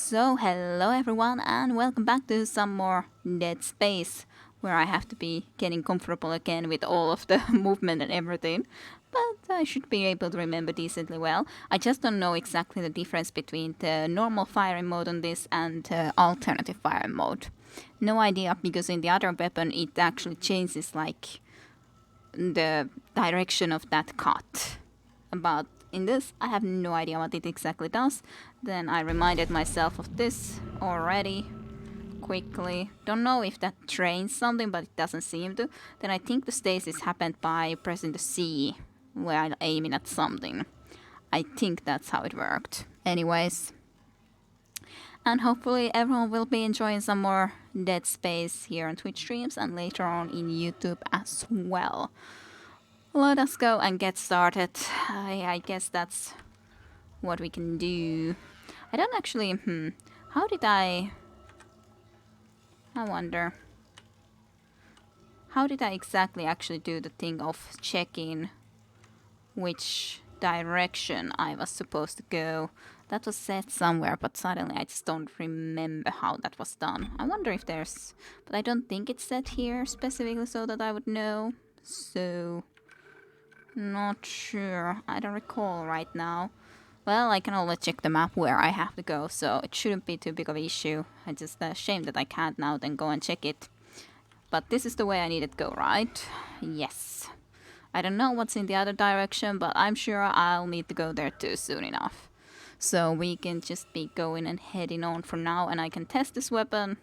So, hello everyone, and welcome back to some more Dead Space, where I have to be getting comfortable again with all of the movement and everything. But I should be able to remember decently well. I just don't know exactly the difference between the normal firing mode on this and the alternative firing mode. No idea, because in the other weapon it actually changes like the direction of that cut. But in this, I have no idea what it exactly does. Then I reminded myself of this already quickly. Don't know if that trains something, but it doesn't seem to. Then I think the stasis happened by pressing the C while aiming at something. I think that's how it worked. Anyways, and hopefully everyone will be enjoying some more Dead Space here on Twitch streams and later on in YouTube as well. Let us go and get started. I guess that's what we can do. I don't actually... How did I wonder. How did I exactly actually do the thing of checking which direction I was supposed to go? That was set somewhere, but suddenly I just don't remember how that was done. I wonder if there's... But I don't think it's set here specifically so that I would know. So... Not sure. I don't recall right now. Well, I can always check the map where I have to go, so it shouldn't be too big of an issue. I just ashamed that I can't now then go and check it. But this is the way I need it to go, right? Yes. I don't know what's in the other direction, but I'm sure I'll need to go there too soon enough. So we can just be going and heading on for now, and I can test this weapon.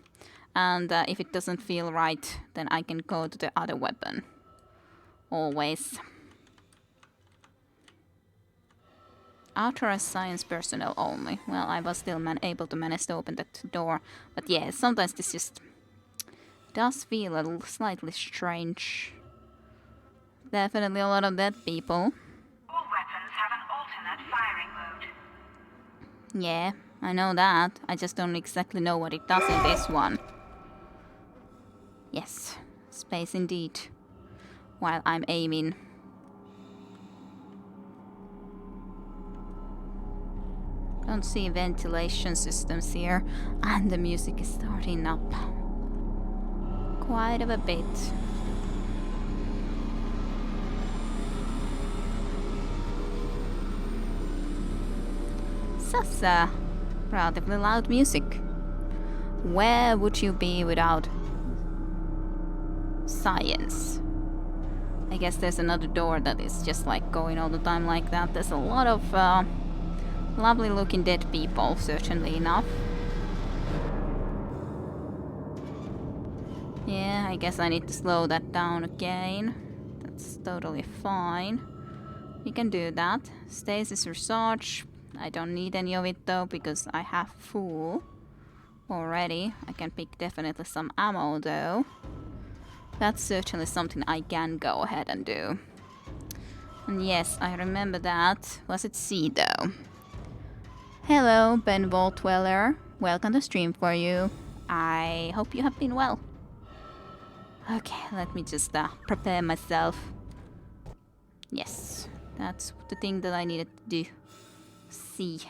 And if it doesn't feel right, then I can go to the other weapon. Always. Authorized science personnel only. Well, I was still able to manage to open that door. But yeah, sometimes this just does feel a little slightly strange. Definitely a lot of dead people. All weapons have an alternate firing mode. Yeah, I know that. I just don't exactly know what it does in this one. Yes, space indeed. While I'm aiming. Don't see ventilation systems here, and the music is starting up quite a bit. Such relatively loud music. Where would you be without science? I guess there's another door that is just like going all the time like that. There's a lot of lovely looking dead people, certainly enough. Yeah, I guess I need to slow that down again. That's totally fine. We can do that. Stasis recharge. I don't need any of it though, because I have full already. I can pick definitely some ammo though. That's certainly something I can go ahead and do. And yes, I remember that. Was it C though? Hello, Ben Vault Dweller. Welcome to stream for you. I hope you have been well. Okay, let me just prepare myself. Yes, that's the thing that I needed to do. See.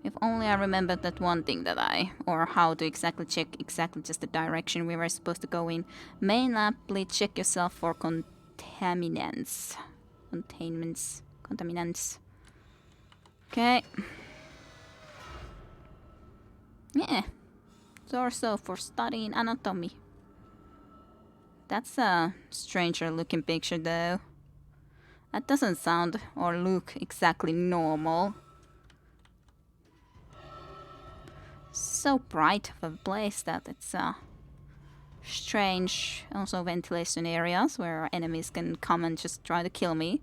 If only I remembered that one thing that or how to exactly check exactly just the direction we were supposed to go in. Main lab, please check yourself for contaminants. Contaminants. Okay. Yeah. Torso for studying anatomy. That's a stranger looking picture though. That doesn't sound or look exactly normal. So bright of a place that it's strange. Also ventilation areas where enemies can come and just try to kill me.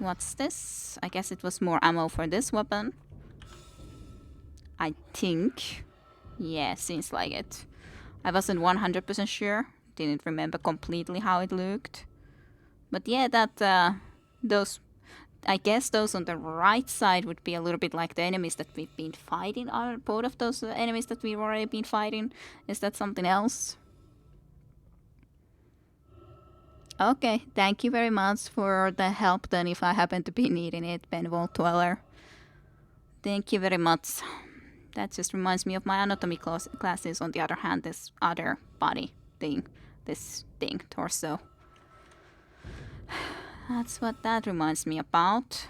What's this? I guess it was more ammo for this weapon. I think. Yeah, seems like it. I wasn't 100% sure. Didn't remember completely how it looked. But yeah, those... I guess those on the right side would be a little bit like the enemies that we've been fighting. Are both of those enemies that we've already been fighting? Is that something else? Okay, thank you very much for the help then if I happen to be needing it, Ben Vault Dweller. Thank you very much. That just reminds me of my anatomy classes. On the other hand, this other body thing, this thing, torso. That's what that reminds me about.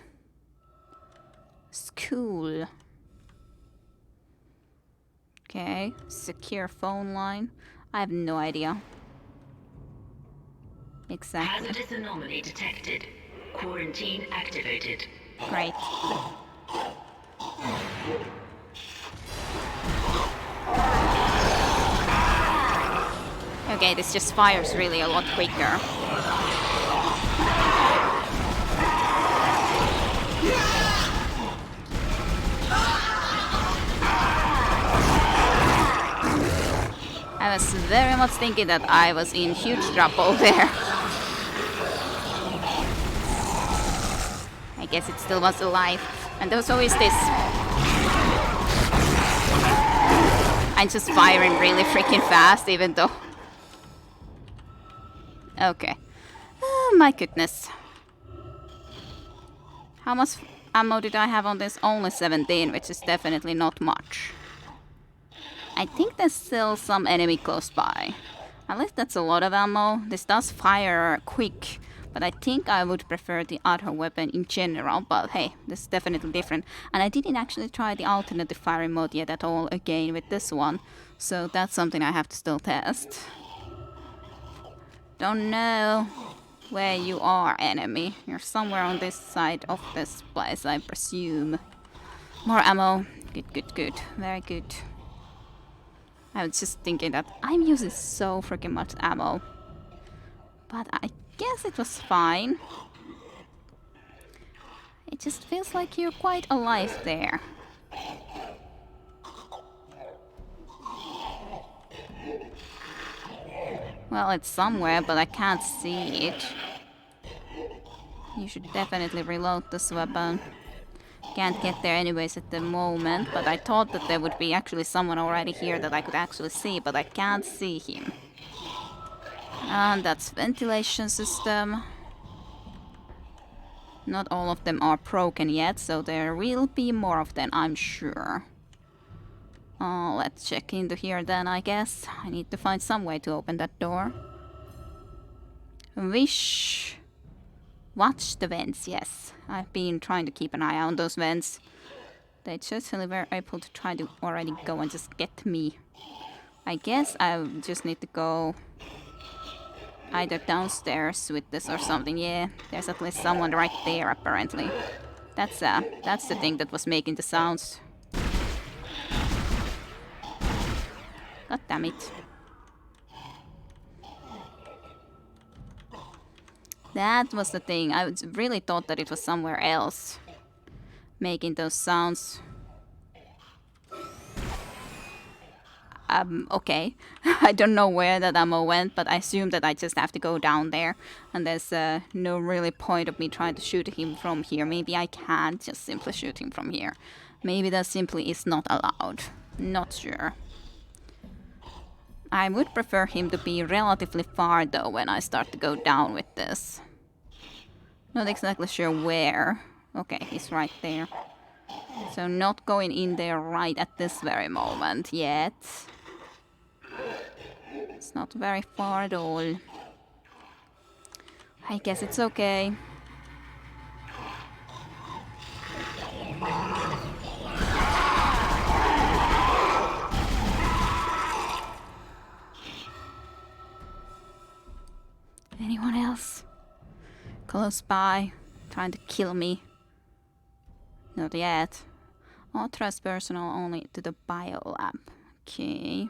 School. Okay, secure phone line. I have no idea. Exactly. Hazardous anomaly detected. Quarantine activated. Great. Okay, this just fires really a lot quicker. I was very much thinking that I was in huge trouble there. I guess it still was alive. And there was always this. I'm just firing really freaking fast, even though. Okay. Oh my goodness. How much ammo did I have on this? Only 17, which is definitely not much. I think there's still some enemy close by. At least that's a lot of ammo. This does fire quick, but I think I would prefer the other weapon in general. But hey, this is definitely different. And I didn't actually try the alternative firing mode yet at all again with this one. So that's something I have to still test. Don't know where you are, enemy. You're somewhere on this side of this place, I presume. More ammo. Good, good, good. Very good. I was just thinking that I'm using so freaking much ammo. But I guess it was fine. It just feels like you're quite alive there. Well, it's somewhere, but I can't see it. You should definitely reload this weapon. Can't get there anyways at the moment, but I thought that there would be actually someone already here that I could actually see, but I can't see him. And that's ventilation system. Not all of them are broken yet, so there will be more of them, I'm sure. Let's check into here then, I guess. I need to find some way to open that door. Wish. Watch the vents, yes. I've been trying to keep an eye on those vents. They just were able to try to already go and just get me. I guess I just need to go either downstairs with this or something. Yeah, there's at least someone right there apparently. That's the thing that was making the sounds. God damn it. That was the thing. I really thought that it was somewhere else making those sounds. Okay. I don't know where that ammo went, but I assume that I just have to go down there. And there's no really point of me trying to shoot him from here. Maybe I can't just simply shoot him from here. Maybe that simply is not allowed. Not sure. I would prefer him to be relatively far though when I start to go down with this. Not exactly sure where. Okay, he's right there. So not going in there right at this very moment yet. It's not very far at all. I guess it's okay. Anyone else? Close by, trying to kill me. Not yet. Authorized personnel only to the biolab. Okay.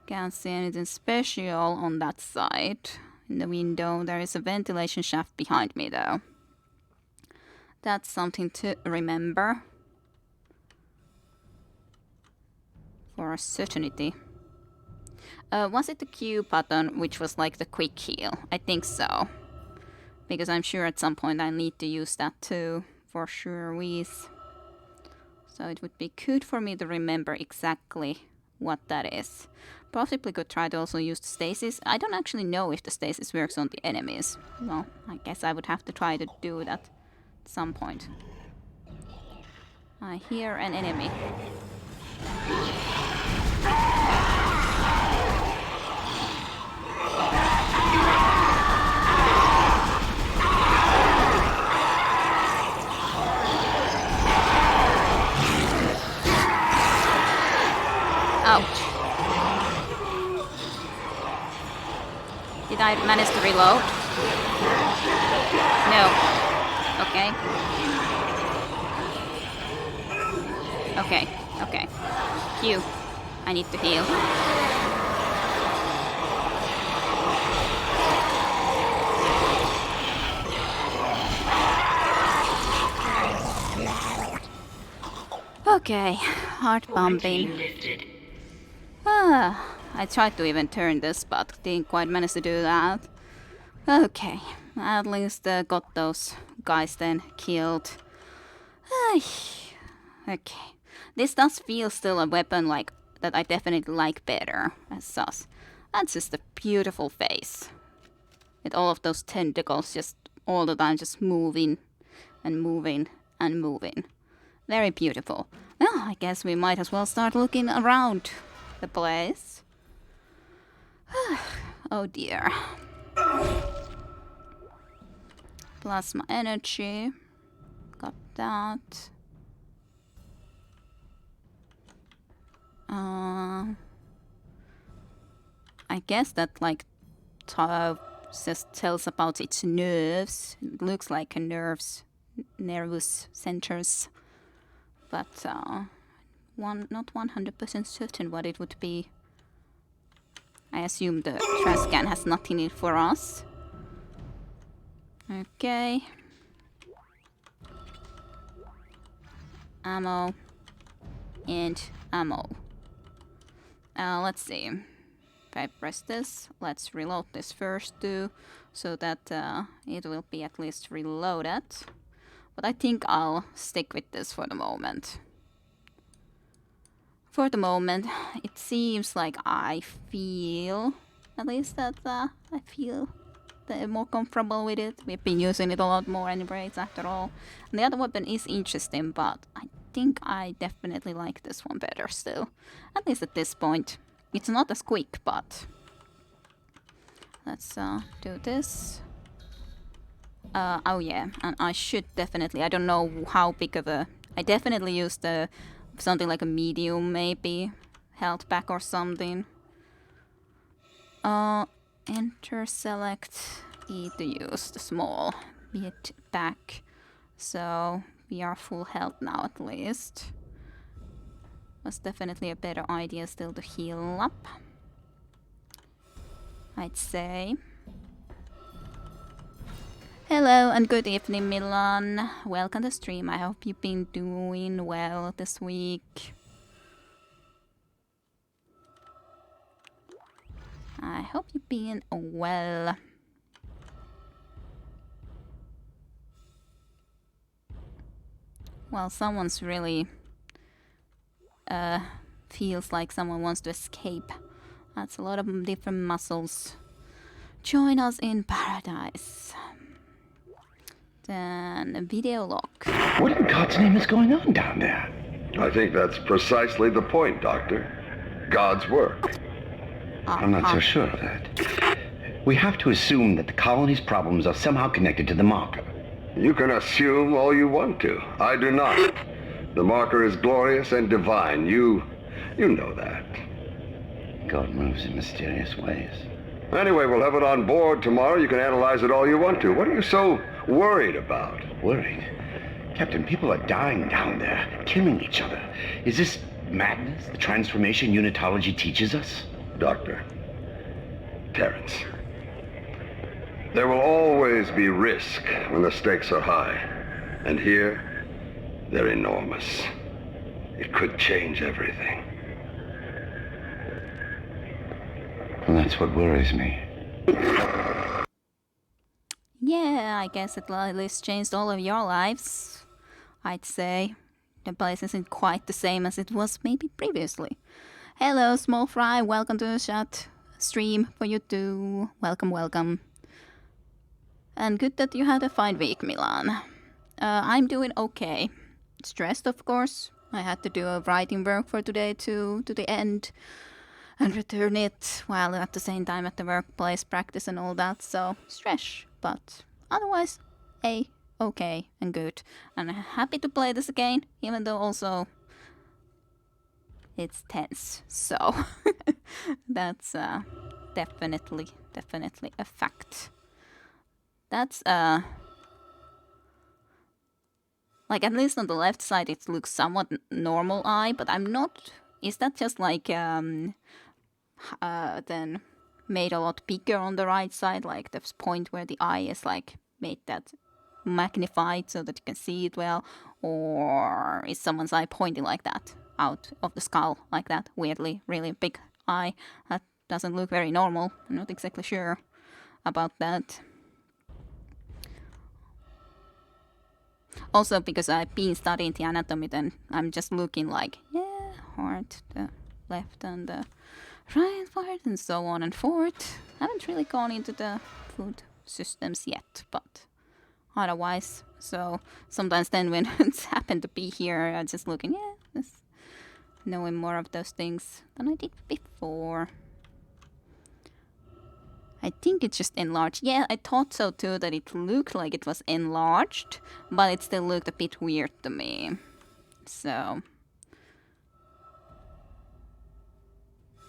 Can't see anything special on that side. In the window, there is a ventilation shaft behind me though. That's something to remember. For a certainty. Was it the Q button which was like the quick heal? I think so. Because I'm sure at some point I need to use that too. For sure, Whis. So it would be good for me to remember exactly what that is. Possibly could try to also use the stasis. I don't actually know if the stasis works on the enemies. Well, I guess I would have to try to do that at some point. I hear an enemy. Ouch. Did I manage to reload? No. Okay. Okay. Q. I need to heal. Okay, heart pumping. Quarantine lifted. I tried to even turn this, but didn't quite manage to do that. Okay, at least got those guys then killed. Okay, this does feel still a weapon like that I definitely like better as sus. That's just a beautiful face. With all of those tentacles just all the time just moving and moving and moving. Very beautiful. Well, I guess we might as well start looking around the place. Oh dear. Plasma energy. Got that. I guess that like just tells about its nerves. It looks like a nervous centers, but not 100% certain what it would be. I assume the trash can has nothing in it for us. Okay. Ammo. And ammo. Let's see. If I press this, let's reload this first too, so that it will be at least reloaded. But I think I'll stick with this for the moment. For the moment, it seems like I feel, at least that I feel more comfortable with it. We've been using it a lot more anyways, after all. And the other weapon is interesting, but I think I definitely like this one better still. At least at this point. It's not as quick, but let's do this. Oh yeah, and I should definitely, I don't know how big of a, I definitely used something like a medium maybe, health pack or something. Enter select E to use the small bit pack. So we are full health now at least. Was definitely a better idea still to heal up, I'd say. Hello and good evening, Milan. Welcome to the stream. I hope you've been doing well this week. I hope you've been well. Well, someone's really feels like someone wants to escape. That's a lot of different muscles. Join us in paradise. Then a video log. What in God's name is going on down there? I think that's precisely the point, Doctor. God's work. I'm not so sure of that. We have to assume that the colony's problems are somehow connected to the marker. You can assume all you want to. I do not. The marker is glorious and divine. You know that. God moves in mysterious ways. Anyway, we'll have it on board tomorrow. You can analyze it all you want to. What are you so worried about? Worried? Captain, people are dying down there, killing each other. Is this madness, the transformation unitology teaches us? Doctor, Terrence, there will always be risk when the stakes are high. And here, they're enormous. It could change everything. Well, that's what worries me. Yeah, I guess it at least changed all of your lives, I'd say. The place isn't quite the same as it was maybe previously. Hello, Small Fry, welcome to the chat stream for you too. Welcome, welcome. And good that you had a fine week, Milan. I'm doing okay. stressed, of course. I had to do a writing work for today to the end and return it while at the same time at the workplace practice and all that. So stress, but otherwise okay and good. And I'm happy to play this again, even though also it's tense. So that's definitely a fact. That's like at least on the left side it looks somewhat normal eye, but I'm not. Is that just like then made a lot bigger on the right side, like the point where the eye is like made that magnified so that you can see it well, or is someone's eye pointing like that out of the skull like that weirdly really big eye? That doesn't look very normal. I'm not exactly sure about that. Also, because I've been studying the anatomy, then I'm just looking like, yeah, heart, the left and the right part, and so on and forth. Haven't really gone into the food systems yet, but otherwise. So sometimes then when it's happened to be here, I'm just looking, yeah, just knowing more of those things than I did before. I think it's just enlarged. Yeah, I thought so too, that it looked like it was enlarged, but it still looked a bit weird to me. So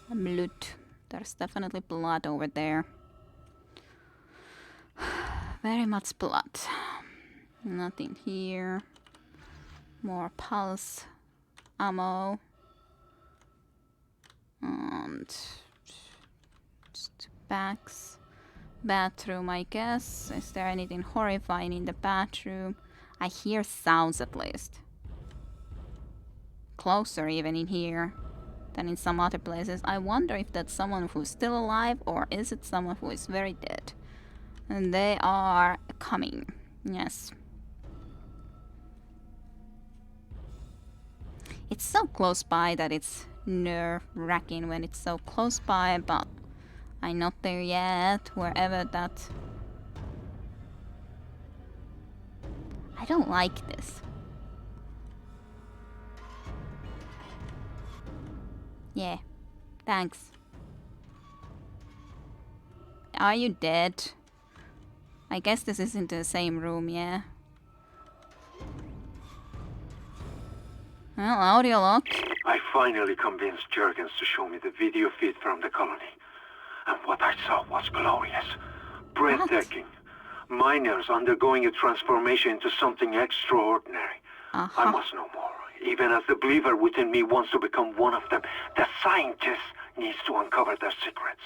blood. There's definitely blood over there. Very much blood. Nothing here. More pulse ammo. And just bags. Bathroom, I guess. Is there anything horrifying in the bathroom? I hear sounds at least. Closer even in here than in some other places. I wonder if that's someone who's still alive or is it someone who is very dead. And they are coming. Yes. It's so close by that it's nerve-wracking when it's so close by, but I'm not there yet, wherever that... I don't like this. Yeah, thanks. Are you dead? I guess this isn't the same room, yeah. Well, audio lock. I finally convinced Jurgens to show me the video feed from the colony. And what I saw was glorious. Breathtaking. Miners undergoing a transformation into something extraordinary. I must know more. Even as the believer within me wants to become one of them, the scientist needs to uncover their secrets.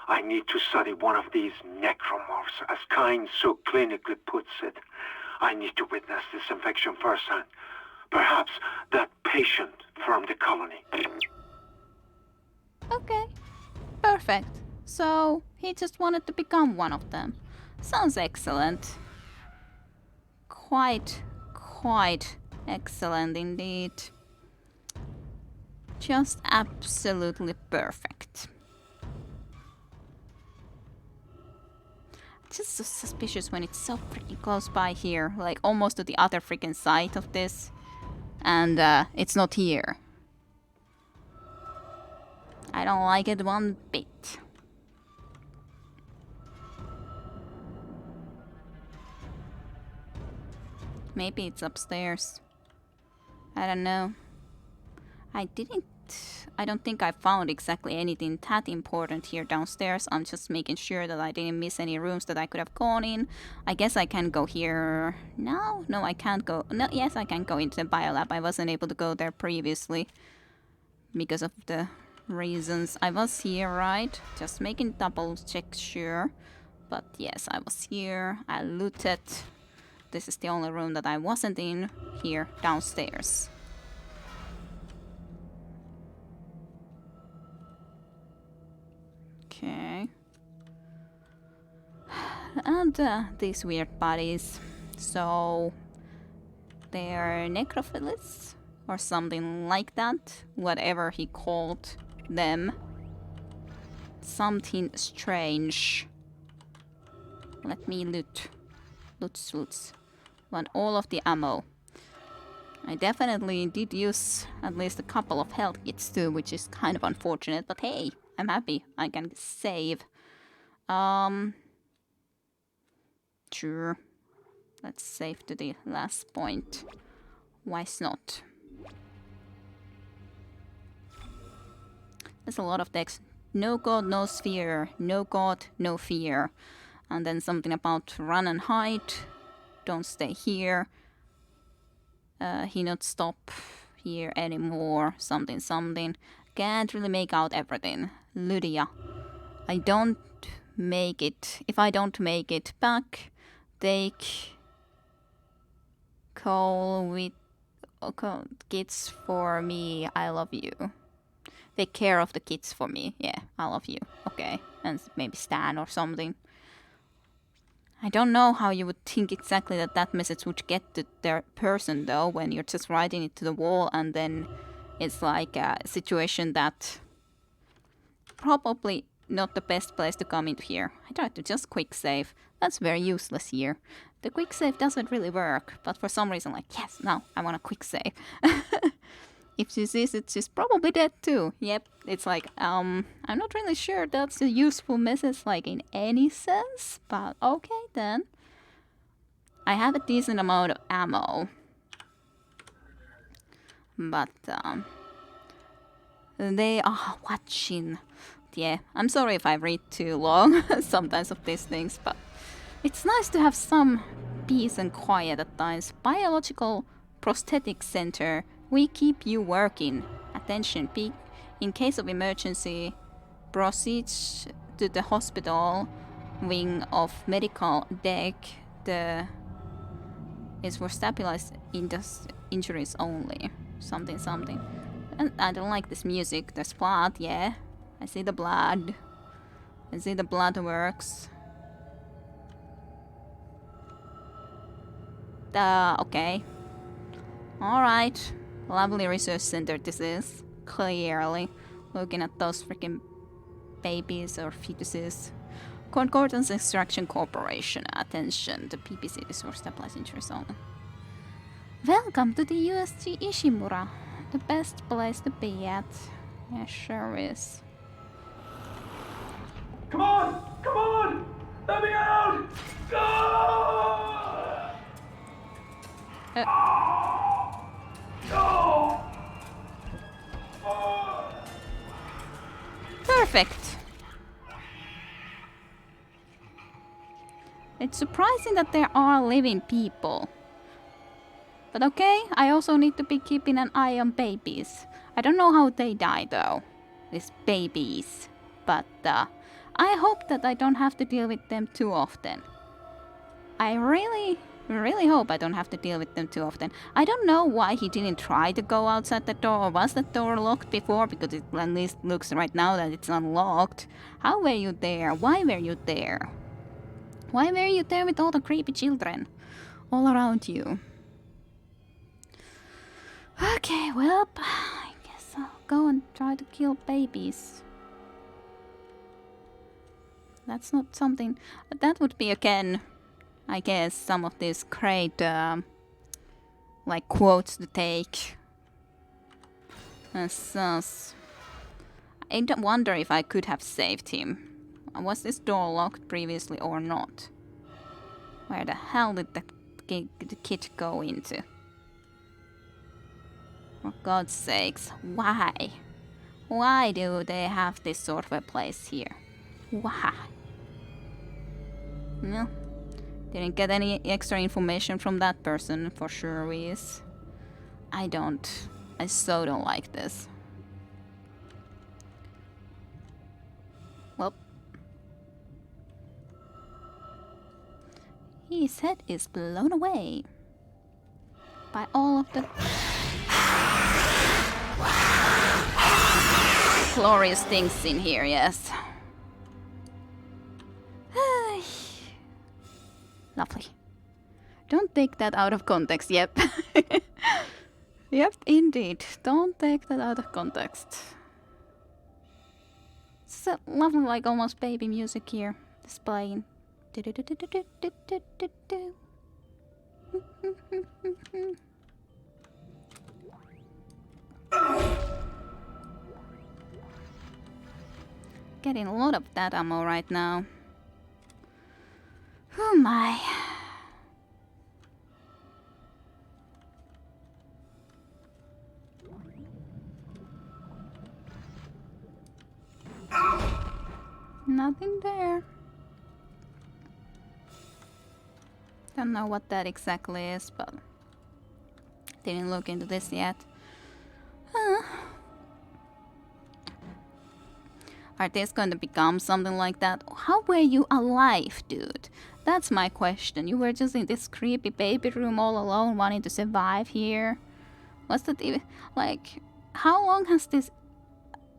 I need to study one of these necromorphs, as Kyne so clinically puts it. I need to witness this infection firsthand. Perhaps that patient from the colony. Okay. Perfect. So, he just wanted to become one of them. Sounds excellent. Quite excellent indeed. Just absolutely perfect. Just so suspicious when it's so freaking close by here, like almost to the other freaking side of this, and it's not here. I don't like it one bit. Maybe it's upstairs. I don't know. I don't think I found exactly anything that important here downstairs. I'm just making sure that I didn't miss any rooms that I could have gone in. I guess I can go here now? No, I can't go. No, yes, I can go into the biolab. I wasn't able to go there previously because of the reasons. I was here, right? Just making double check sure. But yes, I was here. I looted. This is the only room that I wasn't in here downstairs. Okay. And these weird bodies. So they're necrophilists or something like that. Whatever he called them. Something strange. Let me loot. Want all of the ammo. I definitely did use at least a couple of health kits too, which is kind of unfortunate, but hey, I'm happy I can save. Sure. Let's save to the last point. Why's not? There's a lot of text. No god, no sphere. No god, no fear. And then something about run and hide. Don't stay here. He not stop here anymore. Something, something. Can't really make out everything. Lydia. I don't make it. If I don't make it back, take call with kids for me. I love you. Take care of the kids for me. Yeah, I love you. Okay. And maybe Stan or something. I don't know how you would think exactly that message would get to their person though, when you're just writing it to the wall and then it's like a situation that probably not the best place to come into here. I tried to just quick save. That's very useless here. The quick save doesn't really work, but for some reason like, yes, now I want a quick save. If she sees it, she's probably dead too. Yep, it's like, I'm not really sure that's a useful message, like, in any sense, but okay then. I have a decent amount of ammo. But, they are watching. Yeah, I'm sorry if I read too long sometimes of these things, but it's nice to have some peace and quiet at times. Biological Prosthetic Center. We keep you working. Attention, peak. In case of emergency, proceed to the hospital wing of medical deck. The is for stabilized injuries only. Something, something. And I don't like this music. There's blood, yeah. I see the blood. I see the blood works. Okay. Alright. Lovely research center this is. Clearly. Looking at those freaking babies or fetuses. Concordance Extraction Corporation. Attention. The PPC is for stabilized injuries only. Welcome to the USG Ishimura. The best place to be at. Yeah, sure is. Come on! Come on! Let me out! Ah! No! Perfect. It's surprising that there are living people. But okay, I also need to be keeping an eye on babies. I don't know how they die though. These babies. But I hope that I don't have to deal with them too often. I really hope I don't have to deal with them too often. I don't know why he didn't try to go outside the door. Or was the door locked before? Because it at least looks right now that it's unlocked. How were you there? Why were you there? Why were you there with all the creepy children all around you? Okay, well, I guess I'll go and try to kill babies. That's not something... That would be, again, I guess, some of these great, like, quotes to take. I don't wonder if I could have saved him. Was this door locked previously or not? Where the hell did the kid go into? For God's sakes, why? Why do they have this sort of a place here? Why? No, didn't get any extra information from that person for sure is. I so don't like this. Well, his head is blown away by all of the glorious things in here, yes. Lovely. Don't take that out of context, yep. Yep, indeed. Don't take that out of context. It's a lovely, like, almost baby music here. Just playing. getting a lot of that ammo right now. Oh my. Nothing there. Don't know what that exactly is, but didn't look into this yet. Are these going to become something like that? How were you alive, dude? That's my question. You were just in this creepy baby room all alone, wanting to survive here. Was that even like? How long has this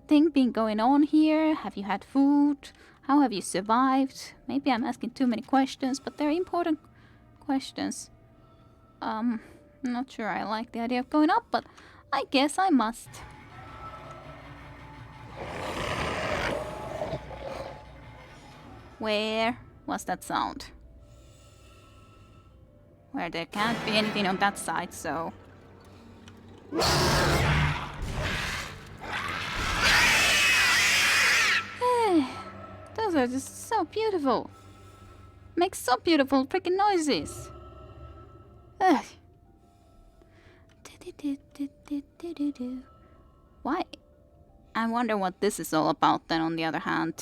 thing been going on here? Have you had food? How have you survived? Maybe I'm asking too many questions, but they're important questions. I'm not sure I like the idea of going up, but I guess I must. Where was that sound? Where there can't be anything on that side, so... Those are just so beautiful. Make so beautiful freaking noises. Ugh. Why? I wonder what this is all about then, on the other hand.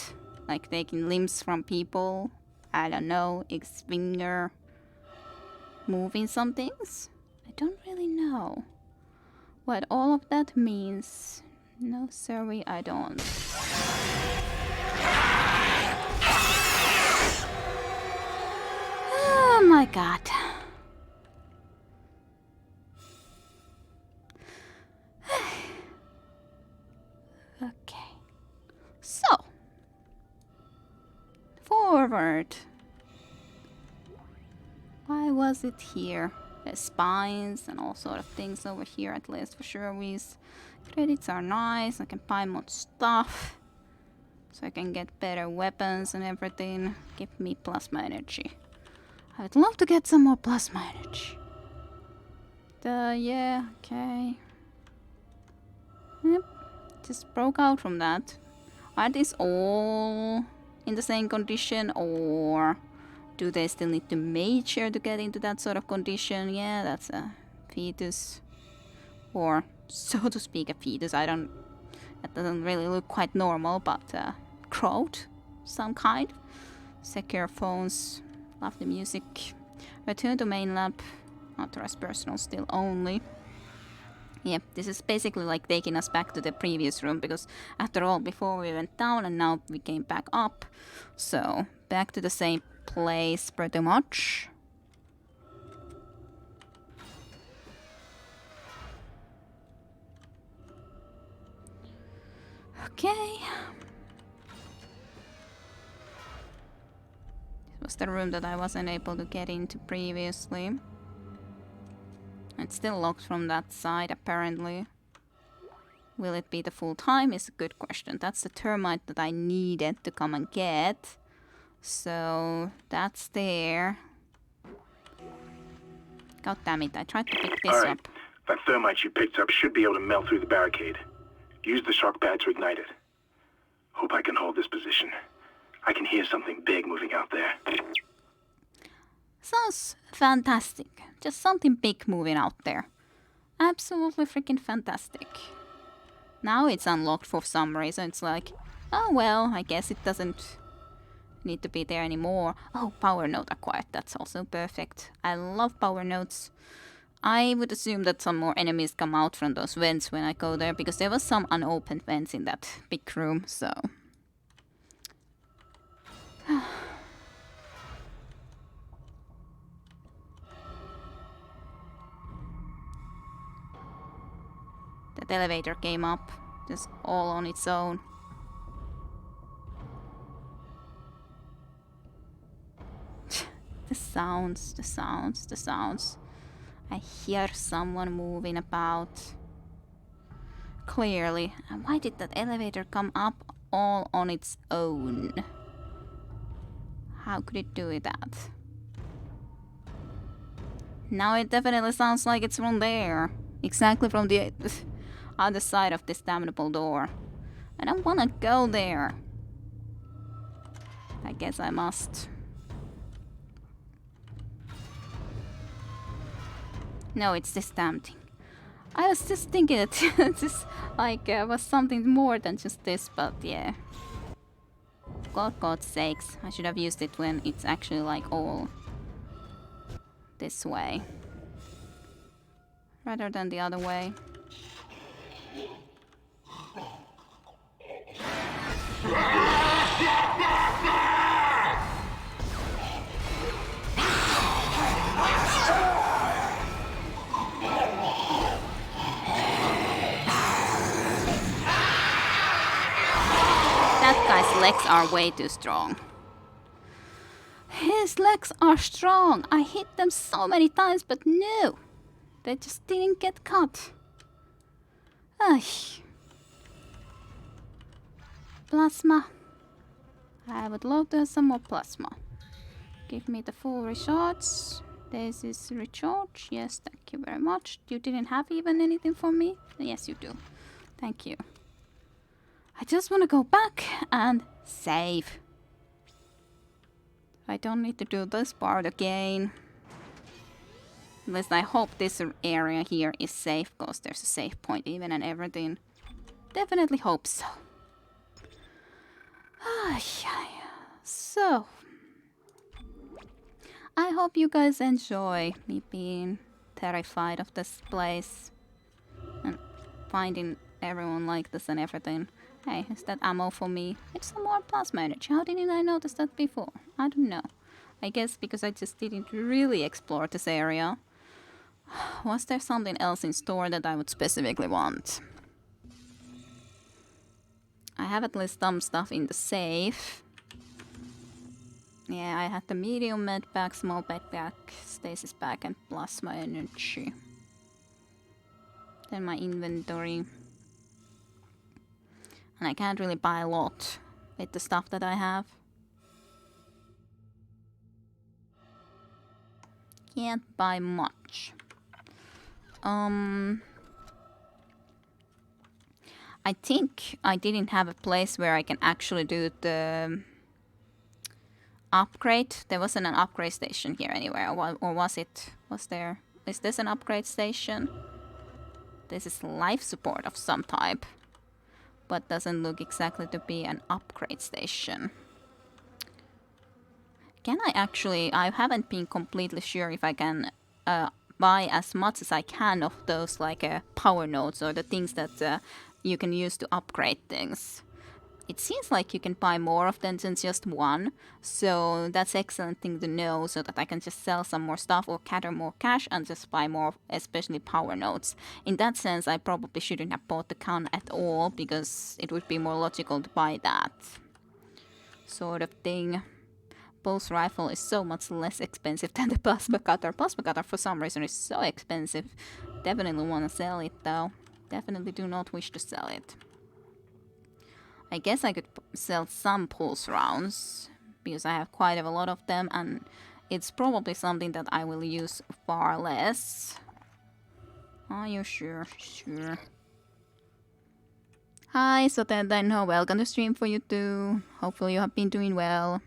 Like taking limbs from people. I don't know. X-Finger. Moving some things? I don't really know what all of that means. No, sorry, I don't. Oh my god. Okay. So. Forward. Why was it here? There's spines and all sort of things over here, at least for sure. These credits are nice. I can buy more stuff. So I can get better weapons and everything. Give me plasma energy. I would love to get some more plasma energy. Yeah, okay. Yep. Just broke out from that. Are these all in the same condition, or do they still need to mature to get into that sort of condition? Yeah, that's a fetus. Or, so to speak, a fetus. That doesn't really look quite normal, but crowd, some kind. Secure phones. Love the music. Return to main lab. Authorized personnel still only. Yep, this is basically like taking us back to the previous room, because after all, before we went down and now we came back up. So, back to the same place pretty much. Okay. This was the room that I wasn't able to get into previously. It's still locked from that side, apparently. Will it be the full time is a good question. That's the termite that I needed to come and get. So, that's there. God damn it, I tried to pick this up. That thermite you picked up should be able to melt through the barricade. Use the shock pad to ignite it. Hope I can hold this position. I can hear something big moving out there. Sounds fantastic. Just something big moving out there. Absolutely freaking fantastic. Now it's unlocked for some reason. It's like, oh well, I guess it doesn't need to be there anymore. Oh, power node acquired. That's also perfect. I love power nodes. I would assume that some more enemies come out from those vents when I go there, because there was some unopened vents in that big room, so... That elevator came up, just all on its own. The sounds, the sounds, the sounds. I hear someone moving about. Clearly. And why did that elevator come up all on its own? How could it do that? Now it definitely sounds like it's from there. Exactly from the other side of this damnable door. I don't wanna go there. I guess I must. No, it's this damn thing. I was just thinking that this like was something more than just this, but yeah. God's sakes, I should have used it when it's actually like all this way. Rather than the other way. That guy's legs are way too strong. His legs are strong. I hit them so many times, but no. They just didn't get cut. Ay. Plasma. I would love to have some more plasma. Give me the full recharge. This is recharge. Yes, thank you very much. You didn't have even anything for me? Yes, you do. Thank you. I just want to go back and save. I don't need to do this part again. At least I hope this area here is safe, because there's a save point even and everything. Definitely hope so. So, I hope you guys enjoy me being terrified of this place and finding everyone like this and everything. Hey, is that ammo for me? It's some more plasma energy. How didn't I notice that before? I don't know. I guess because I just didn't really explore this area. Was there something else in store that I would specifically want? I have at least some stuff in the safe. Yeah, I had the medium med pack, small backpack, stasis pack, and plasma energy. Then my inventory. And I can't really buy a lot with the stuff that I have. Can't buy much. I think I didn't have a place where I can actually do the upgrade. There wasn't an upgrade station here anywhere, or was it? Was there? Is this an upgrade station? This is life support of some type, but doesn't look exactly to be an upgrade station. Can I actually? I haven't been completely sure if I can buy as much as I can of those like power nodes or the things that you can use to upgrade things. It seems like you can buy more of them than just one, so that's an excellent thing to know, so that I can just sell some more stuff or gather more cash and just buy more, especially power nodes. In that sense, I probably shouldn't have bought the gun at all, because it would be more logical to buy that sort of thing. Pulse rifle is so much less expensive than the plasma cutter. Plasma cutter for some reason is so expensive. Definitely want to sell it though. Definitely do not wish to sell it. I guess I could sell some pulse rounds, because I have quite a lot of them, and it's probably something that I will use far less. Are you sure? Sure. Hi, so then welcome to stream for you too. Hopefully you have been doing well.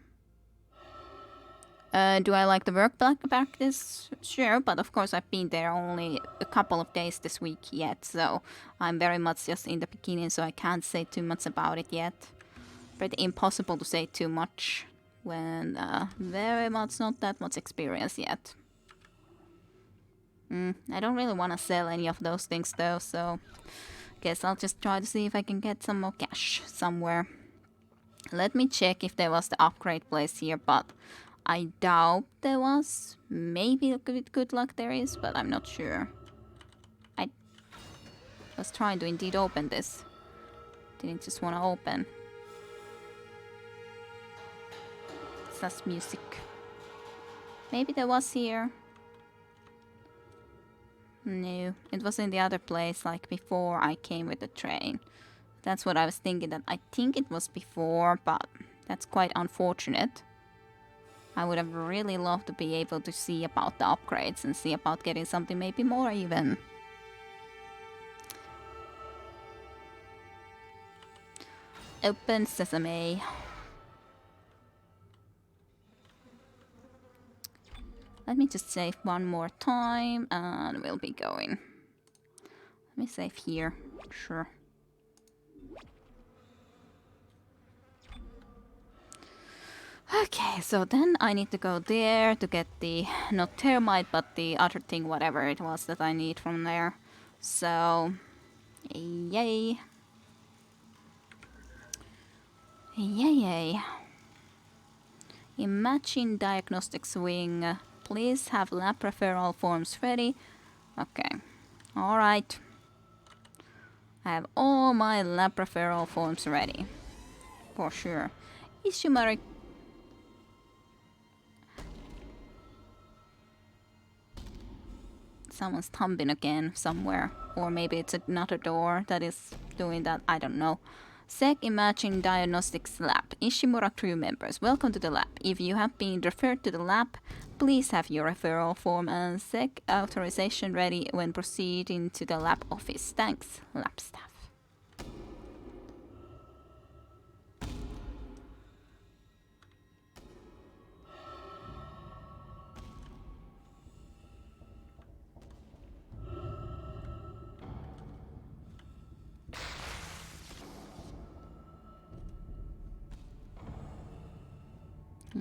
Do I like the work practice? Sure, but of course I've been there only a couple of days this week yet, so I'm very much just in the beginning, so I can't say too much about it yet. Pretty impossible to say too much when very much not that much experience yet. I don't really want to sell any of those things though, so guess I'll just try to see if I can get some more cash somewhere. Let me check if there was the upgrade place here, but I doubt there was. Maybe with good luck there is, but I'm not sure. I was trying to indeed open this. Didn't just want to open. Sus music. Maybe there was here. No, it was in the other place, like before I came with the train. That's what I was thinking, that I think it was before, but that's quite unfortunate. I would have really loved to be able to see about the upgrades and see about getting something maybe more even. Open sesame. Let me just save one more time and we'll be going. Let me save here. Sure. Okay, so then I need to go there to get the, not thermite, but the other thing, whatever it was that I need from there. So, yay. Yay. Imagine diagnostics wing. Please have lab referral forms ready. Okay. Alright. I have all my lab referral forms ready. For sure. Ishimari. Someone's thumping again somewhere. Or maybe it's another door that is doing that. I don't know. SEC Imaging Diagnostics Lab. Ishimura crew members, welcome to the lab. If you have been referred to the lab, please have your referral form and SEC authorization ready when proceeding to the lab office. Thanks, lab staff.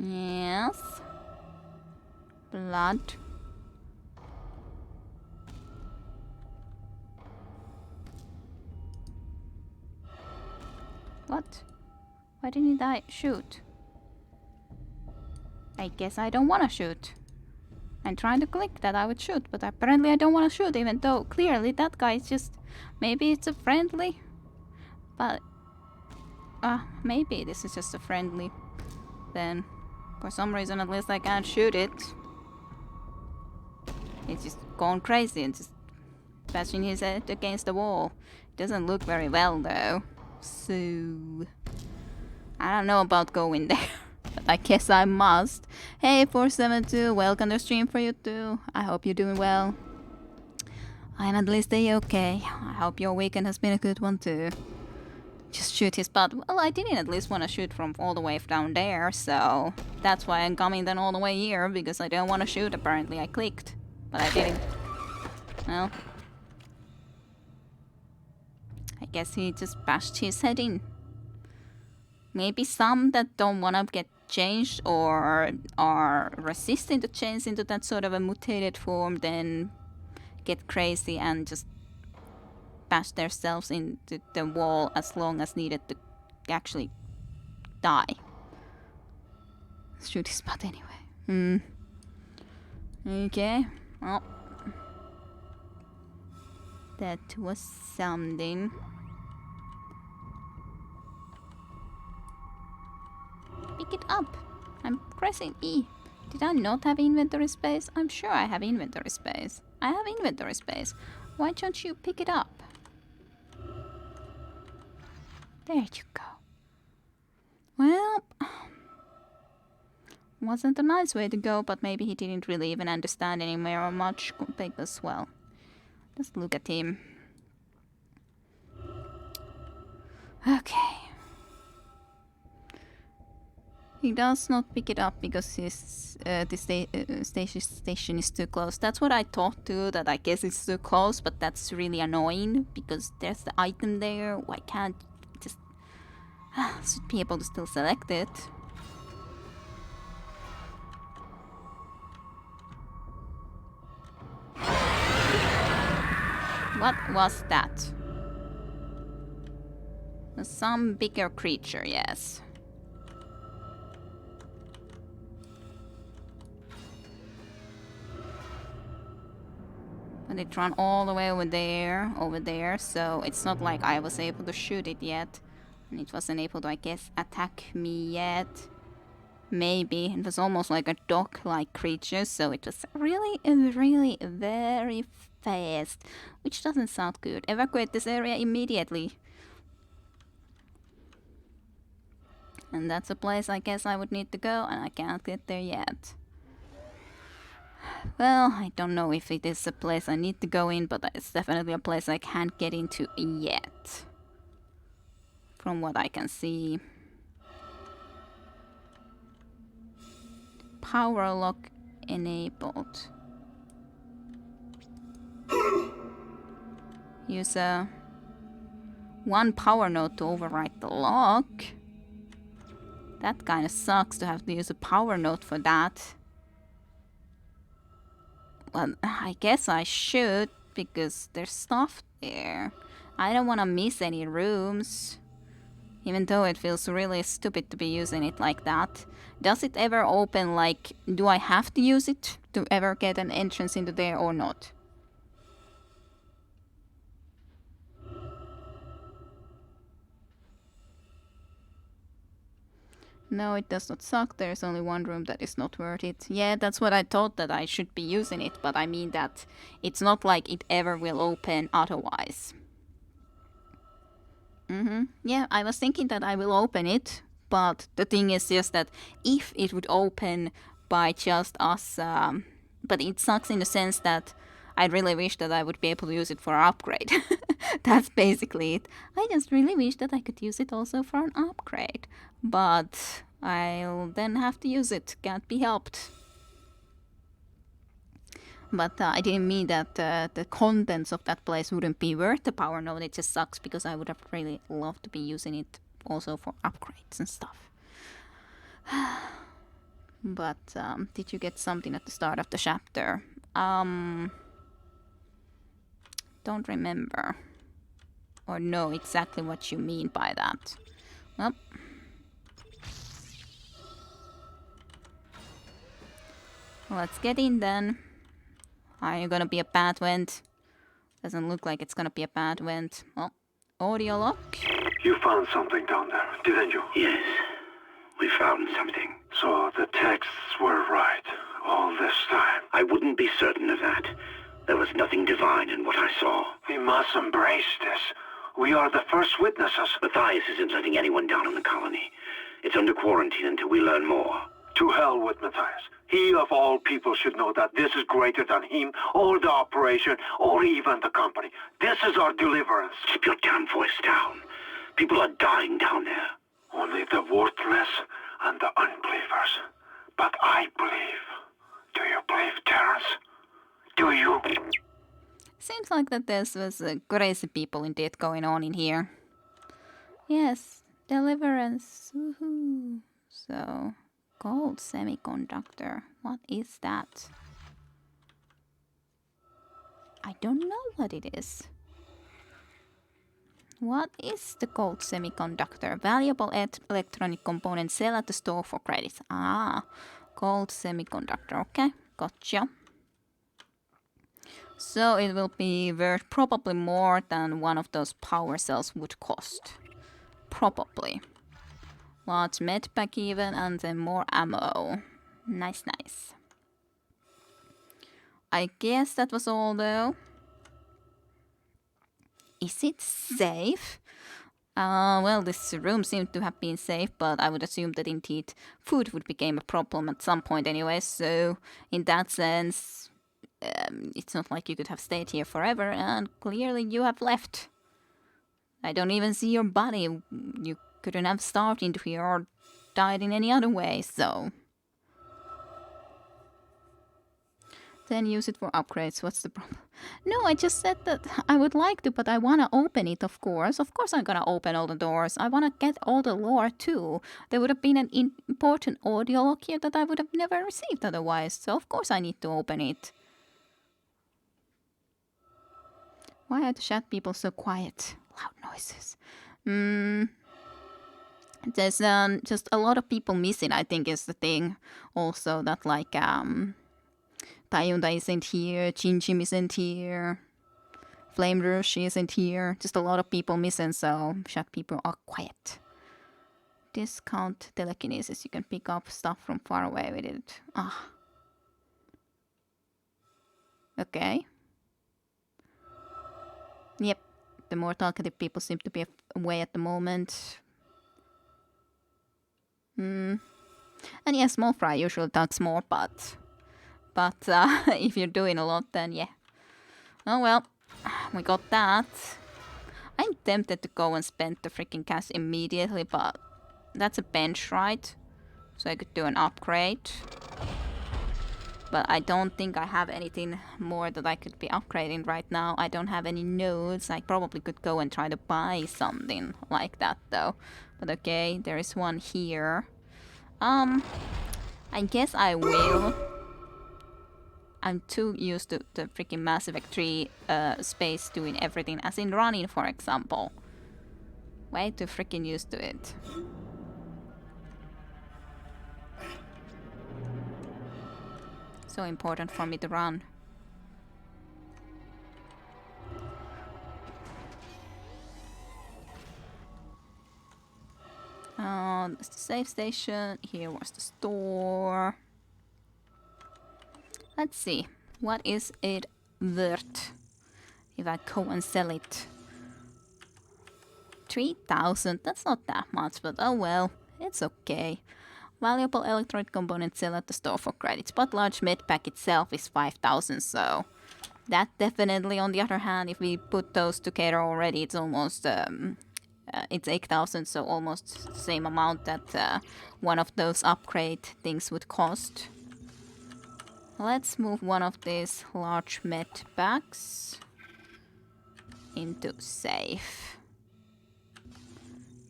Yes. Blood. What? Why didn't I shoot? I guess I don't want to shoot. I'm trying to click that I would shoot, but apparently I don't want to shoot, even though clearly that guy is just... Maybe it's a friendly? But... maybe this is just a friendly. Then... For some reason, at least I can't shoot it. It's just gone crazy and just bashing his head against the wall. Doesn't look very well, though. So... I don't know about going there, but I guess I must. Hey, 472, welcome to stream for you too. I hope you're doing well. And at least they're okay. I hope your weekend has been a good one too. Just shoot his butt. Well, I didn't at least want to shoot from all the way down there, so that's why I'm coming then all the way here, because I don't want to shoot. Apparently I clicked, but I didn't. Well, I guess he just bashed his head in. Maybe some that don't want to get changed or are resistant to change into that sort of a mutated form then get crazy and just bash themselves into the wall as long as needed to actually die. Shoot his butt anyway. Okay. Well, that was something. Pick it up. I'm pressing E. Did I not have inventory space? I'm sure I have inventory space. I have inventory space. Why don't you pick it up? There you go. Well, wasn't a nice way to go, but maybe he didn't really even understand anymore or much because, well, just look at him. Okay. He does not pick it up because his station is too close. That's what I thought too, that I guess it's too close, but that's really annoying because there's the item there. Why can't you just should be able to still select it? What was that? Some bigger creature, yes. But it ran all the way over there, so it's not like I was able to shoot it yet. And it wasn't able to, I guess, attack me yet. Maybe. It was almost like a dog-like creature, so it was really very fast. Which doesn't sound good. Evacuate this area immediately. And that's a place I guess I would need to go, and I can't get there yet. Well, I don't know if it is a place I need to go in, but it's definitely a place I can't get into yet. From what I can see. Power lock enabled. Use one power node to override the lock. That kind of sucks to have to use a power node for that. Well, I guess I should, because there's stuff there. I don't want to miss any rooms. Even though it feels really stupid to be using it like that. Does it ever open, like, do I have to use it to ever get an entrance into there or not? No, it does not suck. There's only one room that is not worth it. Yeah, that's what I thought, that I should be using it, but I mean that it's not like it ever will open otherwise. Yeah, I was thinking that I will open it, but the thing is just that if it would open by just us, but it sucks in the sense that I really wish that I would be able to use it for an upgrade. That's basically it. I just really wish that I could use it also for an upgrade, but I'll then have to use it. Can't be helped. But I didn't mean that the contents of that place wouldn't be worth the power node. It just sucks because I would have really loved to be using it also for upgrades and stuff. But did you get something at the start of the chapter? Don't remember or know exactly what you mean by that. Well, let's get in then. Are you gonna be a bad vent? Doesn't look like it's gonna be a bad vent. Well, audio lock. You found something down there, didn't you? Yes, we found something. So the texts were right all this time. I wouldn't be certain of that. There was nothing divine in what I saw. We must embrace this. We are the first witnesses. Matthias isn't letting anyone down in the colony. It's under quarantine until we learn more. To hell with Matthias. He of all people should know that this is greater than him, or the operation, or even the company. This is our deliverance. Keep your damn voice down. People are dying down there. Only the worthless and the unbelievers. But I believe. Do you believe, Terrence? Do you? Seems like that there's crazy people indeed going on in here. Yes, deliverance. Woohoo. So, gold semiconductor. What is that? I don't know what it is. What is the gold semiconductor? Valuable electronic component sell at the store for credits. Ah, gold semiconductor. Okay, gotcha. So it will be worth probably more than one of those power cells would cost. Probably. Large medpack even, and then more ammo. Nice, nice. I guess that was all though. Is it safe? Well, this room seemed to have been safe, but I would assume that indeed food would become a problem at some point anyway, so in that sense, it's not like you could have stayed here forever, and clearly you have left. I don't even see your body. You couldn't have starved into here or died in any other way, so... Then use it for upgrades. What's the problem? No, I just said that I would like to, but I want to open it, of course. Of course I'm going to open all the doors. I want to get all the lore, too. There would have been an important audio log here that I would have never received otherwise. So, of course, I need to open it. Why are the chat people so quiet? Loud noises. There's just a lot of people missing, I think, is the thing. Also, that, like, Tayunda isn't here, Chinchim isn't here, Flame Rush isn't here. Just a lot of people missing, so chat people are quiet. Discount telekinesis. You can pick up stuff from far away with it. Ah. Okay. Yep. The more talkative people seem to be away at the moment. And yeah, Small Fry usually talks more, but if you're doing a lot, then yeah. Oh well, we got that. I'm tempted to go and spend the freaking cash immediately, but that's a bench, right? So I could do an upgrade. But I don't think I have anything more that I could be upgrading right now. I don't have any nodes. I probably could go and try to buy something like that though. But okay, there is one here. I guess I will. I'm too used to the freaking Mass Effect 3 space doing everything, as in running, for example. Way too freaking used to it. So important for me to run. That's the save station. Here was the store. Let's see. What is it worth if I go and sell it? 3,000. That's not that much, but oh well. It's okay. Valuable electronic components sell at the store for credits, but large medpack itself is 5,000, so that definitely. On the other hand, if we put those together already, it's almost it's 8,000, so almost the same amount that one of those upgrade things would cost. Let's move one of these large medpacks into safe.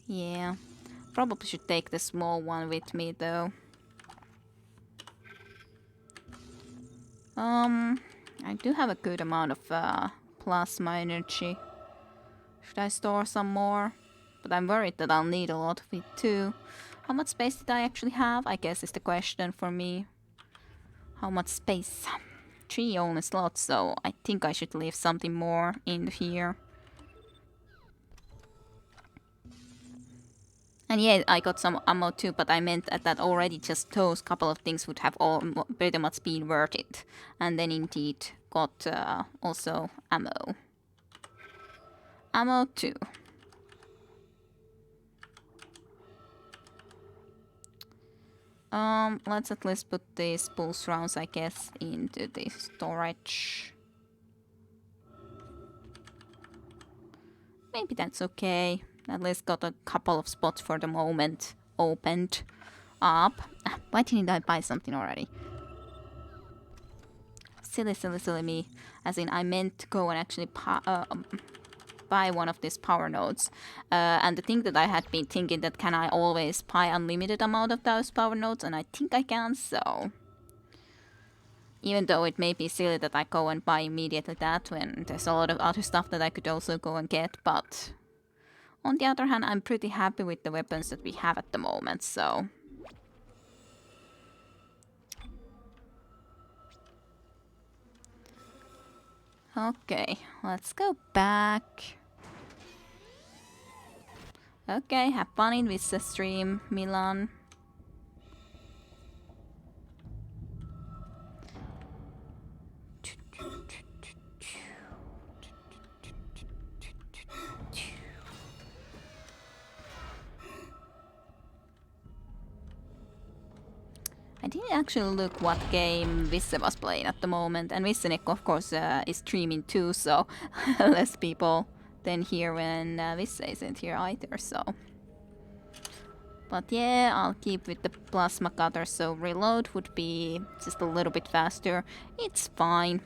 Yeah. Probably should take the small one with me though. I do have a good amount of plasma energy. Should I store some more? But I'm worried that I'll need a lot of it too. How much space did I actually have? I guess is the question for me. How much space? 3 only slots, so I think I should leave something more in here. And yeah, I got some ammo too, but I meant that already just those couple of things would have all pretty much been worth it. And then indeed got also ammo. Ammo too. Let's at least put these pulse rounds, I guess, into the storage. Maybe that's okay. At least got a couple of spots for the moment opened up. Why didn't I buy something already? Silly, silly, silly me. As in, I meant to go and actually buy one of these power nodes. And the thing that I had been thinking that can I always buy unlimited amount of those power nodes, and I think I can, so... Even though it may be silly that I go and buy immediately that when there's a lot of other stuff that I could also go and get, but... On the other hand, I'm pretty happy with the weapons that we have at the moment, so... Okay, let's go back. Okay, have fun in Vista Stream, Milan. I didn't actually look what game Visse was playing at the moment, and Vissenek of course is streaming too, so less people than here when Visse isn't here either, so... But yeah, I'll keep with the plasma cutter, so reload would be just a little bit faster. It's fine.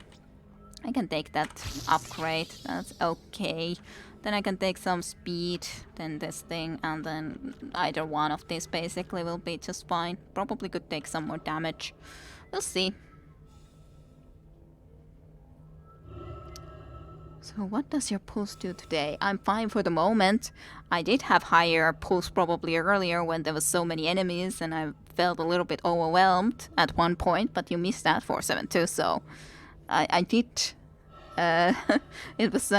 I can take that upgrade, that's okay. Then I can take some speed, then this thing, and then either one of these basically will be just fine. Probably could take some more damage. We'll see. So what does your pulse do today? I'm fine for the moment. I did have higher pulse probably earlier when there was so many enemies and I felt a little bit overwhelmed at one point, but you missed that 472, so I did. It was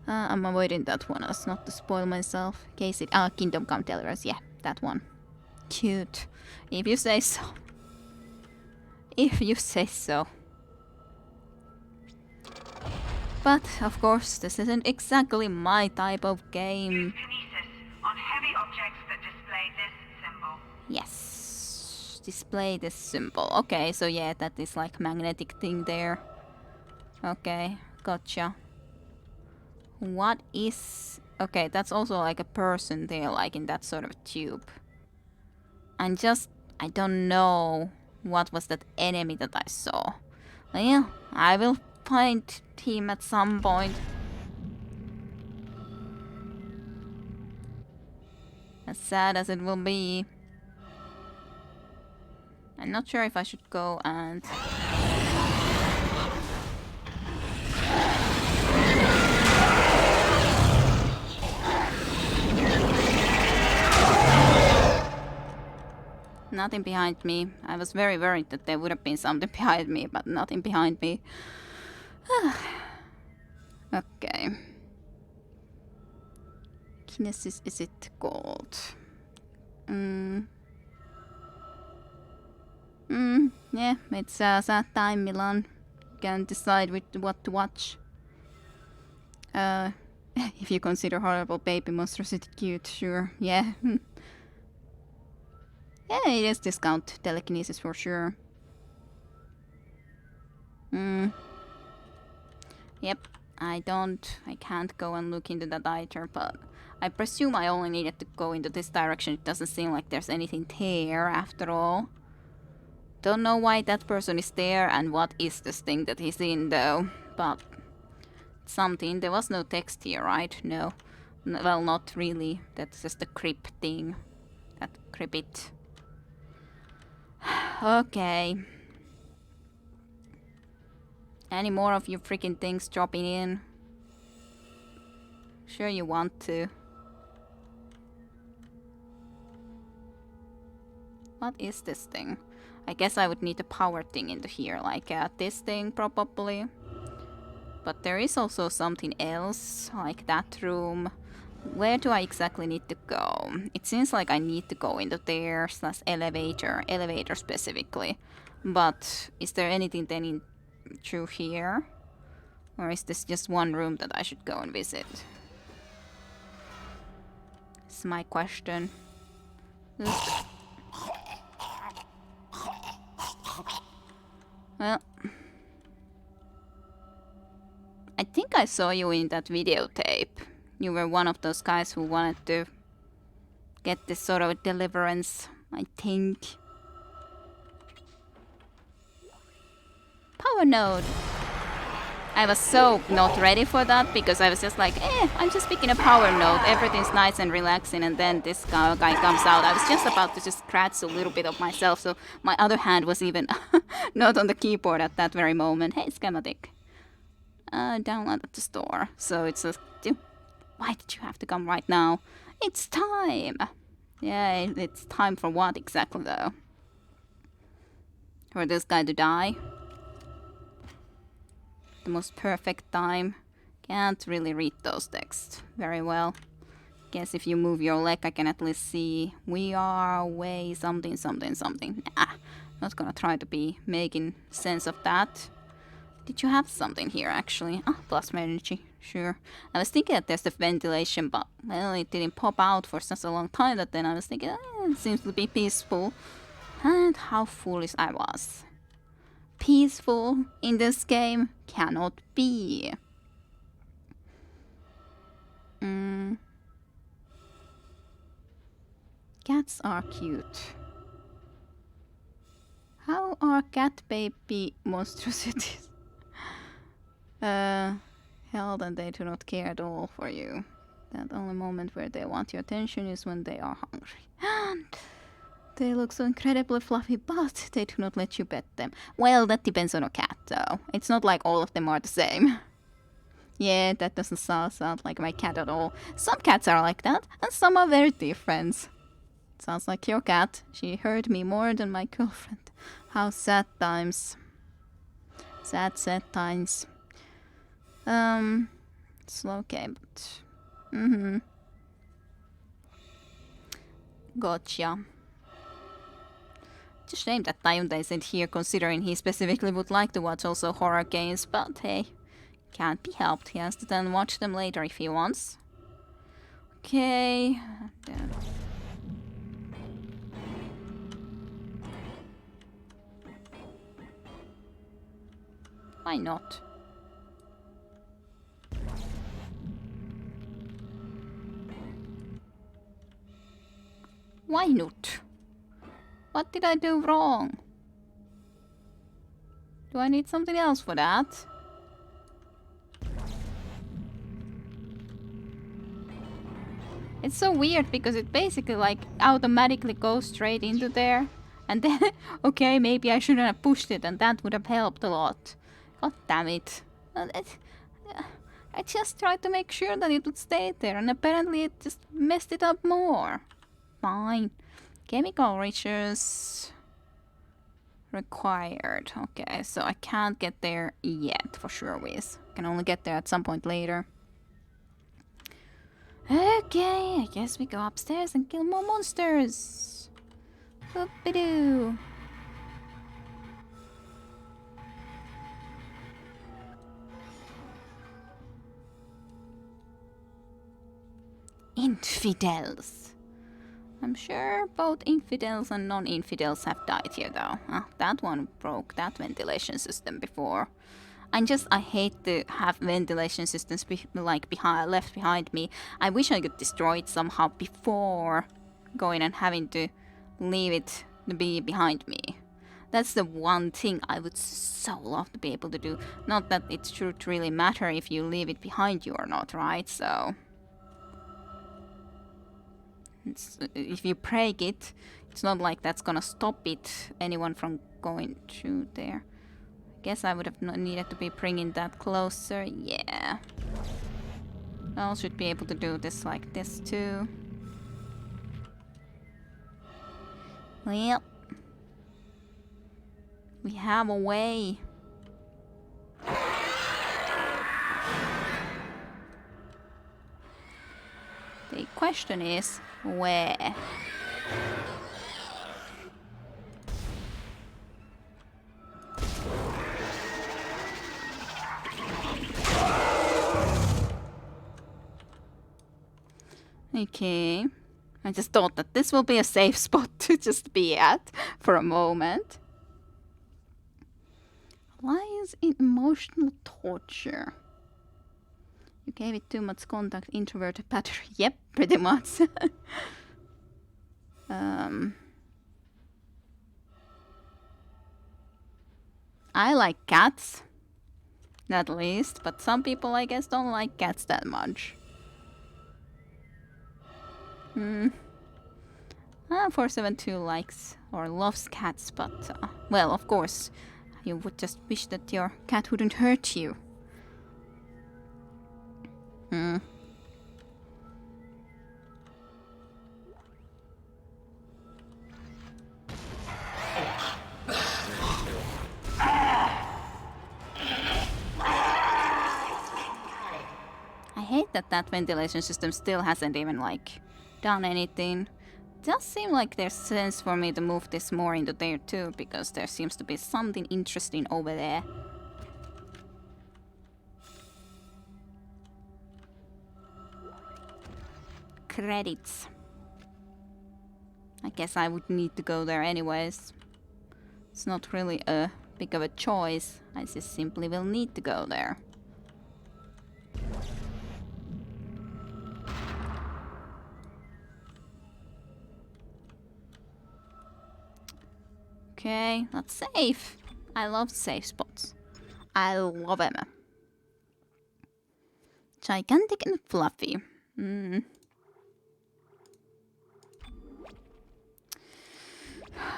I'm avoiding that one as not to spoil myself. Case it Kingdom Come Deliverance, yeah, that one. Cute. If you say so. If you say so. But of course this isn't exactly my type of game. Kinesis on heavy objects that display this symbol. Yes. Display this symbol. Okay, so yeah, that is like magnetic thing there. Okay, gotcha. What is... Okay, that's also like a person there, like in that sort of tube. I don't know what was that enemy that I saw. Well, I will find him at some point. As sad as it will be. I'm not sure if I should go and... Nothing behind me. I was very worried that there would have been something behind me, but nothing behind me. Okay. Kinesis is it called? Yeah, it's that time, Milan. You can decide what to watch. If you consider horrible baby monstrosity cute, sure, yeah. Yeah, it is discount telekinesis for sure. Yep, I can't go and look into that either, but I presume I only needed to go into this direction. It doesn't seem like there's anything there after all. Don't know why that person is there and what is this thing that he's in though, but something. There was no text here, right? No. Well, not really. That's just the crypt thing. That crypt. Okay. Any more of you freaking things dropping in? Sure you want to. What is this thing? I guess I would need a power thing into here, like this thing probably. But there is also something else, like that room. Where do I exactly need to go? It seems like I need to go into there / elevator specifically. But is there anything then in through here? Or is this just one room that I should go and visit? It's my question. Well, I think I saw you in that videotape. You were one of those guys who wanted to get this sort of deliverance, I think. Power node. I was so not ready for that because I was just like, I'm just picking a power node. Everything's nice and relaxing, and then this guy comes out. I was just about to just scratch a little bit of myself, so my other hand was even not on the keyboard at that very moment. Hey, schematic. Download at the store. So it's just, why did you have to come right now? It's time. Yeah, it's time for what exactly though? For this guy to die? The most perfect time. Can't really read those texts very well. Guess if you move your leg I can at least see we are away something. Nah, not gonna try to be making sense of that. Did you have something here actually? Ah, plasma energy, sure. I was thinking that there's the ventilation, but well, it didn't pop out for such a long time that then I was thinking, it seems to be peaceful. And how foolish I was. Peaceful in this game cannot be. Cats are cute. How are cat baby monstrosities held and they do not care at all for you? That only moment where they want your attention is when they are hungry. And they look so incredibly fluffy, but they do not let you pet them. Well, that depends on a cat, though. It's not like all of them are the same. Yeah, that doesn't sound like my cat at all. Some cats are like that, and some are very different. Sounds like your cat. She hurt me more than my girlfriend. How sad times. Sad times. It's okay, but... Gotcha. It's a shame that Tayunda isn't here, considering he specifically would like to watch also horror games, but hey, can't be helped. He has to then watch them later if he wants. Okay. Why not? Why not? What did I do wrong? Do I need something else for that? It's so weird because it basically like automatically goes straight into there. And then, okay, maybe I shouldn't have pushed it and that would have helped a lot. God damn it. I just tried to make sure that it would stay there and apparently it just messed it up more. Fine. Chemical riches required. Okay, so I can't get there yet for sure, Wiz. Can only get there at some point later. Okay, I guess we go upstairs and kill more monsters. Whoop-a-doo. Infidels. I'm sure both infidels and non-infidels have died here though. That one broke that ventilation system before. I hate to have ventilation systems left behind me. I wish I could destroy it somehow before going and having to leave it to be behind me. That's the one thing I would so love to be able to do. Not that it should really matter if you leave it behind you or not, right? So if you break it, it's not like that's gonna stop anyone from going through there. Guess I would have needed to be bringing that closer. Yeah. I should be able to do this like this too. Well, we have a way. The question is, where? Okay. I just thought that this will be a safe spot to just be at for a moment. Lies in emotional torture. You gave it too much contact, introverted battery. Yep, pretty much. I like cats, at least, but some people, I guess, don't like cats that much. 472 likes or loves cats, but, well, of course, you would just wish that your cat wouldn't hurt you. I hate that ventilation system still hasn't even, like, done anything. It does seem like there's sense for me to move this more into there too, because there seems to be something interesting over there. Credits. I guess I would need to go there anyways. It's not really a big of a choice. I just simply will need to go there. Okay, let's save. I love safe spots. I love them. Gigantic and fluffy.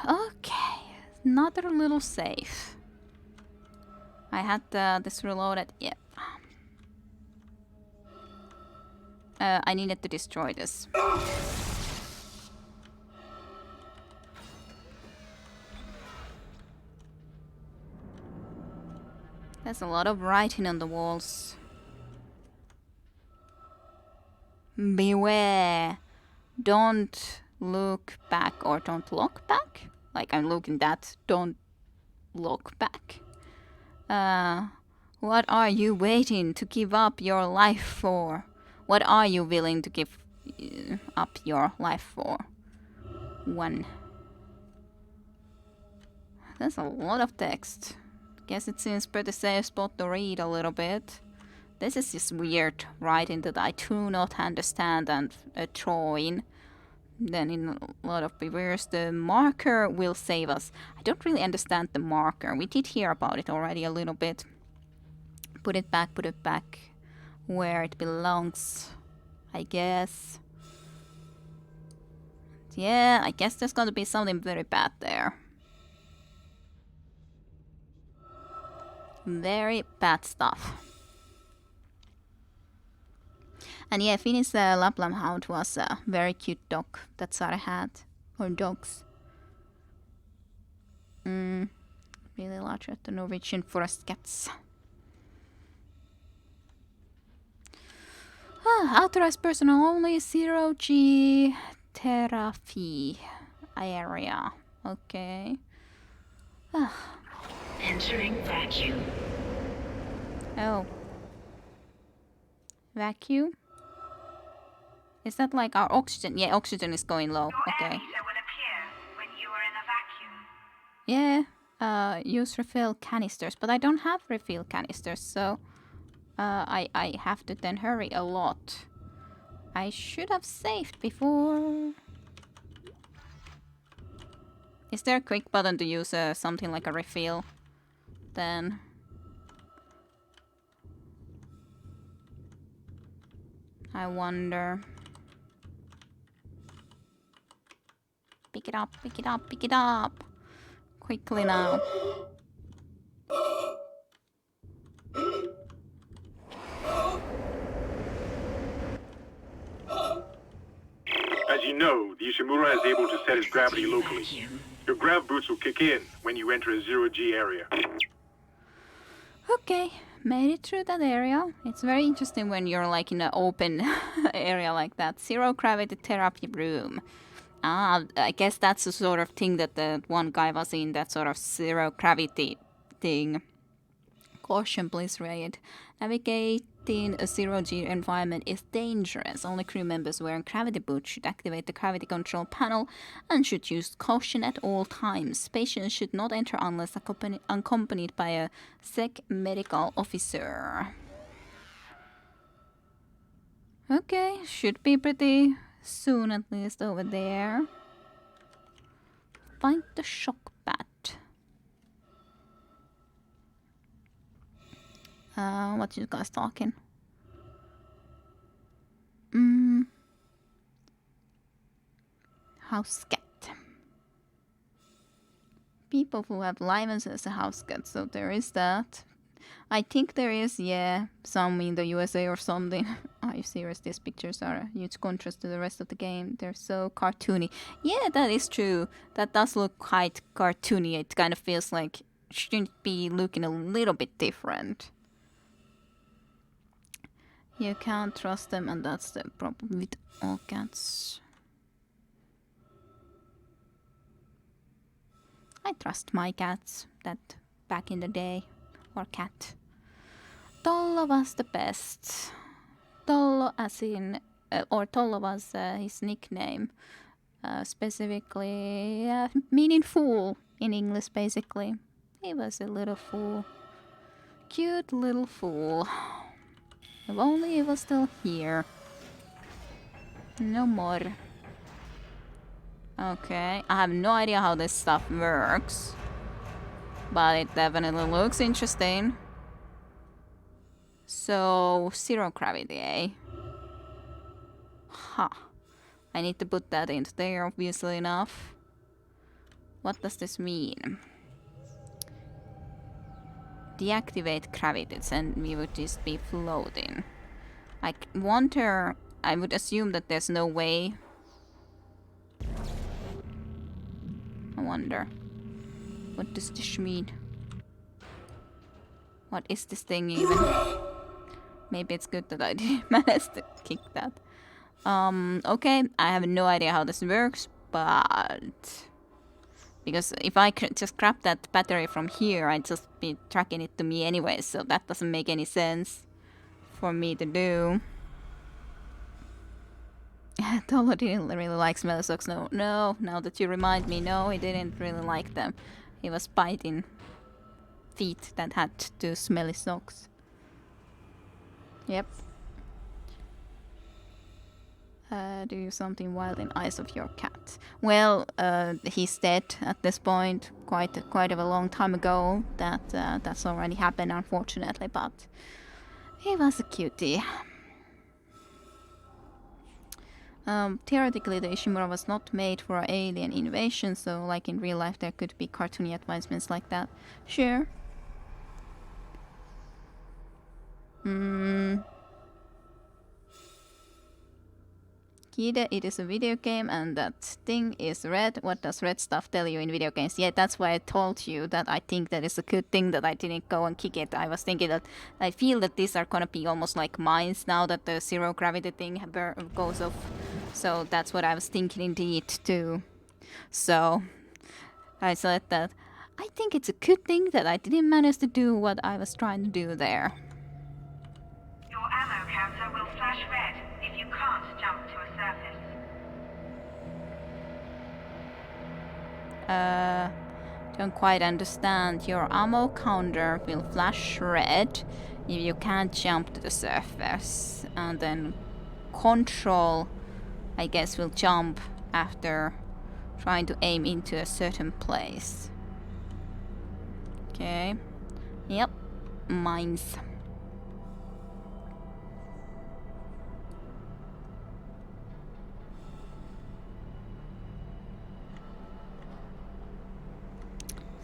Okay, another little safe. I had this reloaded. Yep. I needed to destroy this. There's a lot of writing on the walls. Beware. Don't look back or don't look back. Like I'm looking that. Don't look back. What are you waiting to give up your life for? What are you willing to give up your life for? 1. That's a lot of text. Guess it seems pretty safe spot to read a little bit. This is just weird writing that I do not understand and a drawing. Then in a lot of reverse, the marker will save us. I don't really understand the marker. We did hear about it already a little bit. Put it back where it belongs, I guess. Yeah, I guess there's gonna be something very bad there. Very bad stuff. And yeah, Finnish Lapland Hound was a very cute dog that Sara had. Or dogs. Really large at the Norwegian forest cats. Authorized personnel only, 0G therapy area. Okay. Entering vacuum. Oh. Vacuum? Is that like our oxygen? Yeah, oxygen is going low. Your Okay. air meter will appear when you are in a vacuum. Yeah. Use refill canisters, but I don't have refill canisters, so I have to then hurry a lot. I should have saved before. Is there a quick button to use something like a refill? Then I wonder. Pick it up, pick it up, pick it up. Quickly now. As you know, the Ishimura is able to set its gravity locally. Vacuum. Your grav boots will kick in when you enter a 0G area. Okay, made it through that area. It's very interesting when you're like in an open area like that. Zero gravity therapy room. I guess that's the sort of thing that the one guy was in, that sort of zero gravity thing. Caution, please read. Navigating a zero-G environment is dangerous. Only crew members wearing gravity boots should activate the gravity control panel and should use caution at all times. Patients should not enter unless accompanied by a SEC medical officer. Okay, should be pretty soon at least over there. Find the shock bat. What you guys talking? House cat. People who have lions as a house cat, so there is that. I think there is, yeah, some in the USA or something. Are you serious? These pictures are a huge contrast to the rest of the game. They're so cartoony. Yeah, that is true. That does look quite cartoony. It kind of feels like it shouldn't be looking a little bit different. You can't trust them, and that's the problem with all cats. I trust my cats, that back in the day, or cat. Tollo was the best. Tollo as in, or Tollo was his nickname, specifically meaning fool in English basically. He was a little fool. Cute little fool. If only he was still here. No more. Okay, I have no idea how this stuff works. But it definitely looks interesting. So, zero gravity, eh? Huh. I need to put that into there, obviously enough. What does this mean? Deactivate gravity, and we would just be floating. I wonder, I would assume that there's no way. I wonder. What does this mean? What is this thing even? Maybe it's good that I didn't manage to kick that. Okay, I have no idea how this works, but... Because if I just grab that battery from here, I'd just be tracking it to me anyway, so that doesn't make any sense for me to do. Tolo didn't really like smelly socks. No, now that you remind me, no, he didn't really like them. He was biting feet that had to smelly socks. Yep. Do something wild in eyes of your cat. Well, he's dead at this point. Quite of a long time ago. That's already happened, unfortunately. But he was a cutie. Theoretically, the Ishimura was not made for alien invasion, so like in real life, there could be cartoony advancements like that. Sure. Kide, it is a video game and that thing is red. What does red stuff tell you in video games? Yeah, that's why I told you that I think that is a good thing that I didn't go and kick it. I was thinking that I feel that these are gonna be almost like mines now that the zero gravity thing goes off. So that's what I was thinking indeed too. So I said that I think it's a good thing that I didn't manage to do what I was trying to do there. Your ammo counter will flash red if you can't jump to a surface. Don't quite understand. Your ammo counter will flash red if you can't jump to the surface. And then control, I guess, will jump after trying to aim into a certain place. Okay. Yep. Mines.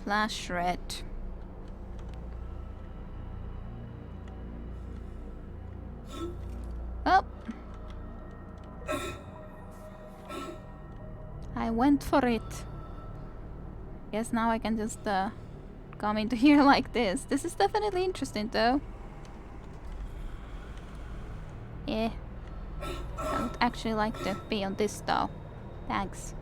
Flash red. Oh! I went for it. Guess now I can just come into here like this. This is definitely interesting though. Yeah. I would actually like to be on this though. Thanks.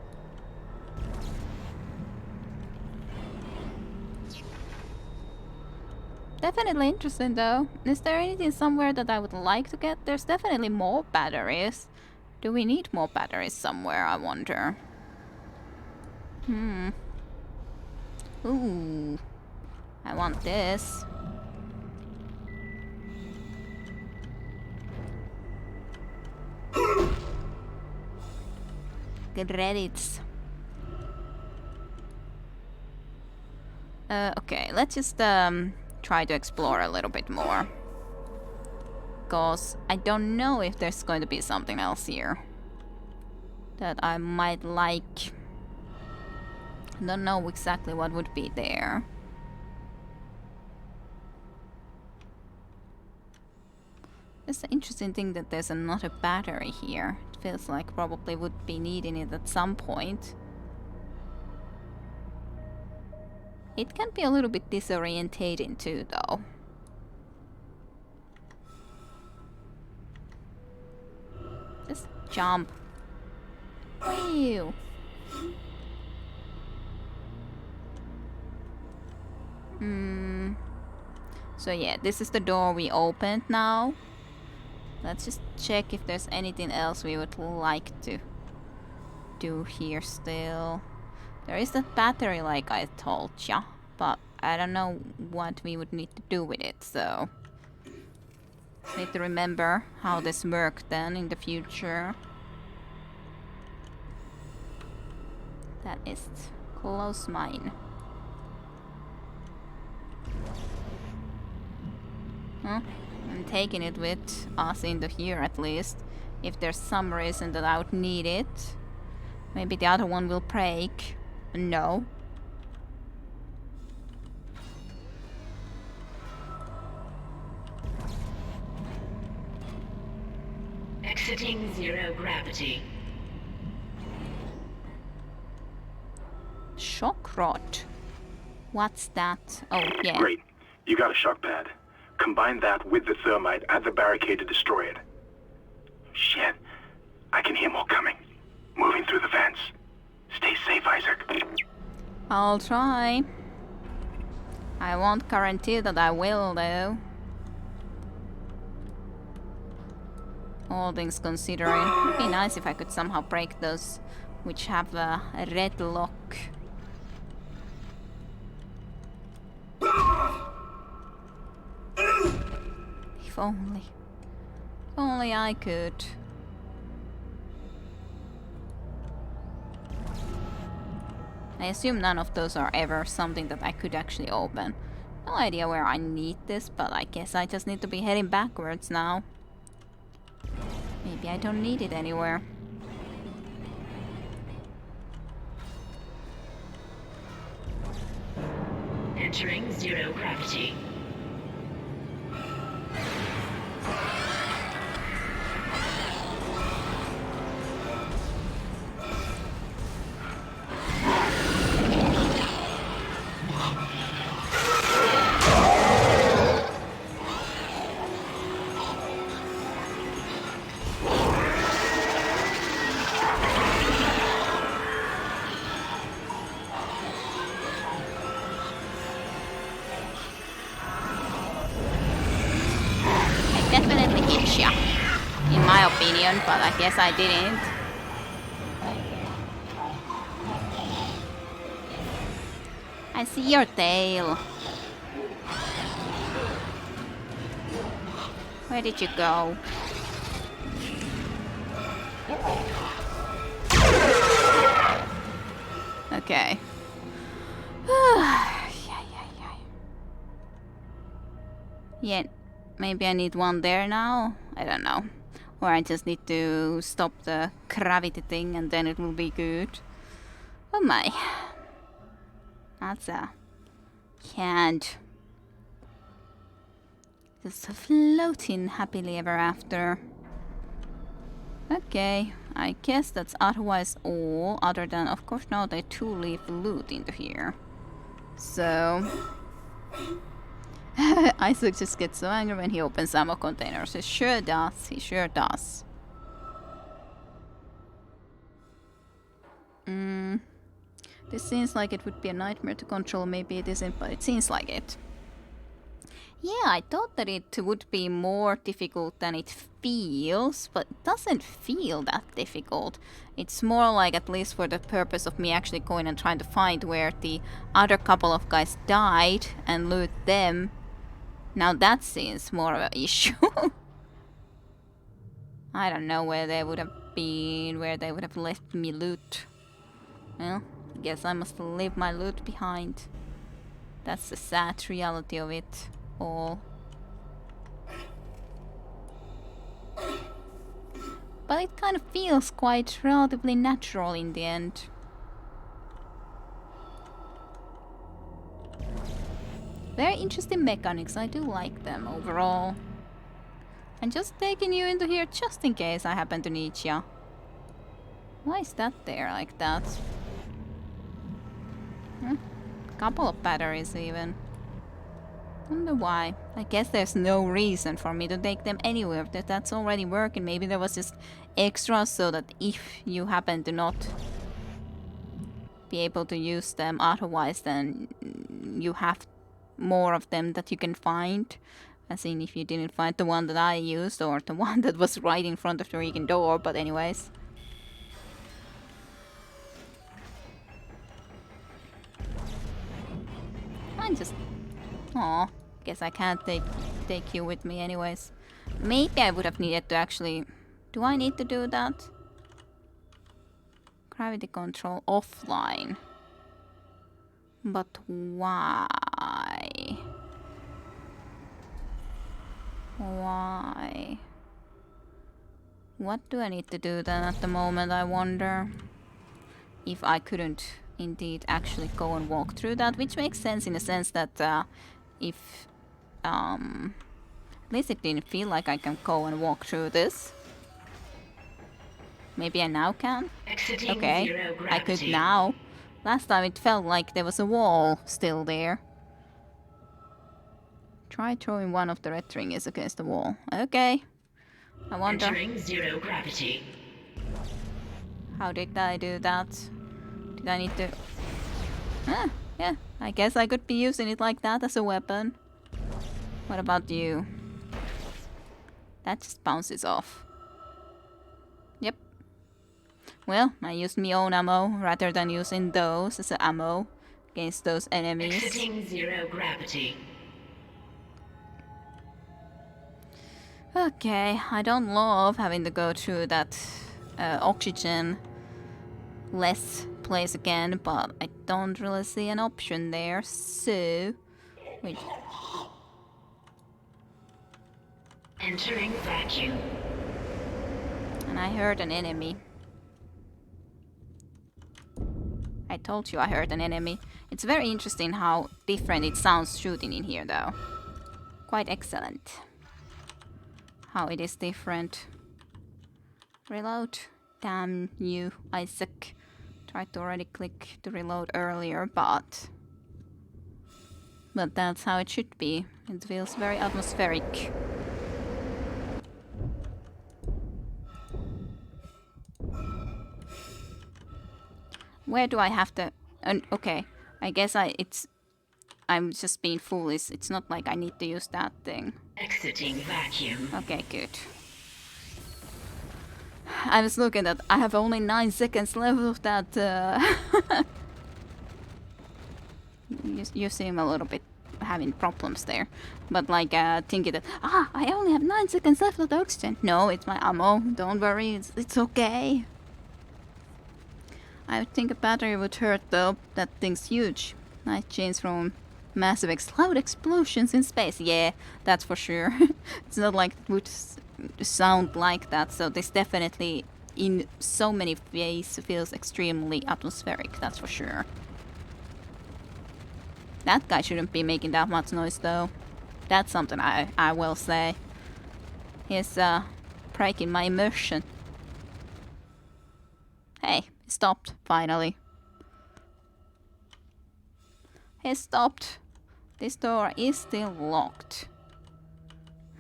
Definitely interesting though. Is there anything somewhere that I would like to get? There's definitely more batteries. Do we need more batteries somewhere, I wonder? Ooh. I want this. Credits. Okay, let's just try to explore a little bit more. Because I don't know if there's going to be something else here that I might like. I don't know exactly what would be there. It's an interesting thing that there's another battery here. It feels like probably would be needing it at some point. It can be a little bit disorientating too, though. Just jump. Whew. So yeah, this is the door we opened now. Let's just check if there's anything else we would like to do here still. There is that battery like I told ya, but I don't know what we would need to do with it, so need to remember how this worked then in the future. That is close mine. Huh? I'm taking it with us into here at least. If there's some reason that I would need it. Maybe the other one will break. No. Exiting zero gravity. Shock rod. What's that? Oh, yeah. Great. You got a shock pad. Combine that with the thermite at the barricade to destroy it. Shit. I can hear more coming. Moving through the vents. Stay safe, Isaac. I'll try. I won't guarantee that I will, though. All things considering. It'd be nice if I could somehow break those which have a red lock. If only. If only I could. I assume none of those are ever something that I could actually open. No idea where I need this, but I guess I just need to be heading backwards now. Maybe I don't need it anywhere. Entering zero gravity. Definitely hit ya, in my opinion, but I guess I didn't. I see your tail. Where did you go? Okay. Yeah. Maybe I need one there now? I don't know. Or I just need to stop the gravity thing and then it will be good. Oh my. That's a hand. Just floating happily ever after. Okay, I guess that's otherwise all, other than, of course, now they do leave loot into here. So... Isaac just gets so angry when he opens ammo containers. He sure does. He sure does. This seems like it would be a nightmare to control. Maybe it isn't, but it seems like it. Yeah, I thought that it would be more difficult than it feels, but it doesn't feel that difficult. It's more like, at least for the purpose of me actually going and trying to find where the other couple of guys died and loot them. Now that seems more of an issue. I don't know where they would have been, where they would have left me loot. Well, I guess I must leave my loot behind. That's the sad reality of it all. But it kind of feels quite relatively natural in the end. Very interesting mechanics, I do like them overall. I'm just taking you into here just in case I happen to need ya. Why is that there like that? Couple of batteries even. Wonder why. I guess there's no reason for me to take them anywhere. That's already working. Maybe there was just extras so that if you happen to not be able to use them otherwise, then you have more of them that you can find. As in, if you didn't find the one that I used or the one that was right in front of the freaking door, but anyways. I'm just... Aw, guess I can't take you with me anyways. Maybe I would have needed to actually... Do I need to do that? Gravity control offline. But why? Why? What do I need to do then at the moment, I wonder? If I couldn't indeed actually go and walk through that, which makes sense in a sense that if at least it didn't feel like I can go and walk through this. Maybe I now can? Exiting Okay, zero I could gravity. now. Last time it felt like there was a wall still there. Try throwing one of the red ringes against the wall. Okay. I wonder Entering zero gravity. how did I do that? Did I need to... Ah, yeah, I guess I could be using it like that as a weapon. What about you? That just bounces off. Yep. Well, I used my own ammo rather than using those as ammo against those enemies. Exiting zero gravity. Okay, I don't love having to go through that oxygen less place again, but I don't really see an option there, so... Wait. Entering vacuum. And I heard an enemy. I told you I heard an enemy. It's very interesting how different it sounds shooting in here, though. Quite excellent. How it is different. Reload. Damn you, Isaac. Tried to already click to reload earlier, but that's how it should be. It feels very atmospheric. Where do I have to... okay, I guess I'm just being foolish. It's not like I need to use that thing. Exiting vacuum. Okay, good. I was looking at... I have only 9 seconds left of that... you seem a little bit having problems there. But like thinking that... I only have 9 seconds left of the oxygen. No, it's my ammo. Don't worry, it's okay. I would think a battery would hurt though. That thing's huge. Nice change from massive loud explosions in space. Yeah, that's for sure. It's not like it would sound like that. So this definitely, in so many ways, feels extremely atmospheric. That's for sure. That guy shouldn't be making that much noise though. That's something I will say. He's breaking my immersion. Hey. Stopped, finally. He stopped. This door is still locked.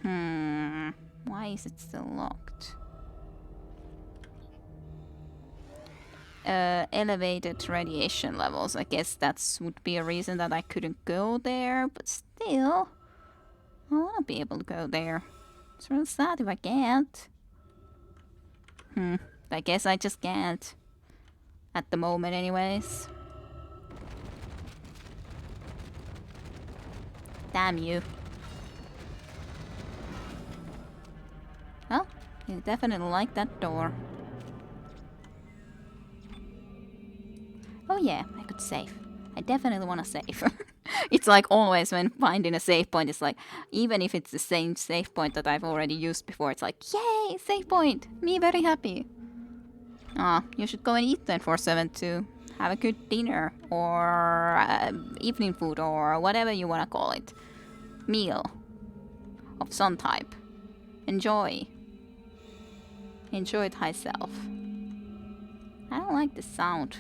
Why is it still locked? Elevated radiation levels. I guess that would be a reason that I couldn't go there, but still, I want to be able to go there. It's real sad if I can't. I guess I just can't. At the moment, anyways. Damn you. Well, you definitely like that door. Oh yeah, I could save. I definitely want to save. It's like always when finding a save point, it's like, even if it's the same save point that I've already used before, it's like, yay, save point! Me very happy. You should go and eat then for 7 to have a good dinner or evening food or whatever you want to call it. Meal of some type. Enjoy. Enjoy it thyself. I don't like the sound.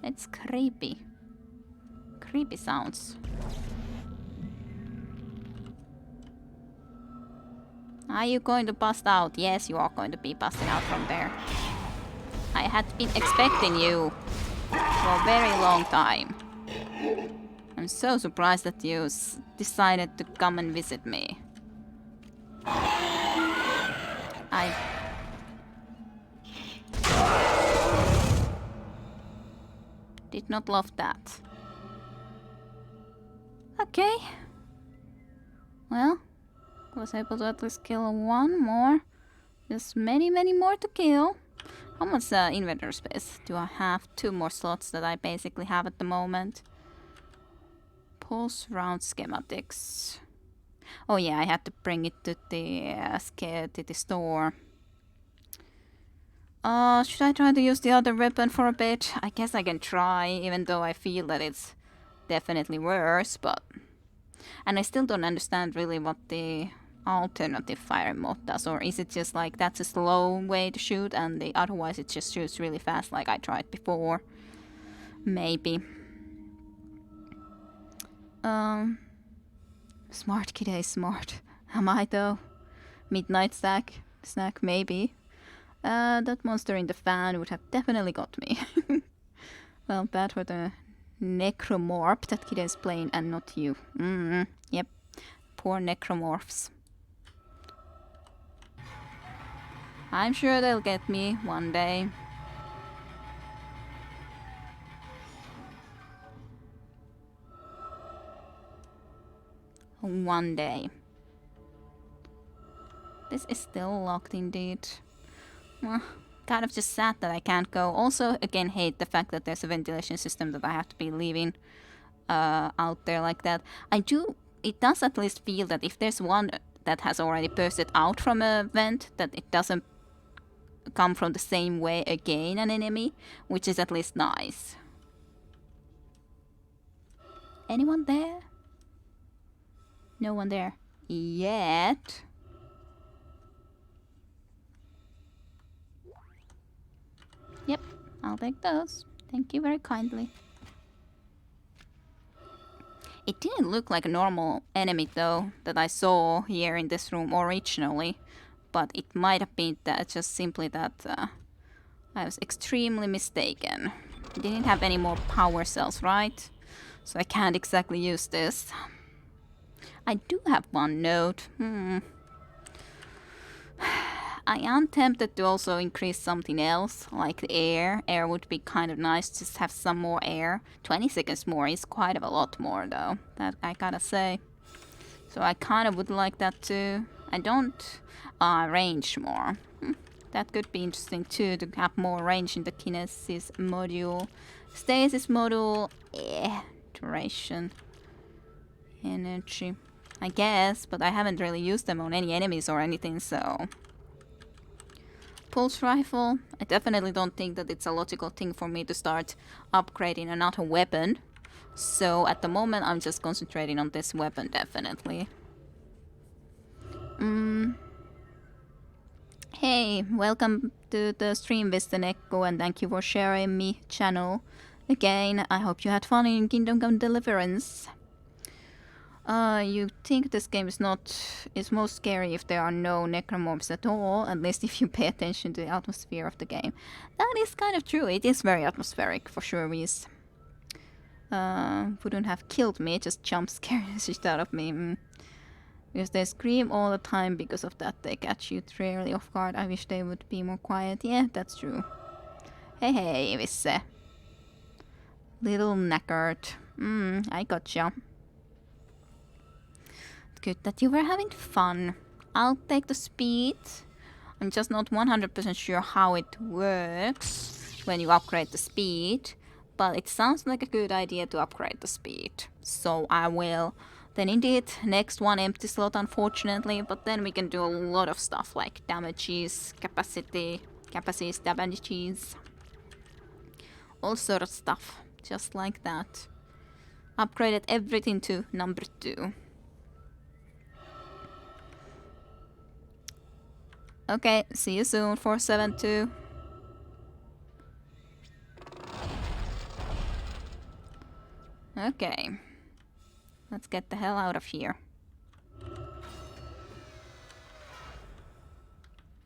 It's creepy. Creepy sounds. Are you going to bust out? Yes, you are going to be busting out from there. I had been expecting you for a very long time. I'm so surprised that you decided to come and visit me. I did not love that. Okay. Well, I was able to at least kill one more. There's many more to kill. How much inventory space do I have? 2 more slots that I basically have at the moment. Pulse round schematics. Oh yeah, I had to bring it to the store. Should I try to use the other weapon for a bit? I guess I can try, even though I feel that it's definitely worse, but... And I still don't understand really what the alternative fire mode does, or is it just like that's a slow way to shoot and otherwise it just shoots really fast like I tried before? Maybe. Smart kid is smart. Am I though? Midnight snack maybe. That monster in the fan would have definitely got me. Well, bad for the necromorph that kid is playing and not you. Yep. Poor necromorphs. I'm sure they'll get me one day. One day. This is still locked indeed. Well, kind of just sad that I can't go. Also, again, hate the fact that there's a ventilation system that I have to be leaving out there like that. It does at least feel that if there's one that has already bursted out from a vent, that it doesn't come from the same way again, an enemy, which is at least nice. Anyone there? No one there yet. Yep, I'll take those. Thank you very kindly. It didn't look like a normal enemy though that I saw here in this room originally, but it might have been that just simply that I was extremely mistaken. It didn't have any more power cells, right? So I can't exactly use this. I do have one note. I am tempted to also increase something else, like the air. Air would be kind of nice, just have some more air. 20 seconds more is quite a lot more though, that I gotta say. So I kind of would like that too. I don't... range more. That could be interesting too, to have more range in the kinesis module. Stasis module... duration. Energy. I guess, but I haven't really used them on any enemies or anything, so... Pulse rifle. I definitely don't think that it's a logical thing for me to start upgrading another weapon. So at the moment I'm just concentrating on this weapon, definitely. Hey, welcome to the stream, Vistenekko, and thank you for sharing me channel. Again, I hope you had fun in Kingdom Come Deliverance. You think this game is most scary if there are no necromorphs at all, at least if you pay attention to the atmosphere of the game. That is kind of true, it is very atmospheric, for sure. Wouldn't have killed me, just jump scared the shit out of me. Because they scream all the time, because of that they catch you rarely off guard. I wish they would be more quiet. Yeah, that's true. Hey, Visse. Little knackered. I gotcha. Good that you were having fun. I'll take the speed. I'm just not 100% sure how it works when you upgrade the speed. But it sounds like a good idea to upgrade the speed. So I will. Then indeed, next one empty slot unfortunately. But then we can do a lot of stuff like damages, capacities, damages. All sort of stuff. Just like that. Upgraded everything to number 2. Okay, see you soon, 472. Okay. Let's get the hell out of here.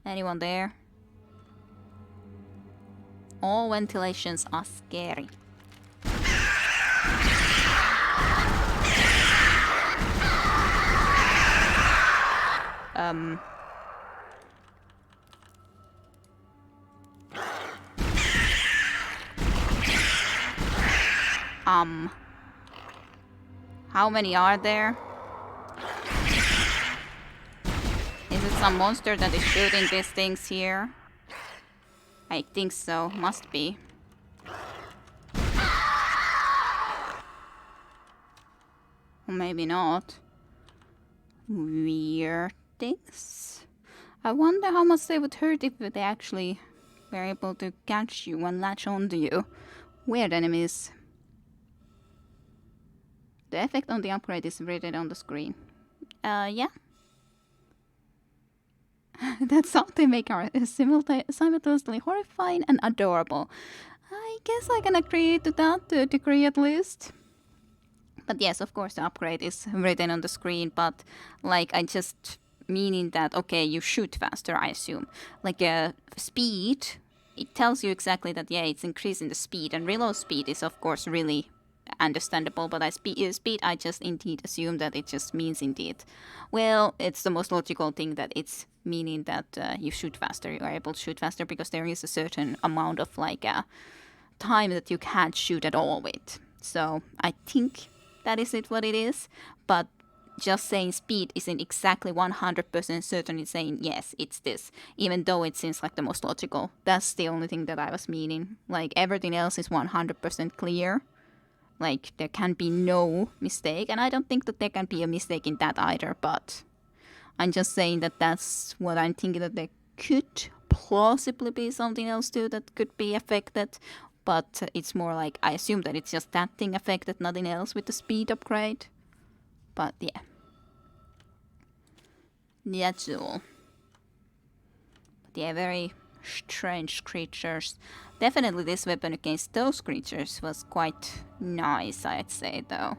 Anyone there? All ventilations are scary. How many are there? Is it some monster that is shooting these things here? I think so, must be. Or maybe not. Weird things. I wonder how much they would hurt if they actually were able to catch you and latch onto you. Weird enemies. The effect on the upgrade is written on the screen. Yeah. That sound they make are simultaneously horrifying and adorable. I guess I can agree to that to a degree at least. But yes, of course the upgrade is written on the screen, but like I just meaning that, okay, you shoot faster, I assume. Like speed, it tells you exactly that, yeah, it's increasing the speed, and reload speed is of course really understandable, but speed I just indeed assume that it just means indeed, well, it's the most logical thing that it's meaning that you shoot faster, you are able to shoot faster, because there is a certain amount of like time that you can't shoot at all with. So I think that is it what it is, but just saying speed isn't exactly 100% certain in saying yes, it's this, even though it seems like the most logical. That's the only thing that I was meaning. Like everything else is 100% clear. Like there can be no mistake, and I don't think that there can be a mistake in that either, but I'm just saying that that's what I'm thinking, that there could plausibly be something else too that could be affected, but it's more like I assume that it's just that thing affected, nothing else with the speed upgrade. But yeah. That's all. But yeah, very strange creatures. Definitely this weapon against those creatures was quite nice, I'd say, though.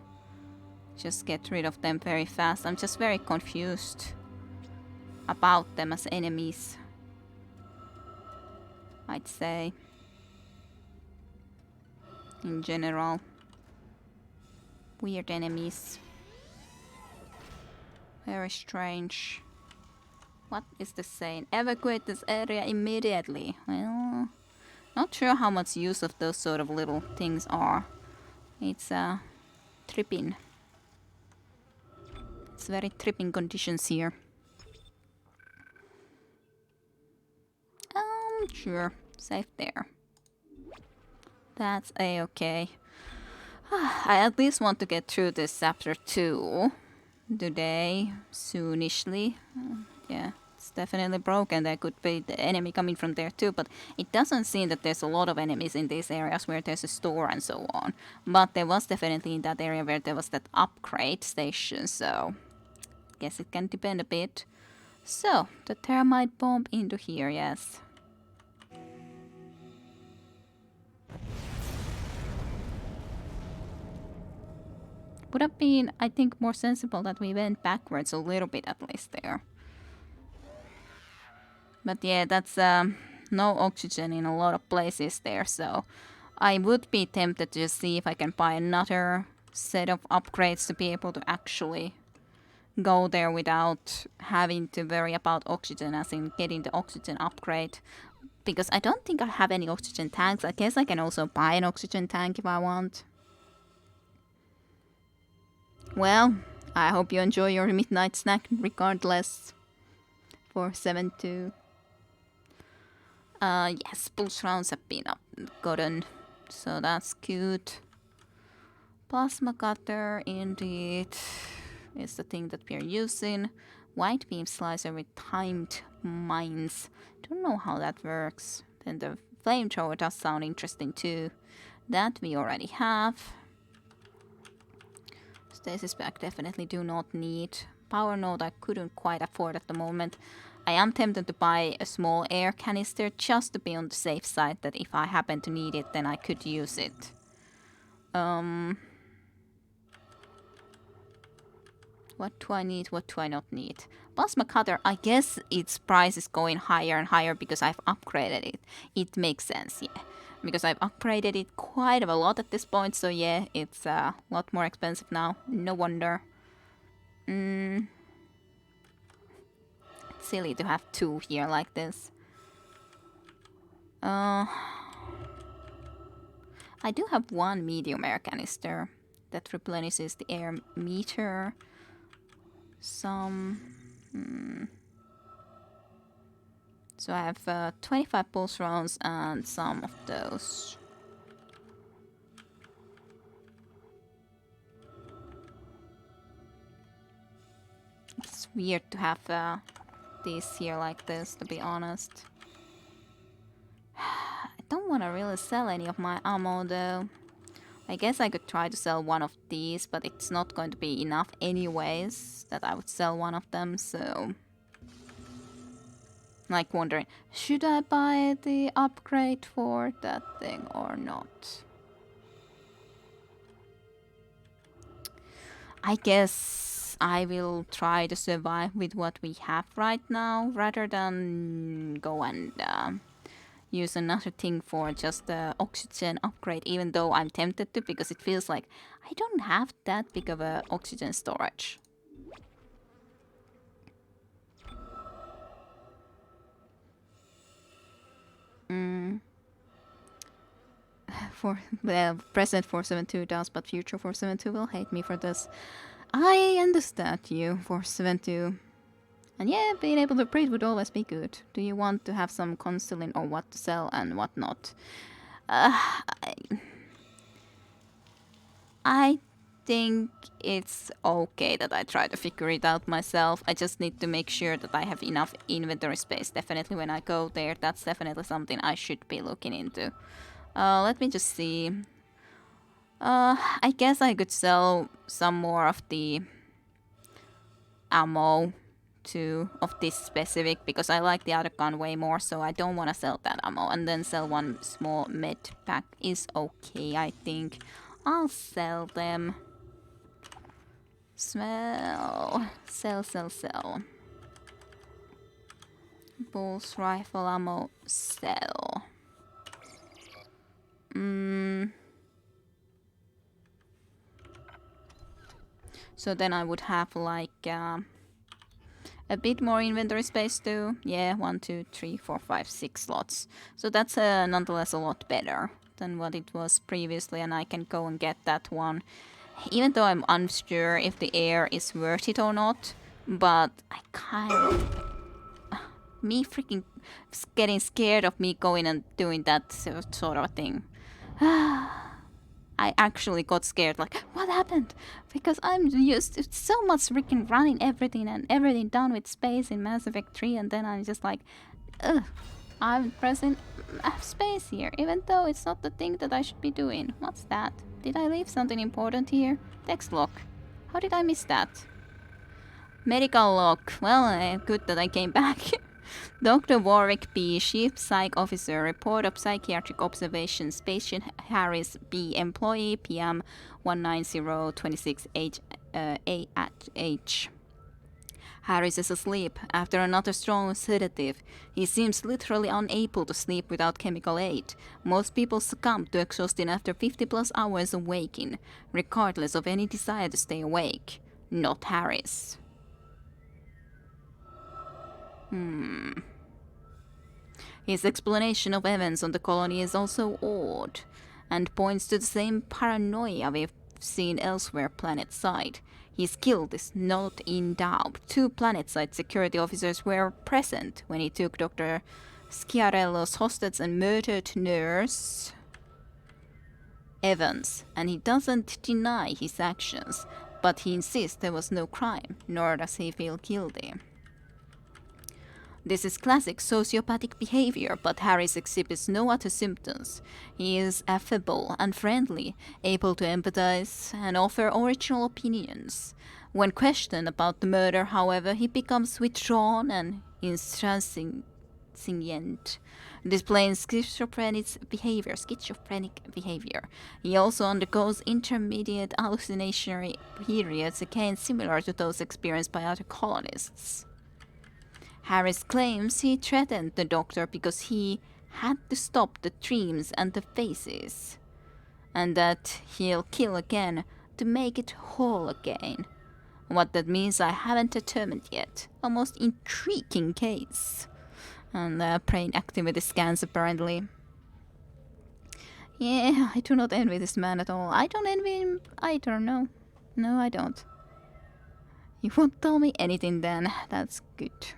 Just get rid of them very fast. I'm just very confused about them as enemies, I'd say. In general. Weird enemies. Very strange. What is this saying? Evacuate this area immediately. Well, not sure how much use of those sort of little things are. It's tripping. It's very tripping conditions here. Sure. Safe there. That's a-okay. I at least want to get through this chapter 2 today, soonishly. Yeah, it's definitely broken. There could be the enemy coming from there too, but it doesn't seem that there's a lot of enemies in these areas where there's a store and so on. But there was definitely in that area where there was that upgrade station, so guess it can depend a bit. So, the thermite bomb into here, yes. Would have been, I think, more sensible that we went backwards a little bit at least there. But yeah, that's no oxygen in a lot of places there, so I would be tempted to just see if I can buy another set of upgrades to be able to actually go there without having to worry about oxygen, as in getting the oxygen upgrade. Because I don't think I have any oxygen tanks. I guess I can also buy an oxygen tank if I want. Well, I hope you enjoy your midnight snack regardless. For 7-2. Yes, pulse rounds have been gotten, so that's cute. Plasma cutter, indeed, is the thing that we're using. White beam slicer with timed mines. Don't know how that works. Then the flamethrower does sound interesting too. That we already have. Stasis pack definitely do not need. Power node I couldn't quite afford at the moment. I am tempted to buy a small air canister just to be on the safe side, that if I happen to need it, then I could use it. What do I need? What do I not need? Plasma cutter, I guess its price is going higher and higher because I've upgraded it. It makes sense, yeah. Because I've upgraded it quite a lot at this point, so yeah, it's a lot more expensive now. No wonder. It's silly to have two here like this. I do have one medium air canister that replenishes the air meter. So I have 25 pulse rounds and some of those. It's weird to have these here like this, to be honest. I don't want to really sell any of my ammo though. I guess I could try to sell one of these, but it's not going to be enough anyways that I would sell one of them, so... Like wondering, should I buy the upgrade for that thing or not? I guess I will try to survive with what we have right now, rather than go and use another thing for just the oxygen upgrade, even though I'm tempted to, because it feels like I don't have that big of a oxygen storage. For the present 472 does, but future 472 will hate me for this. I understand you, Force72. And yeah, being able to breed would always be good. Do you want to have some counseling or what to sell and what not? I think it's okay that I try to figure it out myself. I just need to make sure that I have enough inventory space. Definitely when I go there, that's definitely something I should be looking into. Let me just see. I guess I could sell some more of the ammo too, of this specific, because I like the other gun way more, so I don't want to sell that ammo. And then sell one small med pack is okay, I think. I'll sell them. Sell. Pulse rifle ammo, sell. So then I would have like a bit more inventory space too. Yeah, 1, 2, 3, 4, 5, 6 slots. So that's nonetheless a lot better than what it was previously, and I can go and get that one. Even though I'm unsure if the air is worth it or not, but I kind of... me freaking getting scared of me going and doing that sort of thing. I actually got scared, like, what happened? Because I'm used to so much freaking running everything and everything done with space in Mass Effect 3, and then I'm just like, ugh, I'm pressing space here, even though it's not the thing that I should be doing. What's that? Did I leave something important here? Text log. How did I miss that? Medical log. Well, good that I came back. Dr. Warwick B., Chief Psych Officer, report of psychiatric observations. Patient Harris B., employee PM 19026H. Harris is asleep after another strong sedative. He seems literally unable to sleep without chemical aid. Most people succumb to exhaustion after 50 plus hours of waking, regardless of any desire to stay awake. Not Harris. His explanation of events on the colony is also odd, and points to the same paranoia we've seen elsewhere planet-side. His guilt is not in doubt. 2 planet-side security officers were present when he took Dr. Schiarello's hostage and murdered nurse Evans, and he doesn't deny his actions, but he insists there was no crime, nor does he feel guilty. This is classic sociopathic behavior, but Harris exhibits no other symptoms. He is affable and friendly, able to empathize and offer original opinions. When questioned about the murder, however, he becomes withdrawn and intransigent, displaying schizophrenic behavior. He also undergoes intermediate hallucinatory periods, again similar to those experienced by other colonists. Harris claims he threatened the doctor because he had to stop the dreams and the faces, and that he'll kill again to make it whole again. What that means I haven't determined yet. A most intriguing case. And brain activity scans apparently. Yeah, I do not envy this man at all. I don't envy him either, no. No, I don't. You won't tell me anything then. That's good.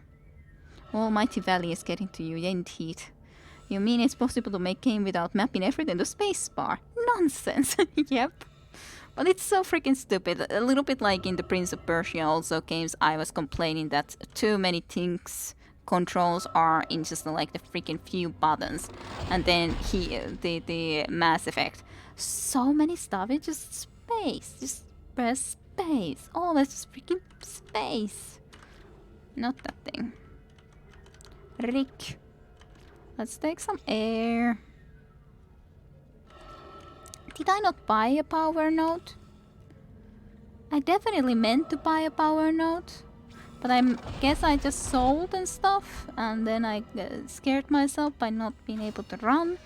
Almighty Valley is getting to you, ain't it? You mean it's possible to make game without mapping everything to spacebar? Nonsense! Yep. But it's so freaking stupid. A little bit like in the Prince of Persia also games, I was complaining that too many things controls are in just like the freaking few buttons. And then the Mass Effect. So many stuff, it's just space. Just press space. Always just freaking space. Not that thing. Rick. Let's take some air. Did I not buy a power node? I definitely meant to buy a power node, but I guess I just sold and stuff, and then I scared myself by not being able to run.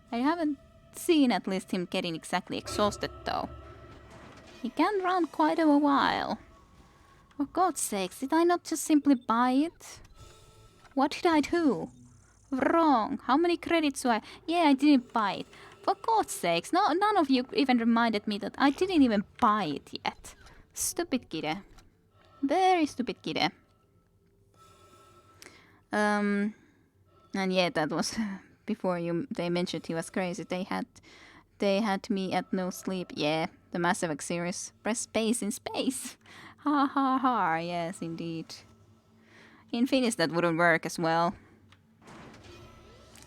I haven't seen at least him getting exactly exhausted though. He can run quite a while. For God's sakes, did I not just simply buy it? What did I do? Wrong. How many credits do I... Yeah, I didn't buy it. For God's sakes, no, none of you even reminded me that I didn't even buy it yet. Stupid kid. Very stupid kid. And yeah, that was before they mentioned he was crazy. They had me at no sleep. Yeah, the Mass Effect series. Press space in space. Ha ha ha. Yes, indeed. In Finnish that wouldn't work as well.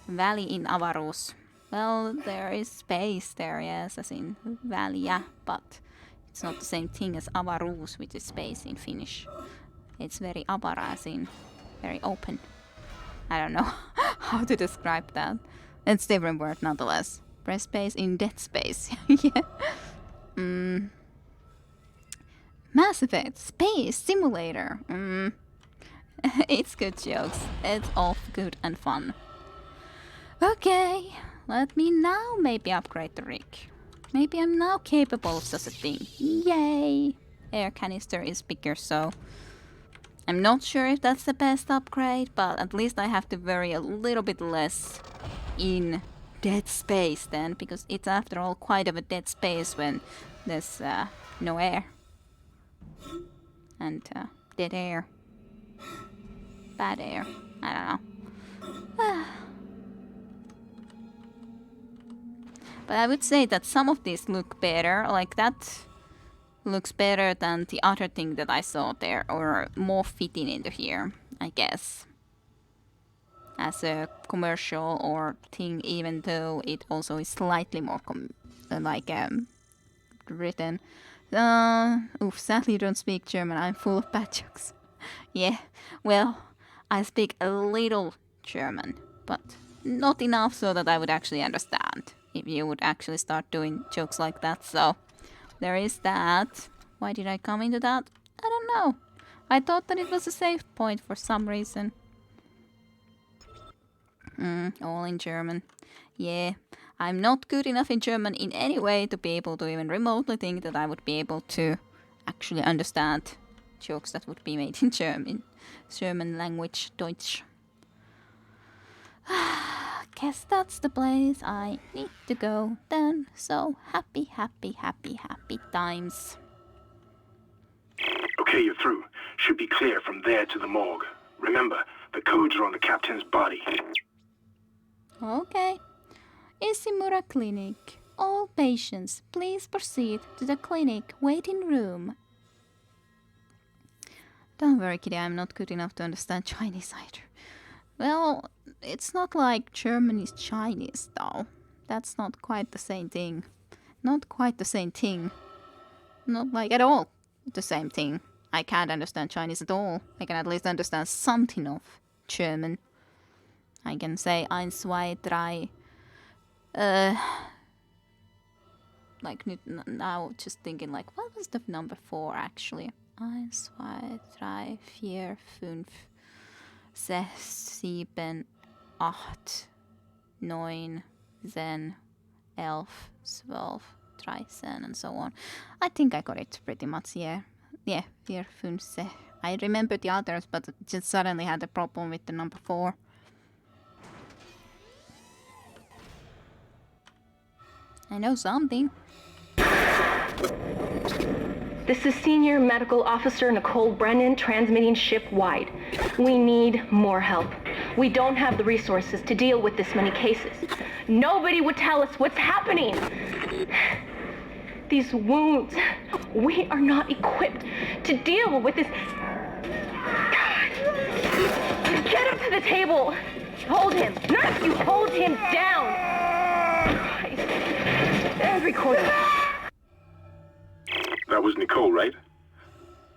Valley in avaruus. Well, there is space there, yes, as in valley, yeah, but it's not the same thing as avaruus, which is space in Finnish. It's very avara, as in very open. I don't know how to describe that. It's a different word nonetheless. Press space in dead space. Yeah. Mass Effect Space Simulator. It's good jokes. It's all good and fun. Okay, let me now maybe upgrade the rig. Maybe I'm now capable of such a thing. Yay! Air canister is bigger, so I'm not sure if that's the best upgrade, but at least I have to worry a little bit less in dead space then, because it's after all quite of a dead space when there's no air. And dead air. Bad air. I don't know. But I would say that some of these look better, like that looks better than the other thing that I saw there, or more fitting into here, I guess. As a commercial or thing, even though it also is slightly more written. Sadly you don't speak German, I'm full of bad jokes. Yeah, well, I speak a little German, but not enough so that I would actually understand if you would actually start doing jokes like that, so there is that. Why did I come into that? I don't know. I thought that it was a safe point for some reason. All in German. Yeah, I'm not good enough in German in any way to be able to even remotely think that I would be able to actually understand jokes that would be made in German language, Deutsch. Guess that's the place I need to go then. So happy, happy, happy, happy times. Okay, you're through. Should be clear from there to the morgue. Remember, the codes are on the captain's body. Okay. Ishimura Clinic. All patients, please proceed to the clinic waiting room. Don't worry, Kitty, I'm not good enough to understand Chinese either. Well, it's not like German is Chinese, though. That's not quite the same thing. Not quite the same thing. Not like at all the same thing. I can't understand Chinese at all. I can at least understand something of German. I can say 1, 2, 3. Like now, just thinking like, what was the number 4 actually? 1, 2, 3, 4, 5, 6, 7, 8, 9, 10, 11, 12, 13, and so on. I think I got it pretty much, yeah. Yeah, 4, 5, 6. I remember the others, but just suddenly had a problem with the number 4. I know something. This is Senior Medical Officer Nicole Brennan transmitting ship-wide. We need more help. We don't have the resources to deal with this many cases. Nobody would tell us what's happening. These wounds, we are not equipped to deal with this. God. Get him to the table. Hold him. Nurse, you hold him down. Christ. And recording. That was Nicole, right?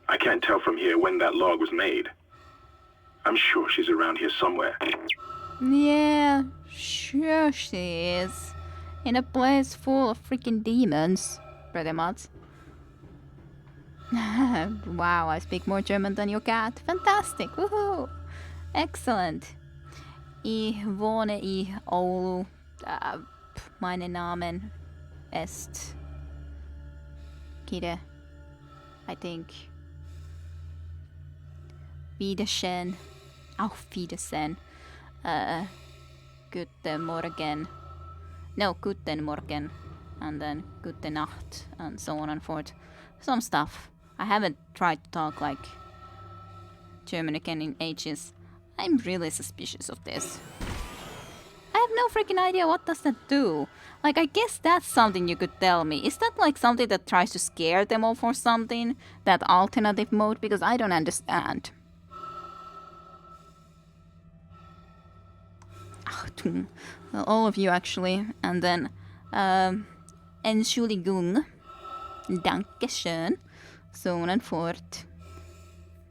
I can't tell from here when that log was made. I'm sure she's around here somewhere. Yeah, sure she is. In a place full of freaking demons, pretty much. Wow, I speak more German than your cat. Fantastic, woohoo! Excellent. Ich wohne in Oulu. Meine Namen ist Kide, I think. Wiedersehen. Auf Wiedersehen. Guten Morgen. No, Guten Morgen. And then Gute Nacht, and so on and forth. Some stuff. I haven't tried to talk like German again in ages. I'm really suspicious of this. I have no freaking idea what does that do. Like, I guess that's something you could tell me. Is that like something that tries to scare them off or something? That alternative mode? Because I don't understand. Well, all of you actually. And then, Entschuldigung. Dankeschön. So on and forth.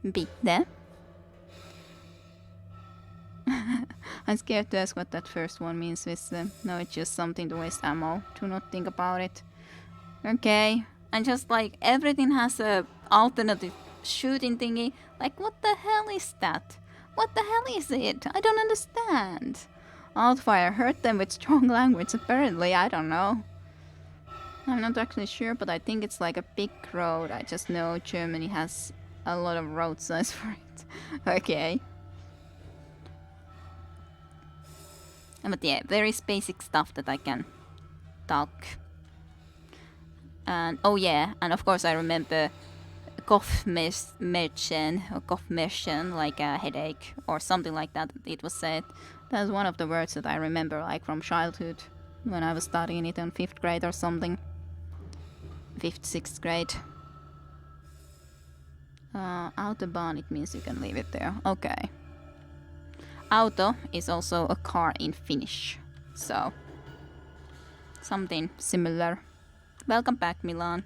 Bitte. I'm scared to ask what that first one means with no, it's just something to waste ammo. Do not think about it. Okay. And just like everything has a alternative shooting thingy. Like what the hell is that? What the hell is it? I don't understand. Altfire hurt them with strong language apparently, I don't know. I'm not actually sure, but I think it's like a big road. I just know Germany has a lot of road signs for it. Okay. But yeah, very basic stuff that I can talk. And oh yeah, and of course I remember Kopfschmerzen, like a headache or something like that. It was said. That's one of the words that I remember, like from childhood, when I was studying it in 5th grade or something. 5th, 6th grade. Autobahn, it means you can leave it there. Okay. Auto is also a car in Finnish, so something similar. Welcome back, Milan.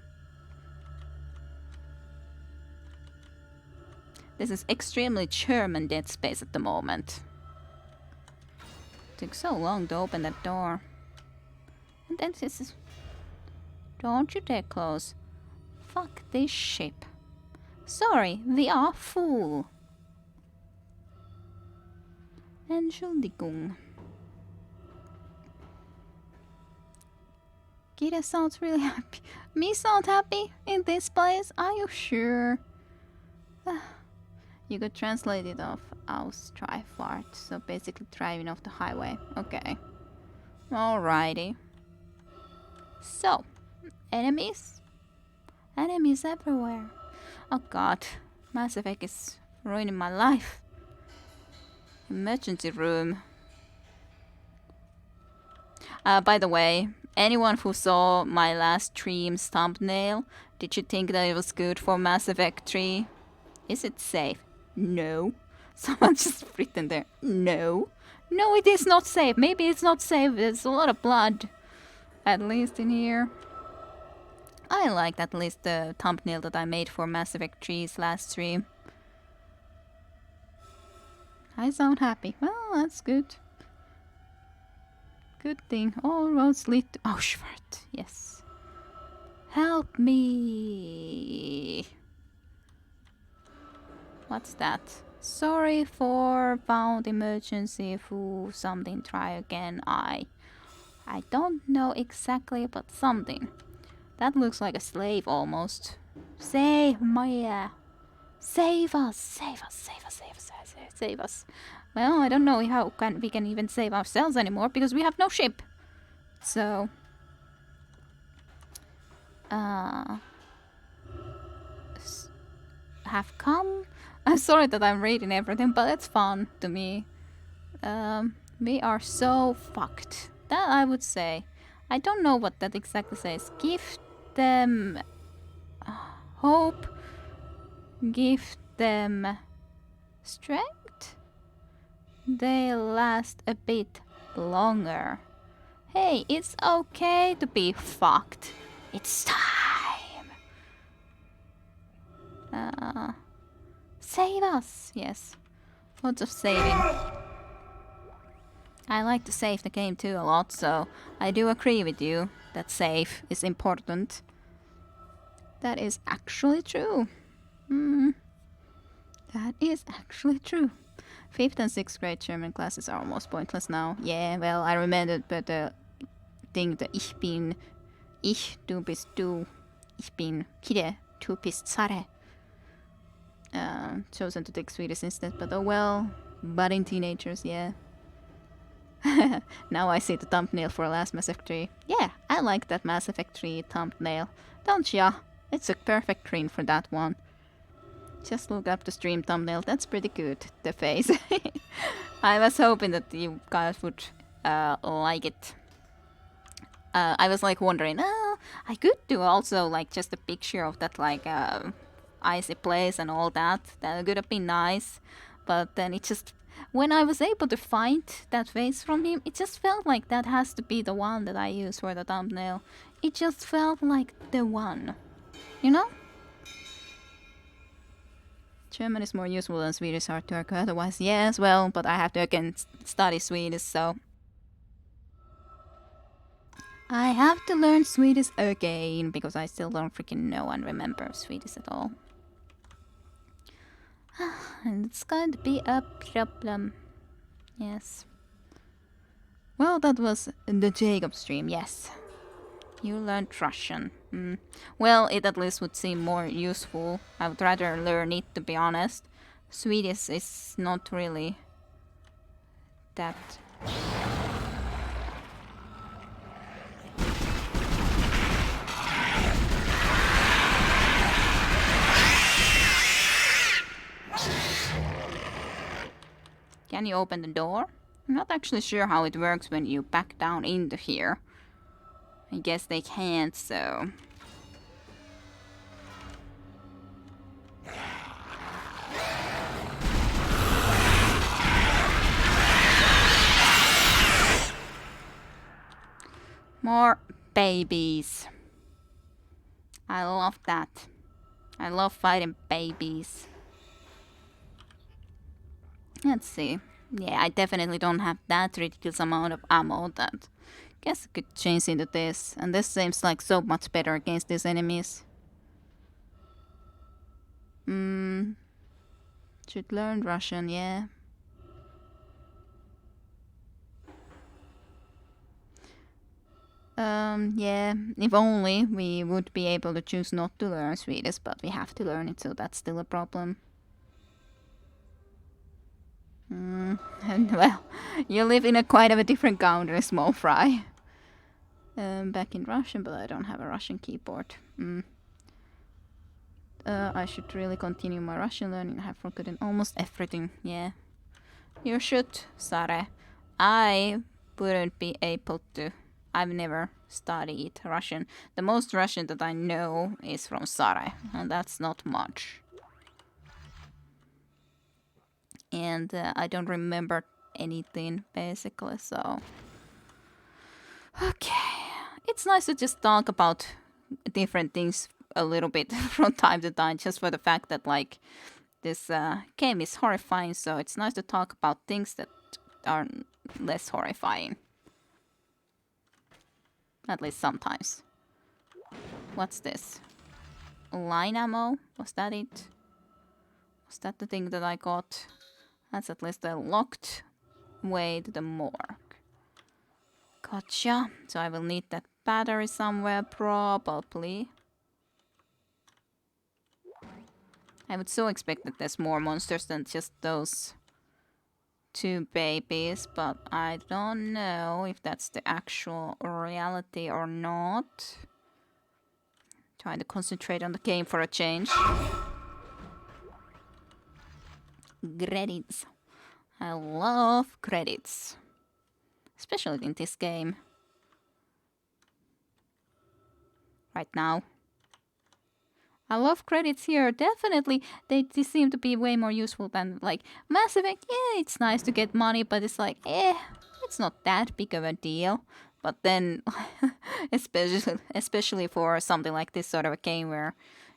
This is extremely German Dead Space at the moment. Took so long to open that door. And then this is... Don't you dare close. Fuck this ship. Sorry, we are full. Entschuldigung. Kira sounds really happy. Me sound happy in this place? Are you sure? You could translate it off Ausdreifahrt, so basically driving off the highway. Okay. Alrighty. So, enemies? Enemies everywhere. Oh god, Mass Effect is ruining my life. Emergency room. By the way, anyone who saw my last stream's thumbnail, did you think that it was good for Mass Effect 3? Is it safe? No. Someone just written there. No. No, it is not safe. Maybe it's not safe. There's a lot of blood. At least in here. I liked at least the thumbnail that I made for Mass Effect 3's last stream. I sound happy. Well, that's good. Good thing. All roads lead to Auschwitz. Yes. Help me. What's that? Sorry for found emergency for something. Try again. I don't know exactly, but something. That looks like a slave almost. Save Maya. Save us. Save us. Save us. Save us. Save us. Well, I don't know how we can even save ourselves anymore because we have no ship. So have come. I'm sorry that I'm reading everything, but it's fun to me. We are so fucked. That I would say. I don't know what that exactly says. Give them hope. Give them strength. They'll last a bit longer. Hey, it's okay to be fucked. It's time. Save us. Yes. Lots of saving. I like to save the game too a lot, so I do agree with you that save is important. That is actually true. That is actually true. 5th and 6th grade German classes are almost pointless now. Yeah, well, I remembered, but the thing, the ich bin, ich, du bist du, ich bin Kire, du bist Sare. Chosen to take Swedish instead, but oh well. Budding teenagers, yeah. Now I see the thumbnail for last Mass Effect 3. Yeah, I like that Mass Effect 3 thumbnail. Don't ya? It's a perfect screen for that one. Just look up the stream thumbnail, that's pretty good, the face. I was hoping that you guys would like it. I was like wondering, I could do also like just a picture of that like icy place and all that. That would have been nice. But then it just, when I was able to find that face from him, it just felt like that has to be the one that I use for the thumbnail. It just felt like the one. You know? German is more useful than Swedish hard to work otherwise. Yes, well, but I have to again study Swedish, so I have to learn Swedish again because I still don't freaking know and remember Swedish at all. And it's going to be a problem. Yes. Well, that was the Jacob stream, yes. You learned Russian. Well, it at least would seem more useful. I would rather learn it, to be honest. Swedish is not really that. Can you open the door? I'm not actually sure how it works when you back down into here. I guess they can't, so... More babies. I love that. I love fighting babies. Let's see. Yeah, I definitely don't have that ridiculous amount of ammo that... Guess I could change into this. And this seems like so much better against these enemies. Should learn Russian, yeah. Yeah, if only we would be able to choose not to learn Swedish, but we have to learn it, so that's still a problem. And well, you live in a quite of a different country, small fry. Back in Russian, but I don't have a Russian keyboard. I should really continue my Russian learning. I have forgotten almost everything, yeah. You should, Sare. I wouldn't be able to. I've never studied Russian. The most Russian that I know is from Sare, and that's not much. And I don't remember anything, basically, so... Okay. It's nice to just talk about different things a little bit from time to time, just for the fact that, like, this game is horrifying, so it's nice to talk about things that are less horrifying. At least sometimes. What's this? Line ammo? Was that it? Was that the thing that I got? That's at least a locked way to the morgue. Gotcha. So I will need that battery somewhere, probably. I would so expect that there's more monsters than just those two babies, but I don't know if that's the actual reality or not. Trying to concentrate on the game for a change. Credits. I love credits. Especially in this game. Right now. I love credits here. Definitely, they seem to be way more useful than, like, Mass Effect. Yeah, it's nice to get money, but it's like, it's not that big of a deal. But then, especially for something like this sort of a game where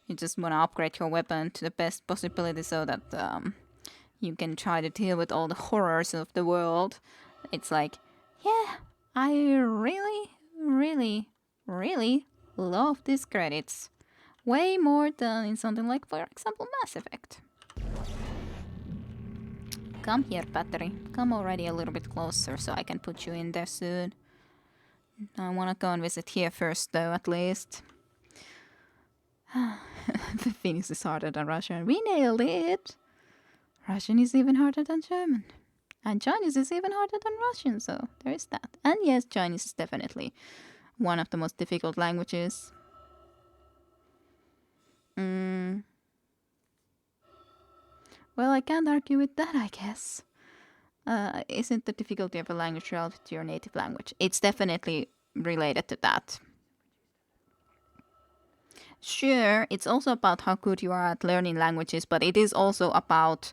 you just want to upgrade your weapon to the best possibility so that you can try to deal with all the horrors of the world. It's like, yeah, I really, really, really love these credits. Way more than in something like, for example, Mass Effect. Come here, battery. Come already a little bit closer so I can put you in there soon. I wanna go and visit here first, though, at least. The Finnish is harder than Russian. We nailed it! Russian is even harder than German. And Chinese is even harder than Russian, so there is that. And yes, Chinese is definitely one of the most difficult languages. Well, I can't argue with that, I guess. Isn't the difficulty of a language relative to your native language? It's definitely related to that. Sure, it's also about how good you are at learning languages, but it is also about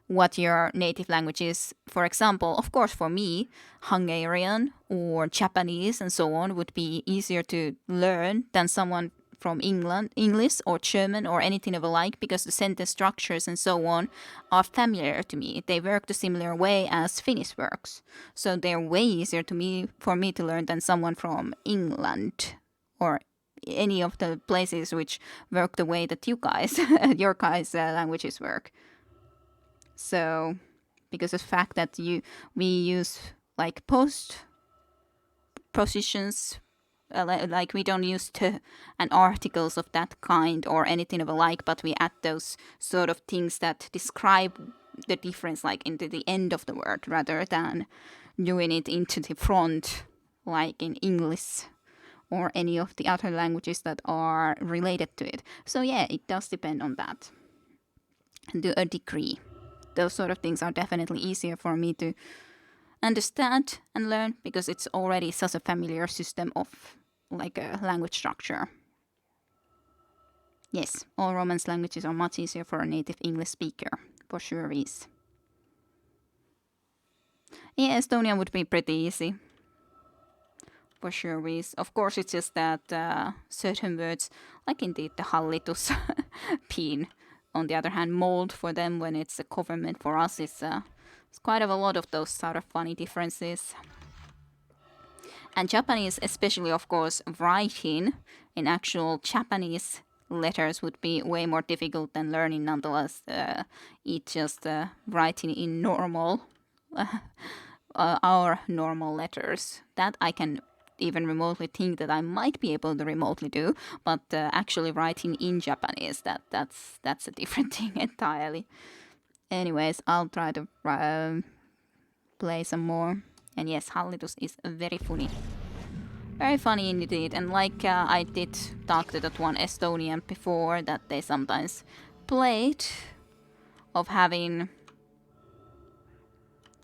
what your native language is. For example, of course, for me, Hungarian or Japanese and so on would be easier to learn than someone from England, English or German or anything of the like, because the sentence structures and so on are familiar to me. They work the similar way as Finnish works. So they're way easier for me to learn than someone from England or any of the places which work the way that your guys' languages work. So, because of the fact that we use like post positions, like we don't use to and articles of that kind or anything of the like, but we add those sort of things that describe the difference like into the end of the word rather than doing it into the front like in English or any of the other languages that are related to it. So yeah, it does depend on that to a degree. Those sort of things are definitely easier for me to understand and learn because it's already such a familiar system of like a language structure. Yes, all Romance languages are much easier for a native English speaker, for sure is. Yeah, Estonian would be pretty easy. For sure is. Of course, it's just that certain words, like indeed the hallitus, peen, on the other hand, mold for them when it's a government for us is quite a lot of those sort of funny differences. And Japanese, especially, of course, writing in actual Japanese letters would be way more difficult than learning nonetheless. It's just writing in normal, our normal letters. That I can even remotely think that I might be able to remotely do, but actually writing in Japanese, that's a different thing entirely. Anyways, I'll try to play some more. And yes, Hallitus is very funny. Very funny indeed. And like I did talk to that one Estonian before that they sometimes played of having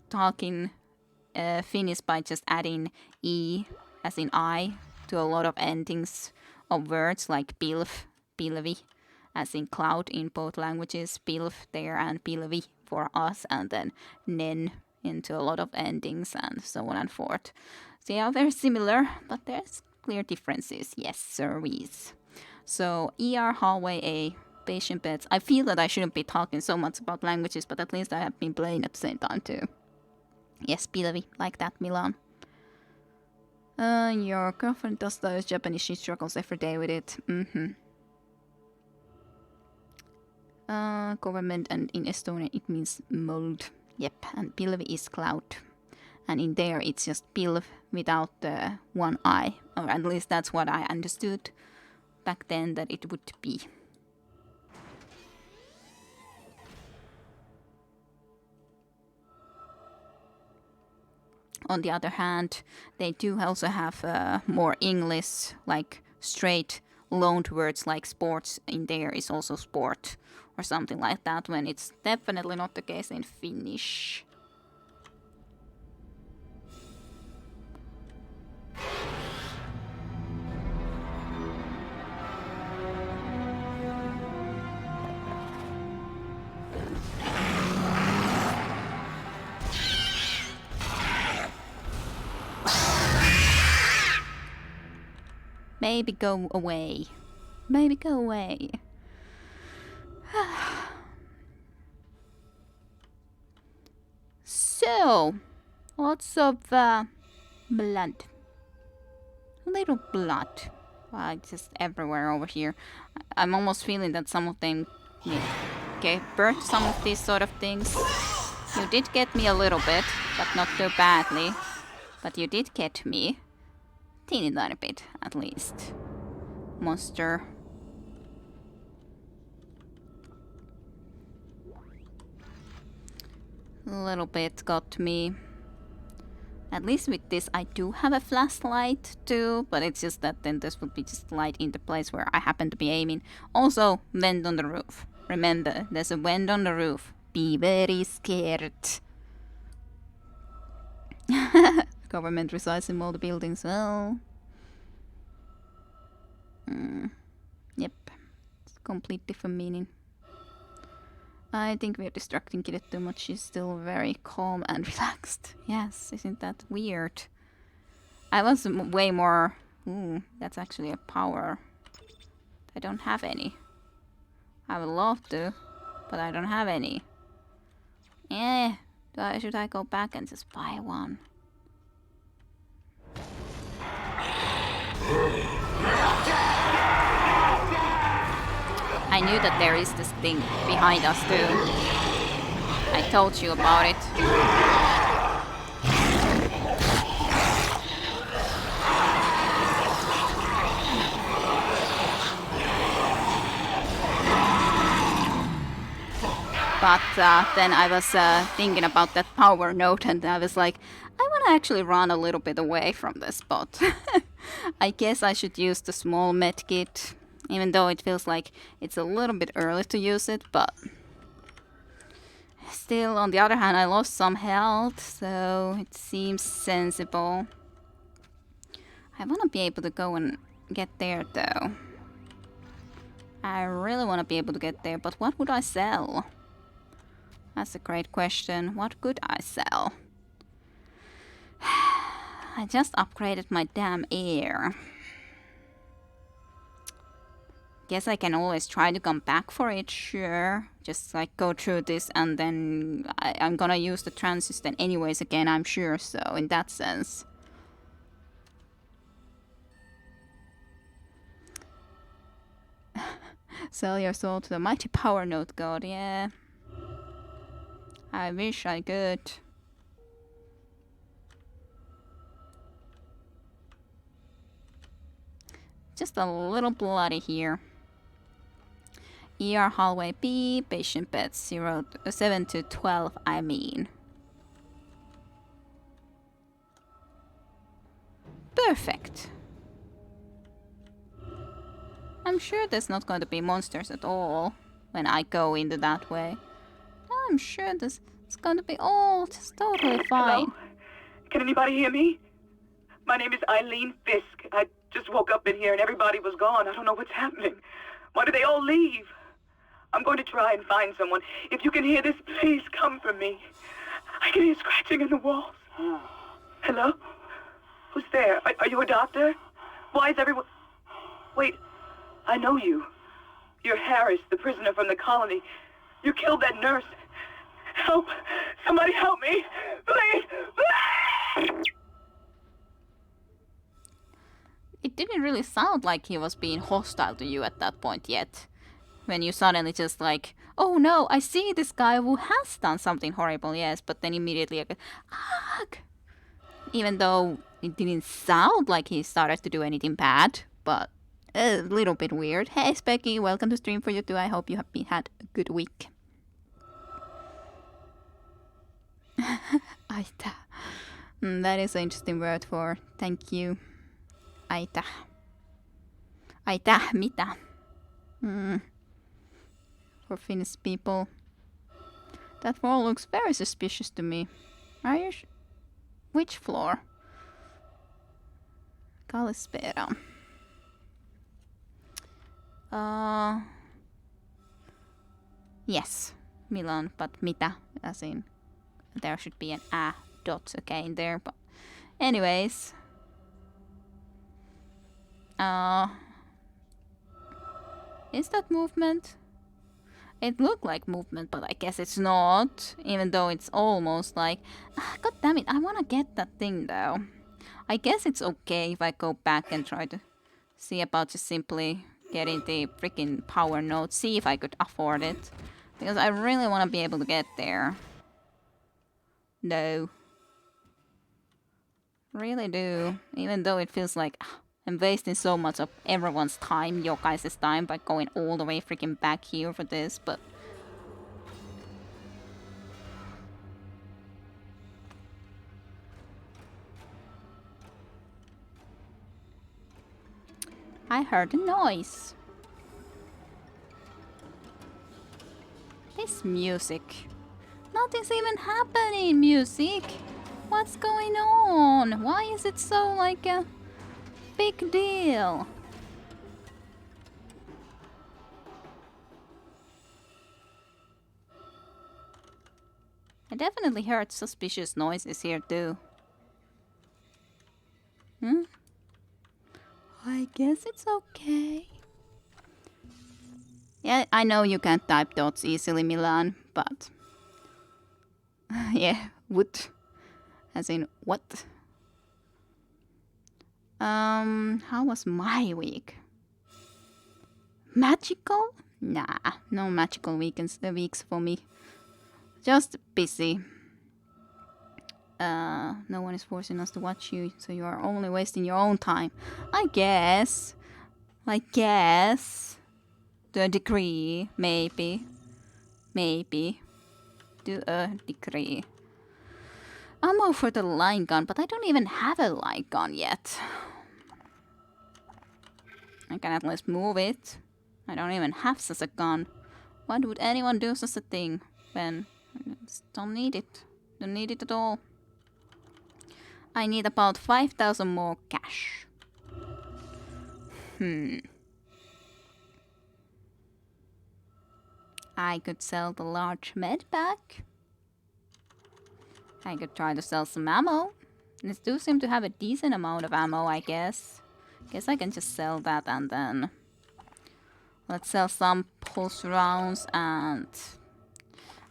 talking Finnish by just adding E as in I to a lot of endings of words like pilv, pilvi, as in cloud in both languages, pilv there and pilvi for us, and then nen into a lot of endings and so on and forth. So they are very similar, but there's clear differences. Yes, service. So ER, hallway A, patient beds. I feel that I shouldn't be talking so much about languages, but at least I have been playing at the same time too. Yes, pilvi, like that, Milan. Your girlfriend does those Japanese, she struggles every day with it. Government, and in Estonian it means mold. Yep, and pilvi is cloud. And in there it's just pilv without the one I. Or at least that's what I understood back then that it would be. On the other hand, they do also have more English, like straight loaned words like sports in there is also sport or something like that, when it's definitely not the case in Finnish. Maybe go away. Maybe go away. So, lots of blood. Little blood. Just everywhere over here. I'm almost feeling that some of them gave birth to some of these sort of things. You did get me a little bit, but not too badly. But you did get me. Teeny tiny bit, at least. Monster. little bit got me. At least with this I do have a flashlight too, but it's just that then this would be just light in the place where I happen to be aiming. Also, vent on the roof. Remember, there's a vent on the roof. Be very scared. Government resides in all the buildings. Well, yep, it's a complete different meaning. I think we're distracting Kid too much. She's still very calm and relaxed. Yes, isn't that weird? I was way more... Ooh, that's actually a power. I don't have any. I would love to, but I don't have any. Should I go back and just buy one? I knew that there is this thing behind us too. I told you about it. But then I was thinking about that power node and I was like, I want to actually run a little bit away from this spot. I guess I should use the small medkit, even though it feels like it's a little bit early to use it, but still, on the other hand, I lost some health, so it seems sensible. I want to be able to go and get there though. I really want to be able to get there, but what would I sell? That's a great question. What could I sell? I just upgraded my damn air. Guess I can always try to come back for it, sure. Just like go through this and then I'm gonna use the transistor anyways again, I'm sure, so in that sense. Sell your soul to the mighty power node god, yeah. I wish I could. Just a little bloody here. ER hallway B, patient beds 7 to 12, I mean. Perfect. I'm sure there's not going to be monsters at all when I go into that way. I'm sure this is going to be all just totally fine. Hello? Can anybody hear me? My name is Eileen Fisk. I just woke up in here and everybody was gone. I don't know what's happening. Why did they all leave? I'm going to try and find someone. If you can hear this, please come for me. I can hear scratching in the walls. Hello? Who's there? Are you a doctor? Why is everyone... Wait, I know you. You're Harris, the prisoner from the colony. You killed that nurse. Help! Somebody help me! Please! Please! It didn't really sound like he was being hostile to you at that point yet. When you suddenly just like, oh no, I see this guy who has done something horrible, yes, but then immediately like, ah! Even though it didn't sound like he started to do anything bad, but a little bit weird. Hey Specky, welcome to stream for you too. I hope you have had a good week. Aita. That is an interesting word for thank you. Aita. Aita, mitä? For Finnish people. That floor looks very suspicious to me. Are you which floor? Kalispera. Yes, Milan, but mitä? As in, there should be an a dot again there, but anyways. Is that movement? It looked like movement, but I guess it's not, even though it's almost like, god damn it, I wanna get that thing though. I guess it's okay if I go back and try to see about just simply getting the freaking power node, see if I could afford it. Because I really want to be able to get there. No. Really do. Even though it feels like I'm wasting so much of everyone's time, your guys' time, by going all the way freaking back here for this, but... I heard a noise. This music. Nothing's even happening, music. What's going on? Why is it so like a big deal? I definitely heard suspicious noises here too. Hmm? I guess it's okay. Yeah, I know you can't type dots easily, Milan, but... yeah, would. As in, what? How was my week? Magical? Nah, no magical weekends, weeks for me. Just busy. No one is forcing us to watch you, so you are only wasting your own time. I guess. To a degree, maybe. To a degree. Ammo for the line gun, but I don't even have a line gun yet. I can at least move it. I don't even have such a gun. Why would anyone do such a thing when I just don't need it? Don't need it at all. I need about 5,000 more cash. I could sell the large med pack. I could try to sell some ammo. This do seem to have a decent amount of ammo, I guess. Guess I can just sell that and then... let's sell some pulse rounds and...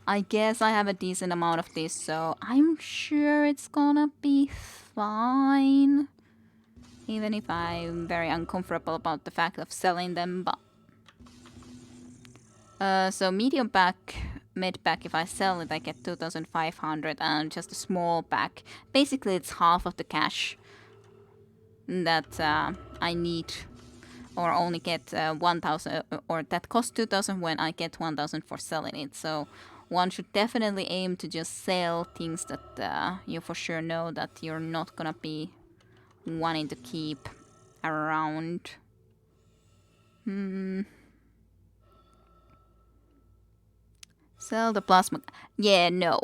I guess I have a decent amount of this, so I'm sure it's gonna be fine. Even if I'm very uncomfortable about the fact of selling them, but... so medium pack, mid pack, if I sell it I get 2,500 and just a small pack. Basically it's half of the cash that I need. Or only get 1,000, or that costs 2,000 when I get 1,000 for selling it. So one should definitely aim to just sell things that you for sure know that you're not gonna be wanting to keep around. Sell the plasma. Yeah, no.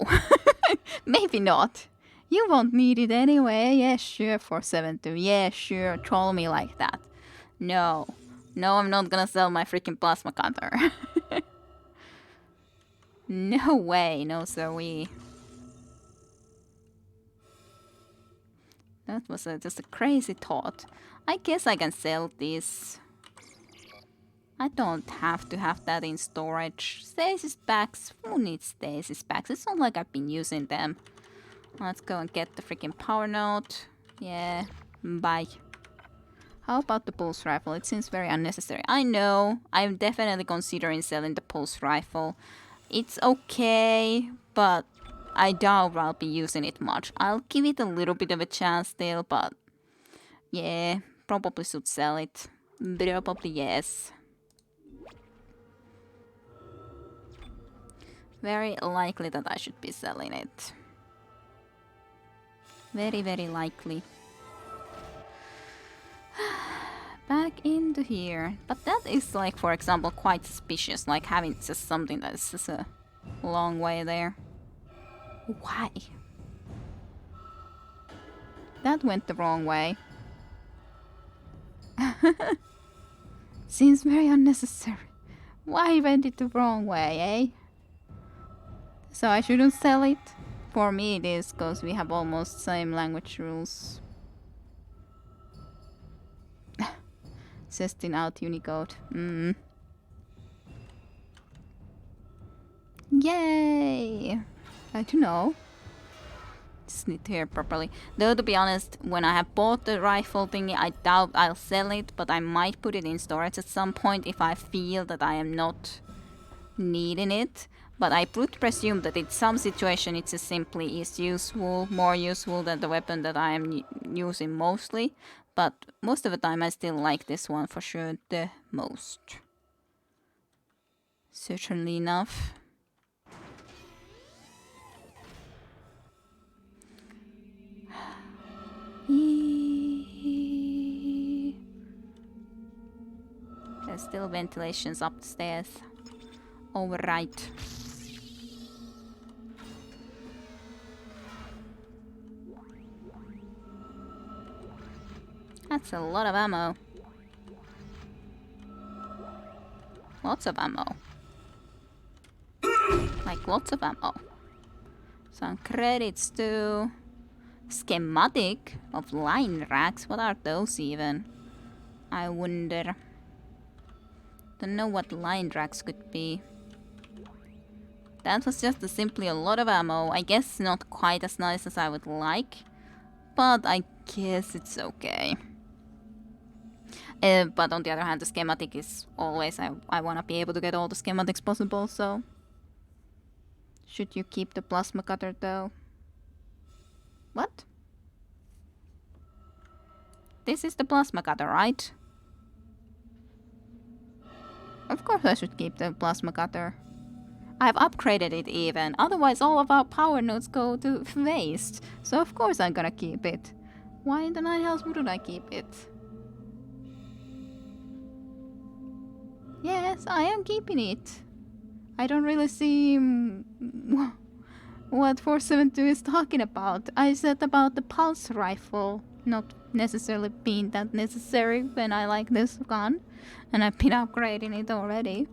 Maybe not. You won't need it anyway. Yeah, sure, 472. Yeah, sure, troll me like that. No. No, I'm not gonna sell my freaking plasma cutter. No way, no siree. That was just a crazy thought. I guess I can sell this. I don't have to have that in storage. Stasis packs. Who needs stasis packs? It's not like I've been using them. Let's go and get the freaking power node. Yeah, bye. How about the pulse rifle? It seems very unnecessary. I know. I'm definitely considering selling the pulse rifle. It's okay, but I doubt I'll be using it much. I'll give it a little bit of a chance still, but yeah, probably should sell it. Probably yes. Very likely that I should be selling it. Very, very likely. Back into here. But that is like, for example, quite suspicious. Like having just something that is just a long way there. Why? That went the wrong way. Seems very unnecessary. Why went it the wrong way, eh? So I shouldn't sell it? For me it is, because we have almost same language rules. Testing out Unicode. Yay! I don't know. Just need to hear properly. Though to be honest, when I have bought the rifle thingy, I doubt I'll sell it, but I might put it in storage at some point if I feel that I am not needing it. But I would presume that in some situation it just simply is useful, more useful than the weapon that I am using mostly. But most of the time I still like this one for sure the most. Certainly enough. ventilations up the stairs. Alright. That's a lot of ammo. Lots of ammo. Like lots of ammo. Some credits to schematic of line racks. What are those even? I wonder. Don't know what line racks could be. That was just simply a lot of ammo. I guess not quite as nice as I would like, but I guess it's okay. But on the other hand, the schematic is always, I want to be able to get all the schematics possible, so... Should you keep the plasma cutter though? What? This is the plasma cutter, right? Of course I should keep the plasma cutter. I've upgraded it even, otherwise all of our power nodes go to waste. So of course I'm gonna keep it. Why in the nine hells wouldn't I keep it? Yes, I am keeping it. I don't really see what 472 is talking about. I said about the pulse rifle not necessarily being that necessary when I like this gun. And I've been upgrading it already.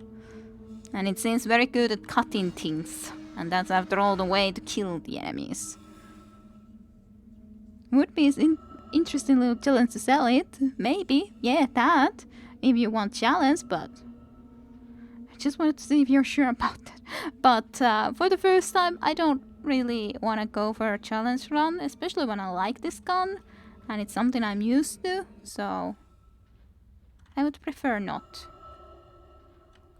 And it seems very good at cutting things. And that's after all the way to kill the enemies. Would be an interesting little challenge to sell it. Maybe. Yeah, that. If you want challenge, but... I just wanted to see if you're sure about that. But for the first time, I don't really want to go for a challenge run. Especially when I like this gun. And it's something I'm used to. So... I would prefer not.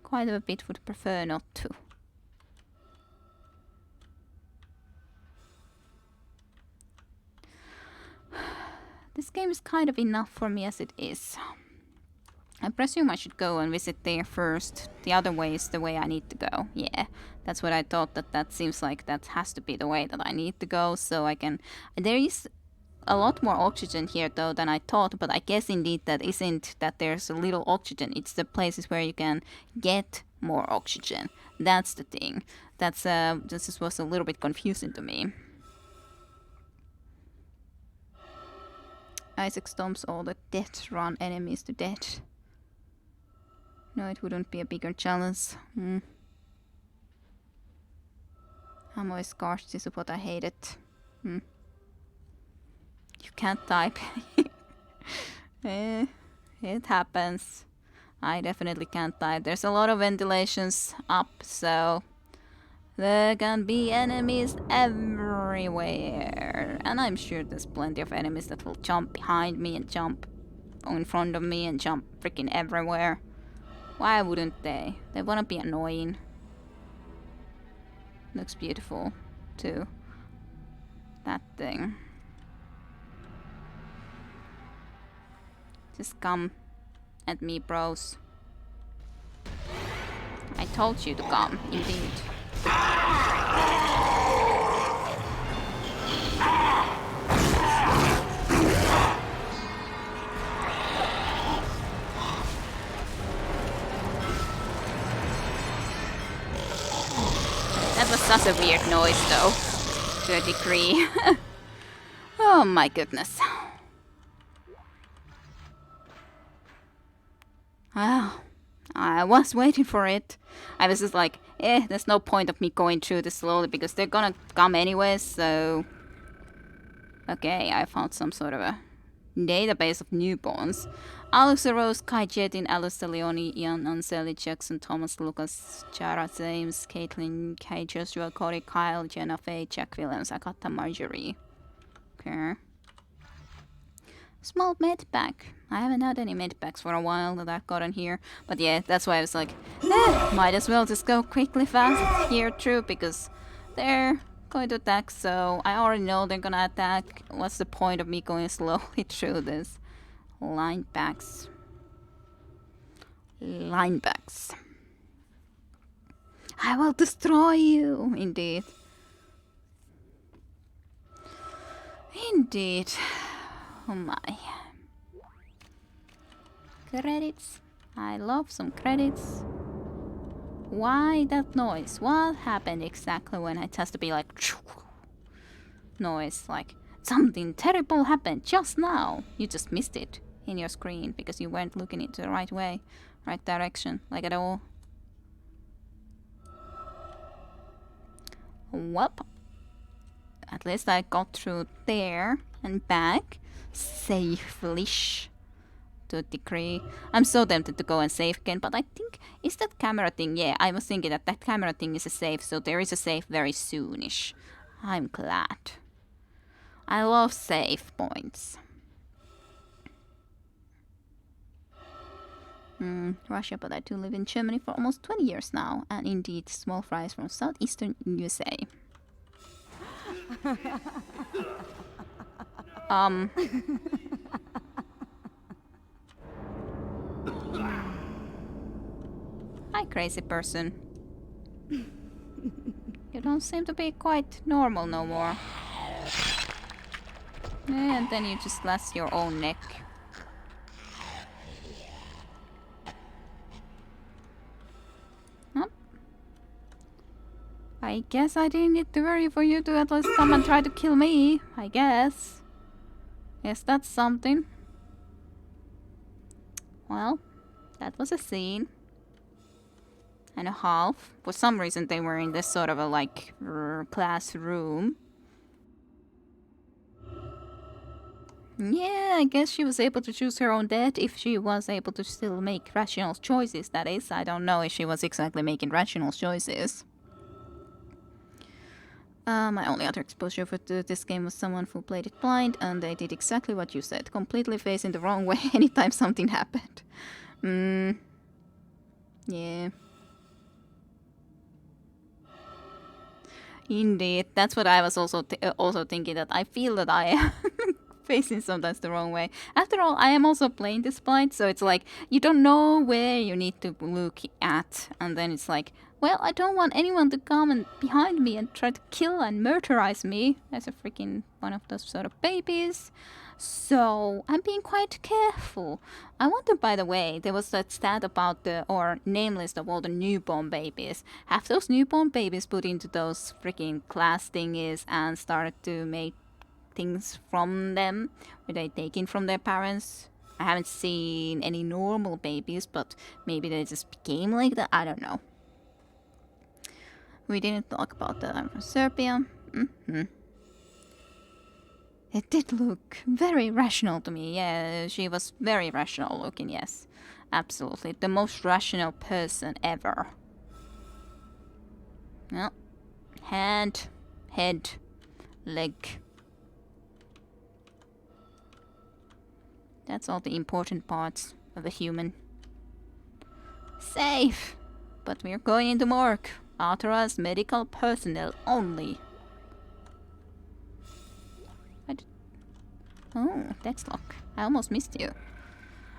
Quite a bit would prefer not to. This game is kind of enough for me as it is. I presume I should go and visit there first. The other way is the way I need to go. Yeah, that's what I thought. That seems like that has to be the way that I need to go. So I can... There is a lot more oxygen here though than I thought. But I guess indeed that isn't that there's a little oxygen. It's the places where you can get more oxygen. That's the thing. That's this was a little bit confusing to me. Isaac stomps all the death run enemies to death. No, it wouldn't be a bigger challenge. Ammo is scarce, this is what I hated. You can't type. It happens. I definitely can't type. There's a lot of ventilations up, so there can be enemies everywhere. And I'm sure there's plenty of enemies that will jump behind me and jump in front of me and jump freaking everywhere. Why wouldn't they? They wanna be annoying. Looks beautiful, too. That thing. Just come at me, bros. I told you to come, indeed. That was such a weird noise, though, to a degree. Oh my goodness. Well, I was waiting for it. I was just like, there's no point of me going through this slowly because they're gonna come anyways, so... Okay, I found some sort of a database of newborns. Alex Rose, Kai Jetin, Alistair Leone, Ian Anseli, Jackson, Thomas, Lucas, Chara, James, Caitlin, Kay, Joshua, Cody, Kyle, Jenna, Faye, Jack Williams, Agatha, Marjorie. Okay. Small med pack. I haven't had any med packs for a while that I've gotten here. But yeah, that's why I was like, might as well just go quickly fast here through because they're going to attack, so I already know they're gonna attack. What's the point of me going slowly through this? Line packs. Line packs. I will destroy you, indeed. Indeed. Oh my. Credits. I love some credits. Why that noise? What happened exactly when it has to be like noise? Like something terrible happened just now. You just missed it in your screen because you weren't looking into the right way, right direction, like at all. Well, at least I got through there and back safely. To a degree. I'm so tempted to go and save again, but I think, is that camera thing? Yeah, I was thinking that that camera thing is a save, so there is a save very soonish. I'm glad. I love save points. Russia, but I do live in Germany for almost 20 years now, and indeed, small fries from southeastern USA. Hi, crazy person. You don't seem to be quite normal no more. And then you just slash your own neck. Huh? I guess I didn't need to worry for you to at least come and try to kill me, I guess. Yes, that's something. Well, that was a scene. And a half. For some reason they were in this sort of a like classroom. Yeah, I guess she was able to choose her own death if she was able to still make rational choices, that is. I don't know if she was exactly making rational choices. My only other exposure for this game was someone who played it blind, and they did exactly what you said, completely facing the wrong way anytime something happened. Yeah. Indeed, that's what I was also thinking, that I feel that I am facing sometimes the wrong way. After all, I am also playing this blind, so it's like you don't know where you need to look at, and then it's like, well, I don't want anyone to come and behind me and try to kill and murderize me as a freaking one of those sort of babies. So I'm being quite careful. I wonder, by the way, there was that stat about or name list of all the newborn babies. Have those newborn babies put into those freaking class thingies and started to make things from them? Were they taken from their parents? I haven't seen any normal babies, but maybe they just became like that. I don't know. We didn't talk about that. I'm from Serbia. It did look very rational to me. Yeah, she was very rational looking, yes. Absolutely. The most rational person ever. Well, hand, head, leg. That's all the important parts of a human. Safe! But we're going into morgue. Authorized medical personnel only. Oh, text lock. I almost missed you.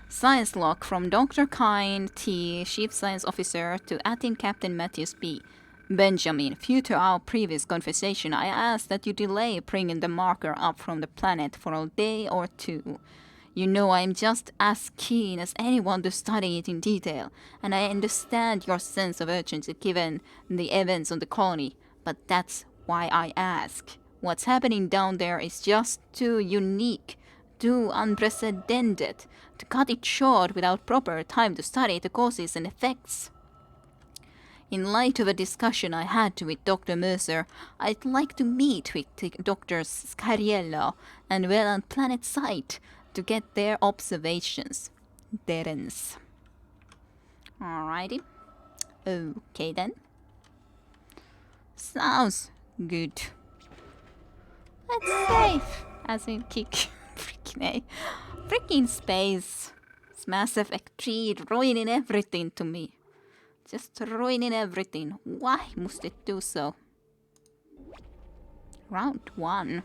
Science log from Dr. Kine T, Chief Science Officer, to Acting Captain Matthews B. Benjamin, to our previous conversation, I asked that you delay bringing the marker up from the planet for a day or two. You know I'm just as keen as anyone to study it in detail, and I understand your sense of urgency given the events on the colony, but that's why I ask. What's happening down there is just too unique, too unprecedented, to cut it short without proper time to study the causes and effects. In light of a discussion I had with Dr. Mercer, I'd like to meet with Drs. Scariello and Well on Planet Site to get their observations. Derens. Alrighty. Okay then. Sounds good. Let's save. As in kick. Freaking A. Freaking space. It's Mass Effect 3 ruining everything to me. Just ruining everything. Why must it do so? Round 1.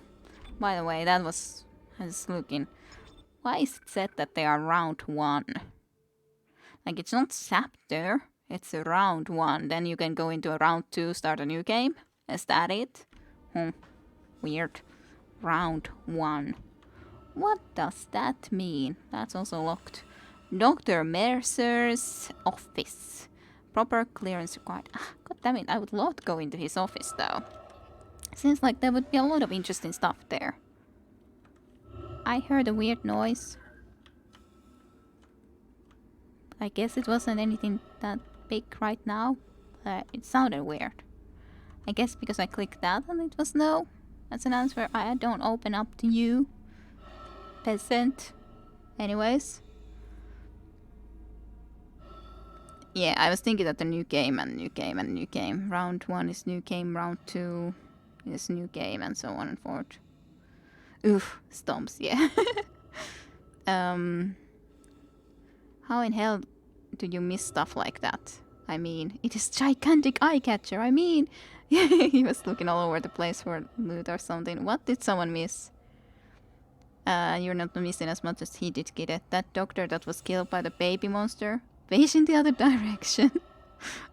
By the way, that was... I was looking. Why is it said that they are round 1? Like, it's not chapter. It's a round 1. Then you can go into a round 2, start a new game. Is that it? Weird. Round 1. What does that mean? That's also locked. Dr. Mercer's office. Proper clearance required. God damn it, I would love to go into his office though. Seems like there would be a lot of interesting stuff there. I heard a weird noise. I guess it wasn't anything that big right now. It sounded weird. I guess because I clicked that and it was no. That's an answer. I don't open up to you, peasant. Anyways. Yeah, I was thinking that the new game and new game and new game. Round 1 is new game, round 2 is new game, and so on and forth. Oof, stomps, yeah. How in hell do you miss stuff like that? I mean, it is gigantic eye catcher. I mean, he was looking all over the place for loot or something. What did someone miss? You're not missing as much as he did, get it. That doctor that was killed by the baby monster. Facing the other direction.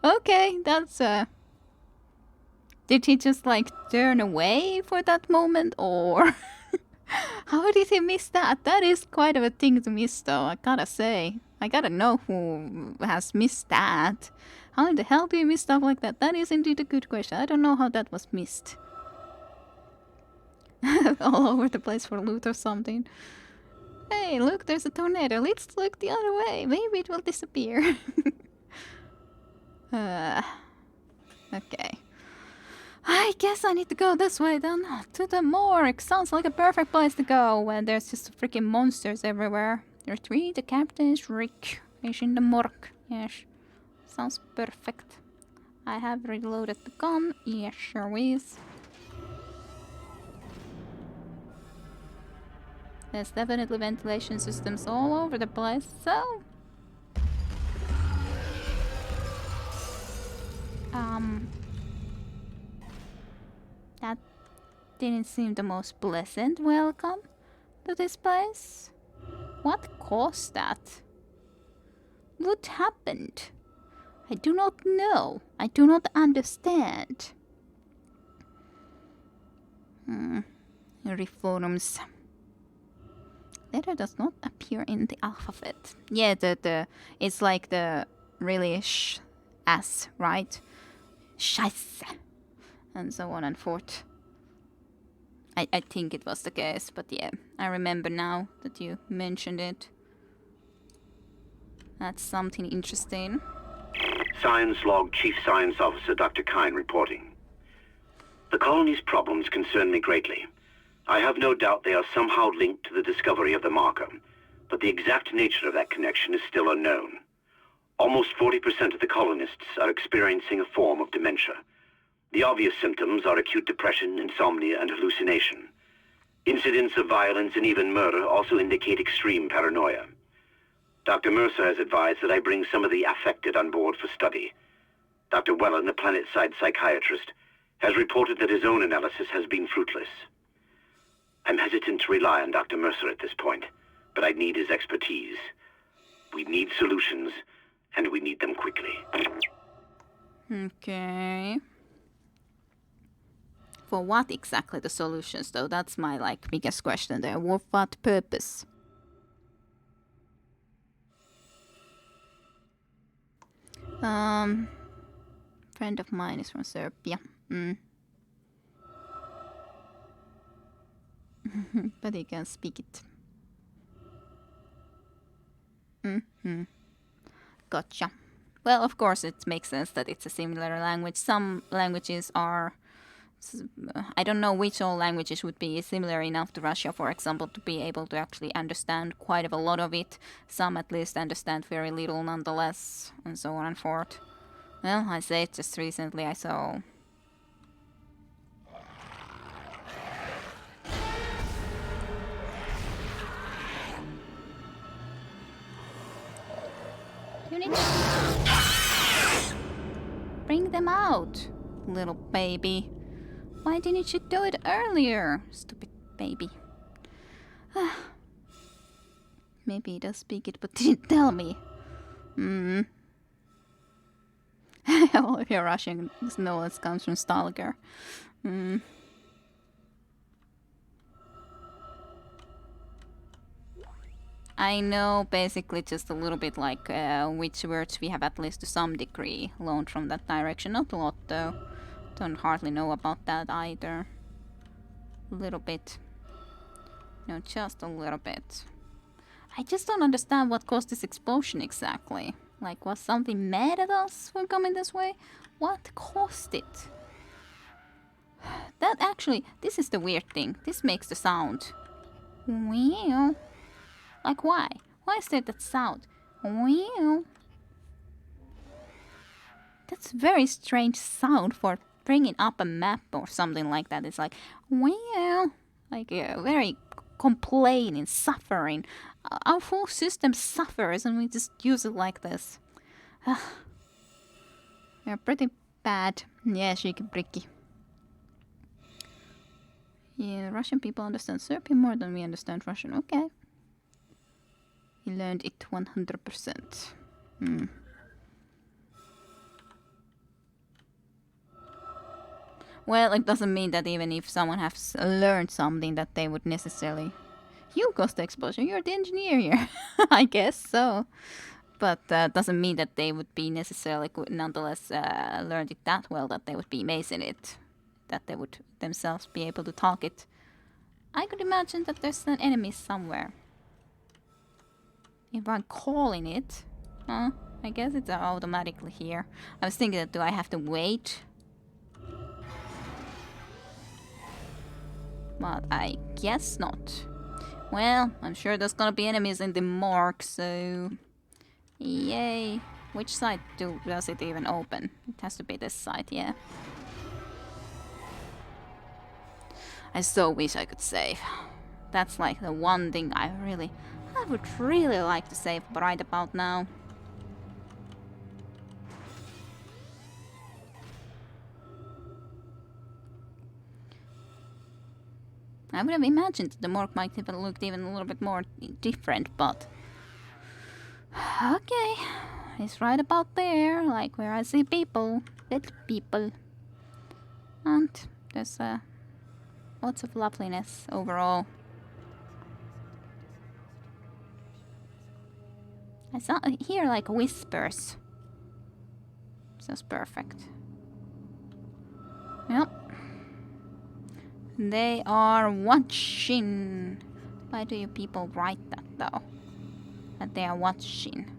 Okay, that's did he just like turn away for that moment, or how did he miss that? That is quite of a thing to miss though, I gotta say. I gotta know who has missed that. How in the hell do you miss stuff like that? That is indeed a good question. I don't know how that was missed. All over the place for loot or something. Hey, look, there's a tornado. Let's look the other way. Maybe it will disappear. Okay. I guess I need to go this way then. To the morgue. Sounds like a perfect place to go when there's just freaking monsters everywhere. Retreat, the captain's Rick is in the morgue. Yes. Sounds perfect. I have reloaded the gun. Yes, sure is. There's definitely ventilation systems all over the place, so... That didn't seem the most pleasant welcome to this place. What caused that? What happened? I do not know. I do not understand. Reforms. Letter does not appear in the alphabet. Yeah, the it's like the really s, right? Scheiße. And so on and forth. I think it was the case, but yeah, I remember now that you mentioned it. That's something interesting. Science Log Chief Science Officer Dr. Kine reporting. The colony's problems concern me greatly. I have no doubt they are somehow linked to the discovery of the marker, but the exact nature of that connection is still unknown. Almost 40% of the colonists are experiencing a form of dementia. The obvious symptoms are acute depression, insomnia, and hallucination. Incidents of violence and even murder also indicate extreme paranoia. Dr. Mercer has advised that I bring some of the affected on board for study. Dr. Wellen, the planet-side psychiatrist, has reported that his own analysis has been fruitless. I'm hesitant to rely on Dr. Mercer at this point, but I need his expertise. We need solutions, and we need them quickly. Okay. For what exactly the solutions, though? That's my, like, biggest question there. For what purpose? Friend of mine is from Serbia. But he can speak it. Gotcha. Well, of course, it makes sense that it's a similar language. Some languages are... I don't know which all languages would be similar enough to Russia, for example, to be able to actually understand quite a lot of it. Some at least understand very little nonetheless, and so on and forth. Well, I say it just recently I saw... You need to... Bring them out, little baby. Why didn't you do it earlier, stupid baby? Maybe he does speak it, but didn't tell me. All of your Russian knowledge comes from Stalker. I know basically just a little bit like which words we have at least to some degree learned from that direction. Not a lot though. Don't hardly know about that either. A little bit. No, just a little bit. I just don't understand what caused this explosion exactly. Like, was something mad at us for coming this way? What caused it? That actually, this is the weird thing. This makes the sound. Wow. Like, why? Why is there that sound? Wow. That's a very strange sound for bringing up a map or something like that. It's like, wow. Like, very complaining, suffering. Our whole system suffers and we just use it like this. They're pretty bad. Yeah, Shiki Briki. Yeah, Russian people understand Serbian more than we understand Russian. Okay. He learned it 100%. Well, it doesn't mean that even if someone has learned something that they would necessarily... You caused the explosion, you're the engineer here. I guess so. But doesn't mean that they would be necessarily, nonetheless, learned it that well that they would be amazing at it. That they would themselves be able to talk it. I could imagine that there's an enemy somewhere. If I'm calling it... I guess it's automatically here. I was thinking that do I have to wait? But I guess not. Well, I'm sure there's gonna be enemies in the mark, so... Yay. Which side does it even open? It has to be this side, yeah. I so wish I could save. That's like the one thing I would really like to save right about now. I would have imagined the morgue might have looked even a little bit more different, but... Okay, it's right about there, like where I see people, little people. And there's lots of loveliness overall. I hear like whispers. Just perfect. Yep. They are watching. Why do you people write that though? That they are watching.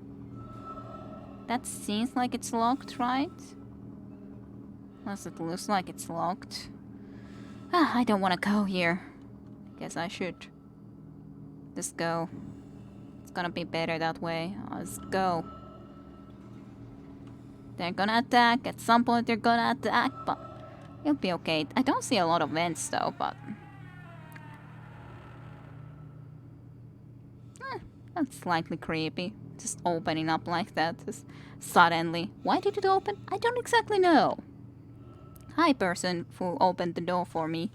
That seems like it's locked, right? Unless it looks like it's locked. I don't want to go here. Guess I should just go. It's gonna be better that way. Let's go. They're gonna attack. At some point they're gonna attack, but it'll be okay. I don't see a lot of vents though, but... That's slightly creepy. Just opening up like that. Just suddenly. Why did it open? I don't exactly know. Hi, person who opened the door for me.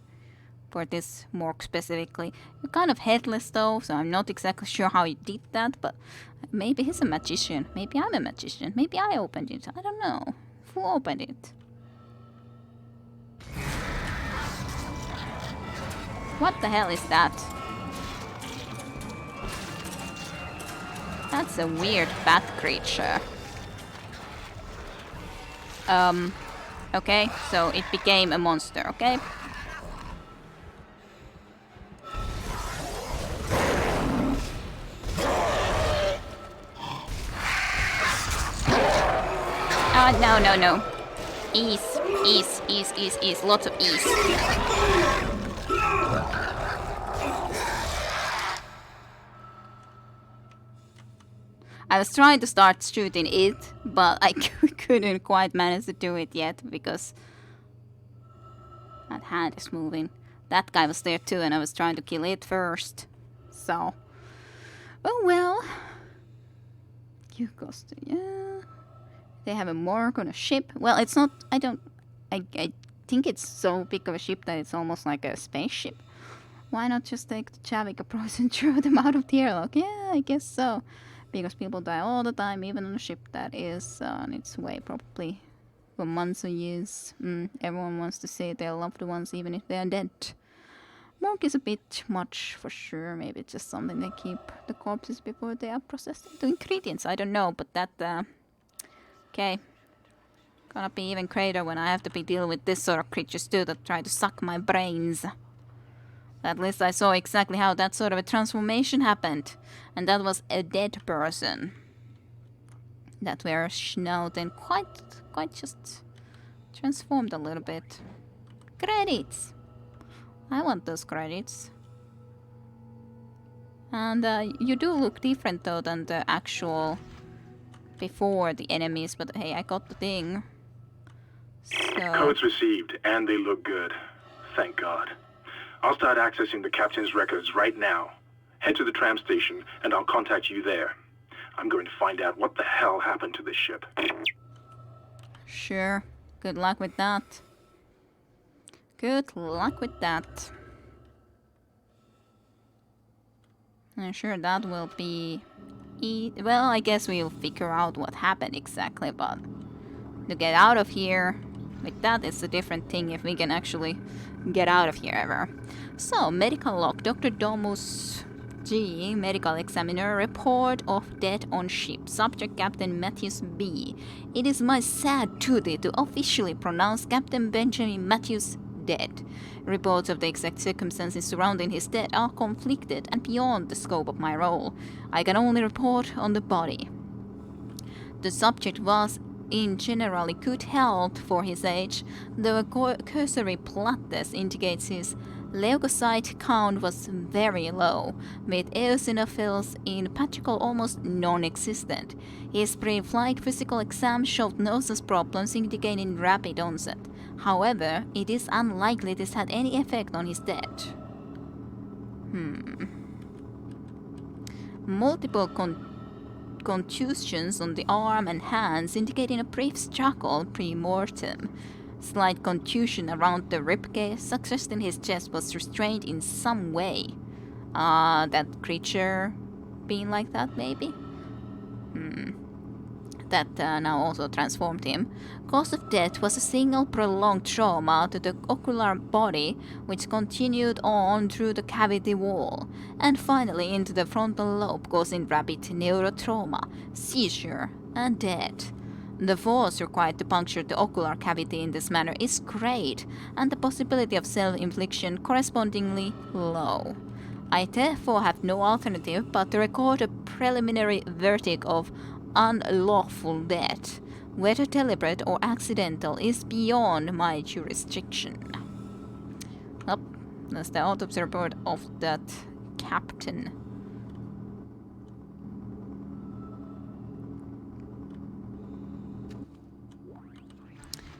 For this morgue specifically. You're kind of headless though, so I'm not exactly sure how he did that, but maybe he's a magician. Maybe I'm a magician. Maybe I opened it. I don't know. Who opened it? What the hell is that? That's a weird bat creature. Okay, so it became a monster, okay? No. Ease. Lots of ease. I was trying to start shooting it, but I couldn't quite manage to do it yet because that hand is moving. That guy was there too, and I was trying to kill it first. So, oh well. You cost, yeah. They have a morgue on a ship. Well, it's not. I think it's so big of a ship that it's almost like a spaceship. Why not just take the Chavik approach and throw them out of the airlock? Yeah, I guess so. Because people die all the time, even on a ship that is on its way, probably for months or years. Everyone wants to see their loved ones, even if they are dead. Smoke is a bit much for sure. Maybe it's just something they keep the corpses before they are processed into ingredients. I don't know, but that... okay. Gonna be even greater when I have to be dealing with this sort of creatures too that try to suck my brains. At least I saw exactly how that sort of a transformation happened. And that was a dead person. That were Schnaut and quite just transformed a little bit. Credits! I want those credits. And you do look different though than the actual before the enemies, but hey, I got the thing. So... Codes received, and they look good. Thank God. I'll start accessing the captain's records right now. Head to the tram station, and I'll contact you there. I'm going to find out what the hell happened to this ship. Sure. Good luck with that. Good luck with that. I'm sure that will be... well, I guess we'll figure out what happened exactly, but... to get out of here... with that, it's a different thing if we can actually get out of here ever. So, medical log. Dr. Domus G, medical examiner, report of death on ship. Subject Captain Matthews B. It is my sad duty to officially pronounce Captain Benjamin Matthews dead. Reports of the exact circumstances surrounding his death are conflicted and beyond the scope of my role. I can only report on the body. The subject was in generally good health for his age, though a cursory blood test indicates his leukocyte count was very low, with eosinophils in particle almost non-existent. His pre-flight physical exam showed no such problems indicating rapid onset. However, it is unlikely this had any effect on his death. Multiple contusions on the arm and hands indicating a brief struggle pre-mortem. Slight contusion around the ribcage suggesting his chest was restrained in some way. That creature being like that maybe? That now also transformed him. Cause of death was a single prolonged trauma to the ocular body, which continued on through the cavity wall, and finally into the frontal lobe, causing rapid neurotrauma, seizure, and death. The force required to puncture the ocular cavity in this manner is great, and the possibility of self-infliction correspondingly low. I therefore have no alternative but to record a preliminary verdict of unlawful death. Whether deliberate or accidental is beyond my jurisdiction. Up, that's the autopsy report of that captain.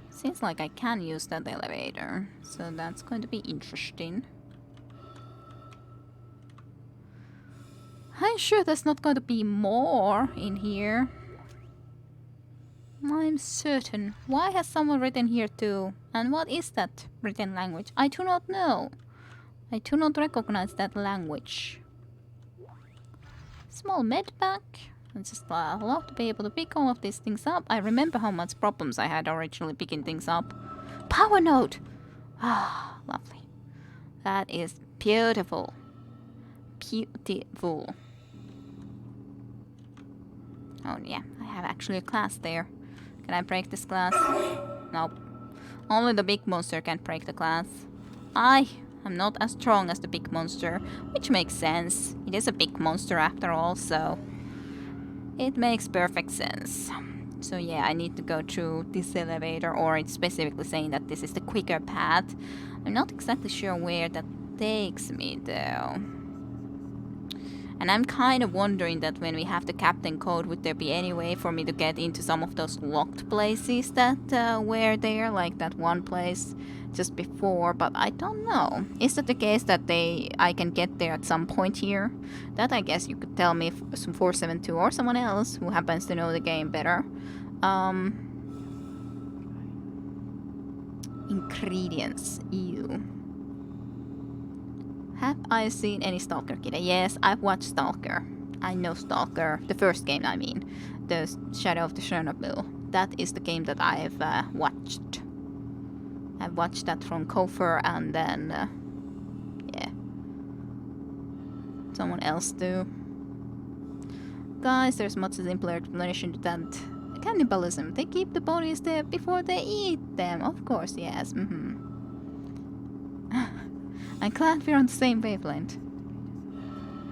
Seems like I can use that elevator, so that's going to be interesting. I'm sure there's not going to be more in here. I'm certain. Why has someone written here too? And what is that written language? I do not know. I do not recognize that language. Small med pack. It's just I love to be able to pick all of these things up. I remember how much problems I had originally picking things up. Power node! Ah, lovely. That is beautiful. Beautiful. Oh yeah, I have actually a glass there. Can I break this glass? Nope. Only the big monster can break the glass. I am not as strong as the big monster, which makes sense. It is a big monster after all, so... it makes perfect sense. So yeah, I need to go through this elevator, or it's specifically saying that this is the quicker path. I'm not exactly sure where that takes me though. And I'm kind of wondering that when we have the captain code, would there be any way for me to get into some of those locked places that were there, like that one place just before, but I don't know. Is that the case that I can get there at some point here? That I guess you could tell me, some 472 or someone else who happens to know the game better. Ingredients, ew. Have I seen any Stalker Kid? Yes, I've watched Stalker. I know Stalker, the first game I mean. The Shadow of the Chernobyl. That is the game that I've watched. I've watched that from Kofor, and then, yeah. someone else do. Guys, there's much simpler explanation to that. Cannibalism. They keep the bodies there before they eat them. Of course, yes. I'm glad we're on the same wavelength.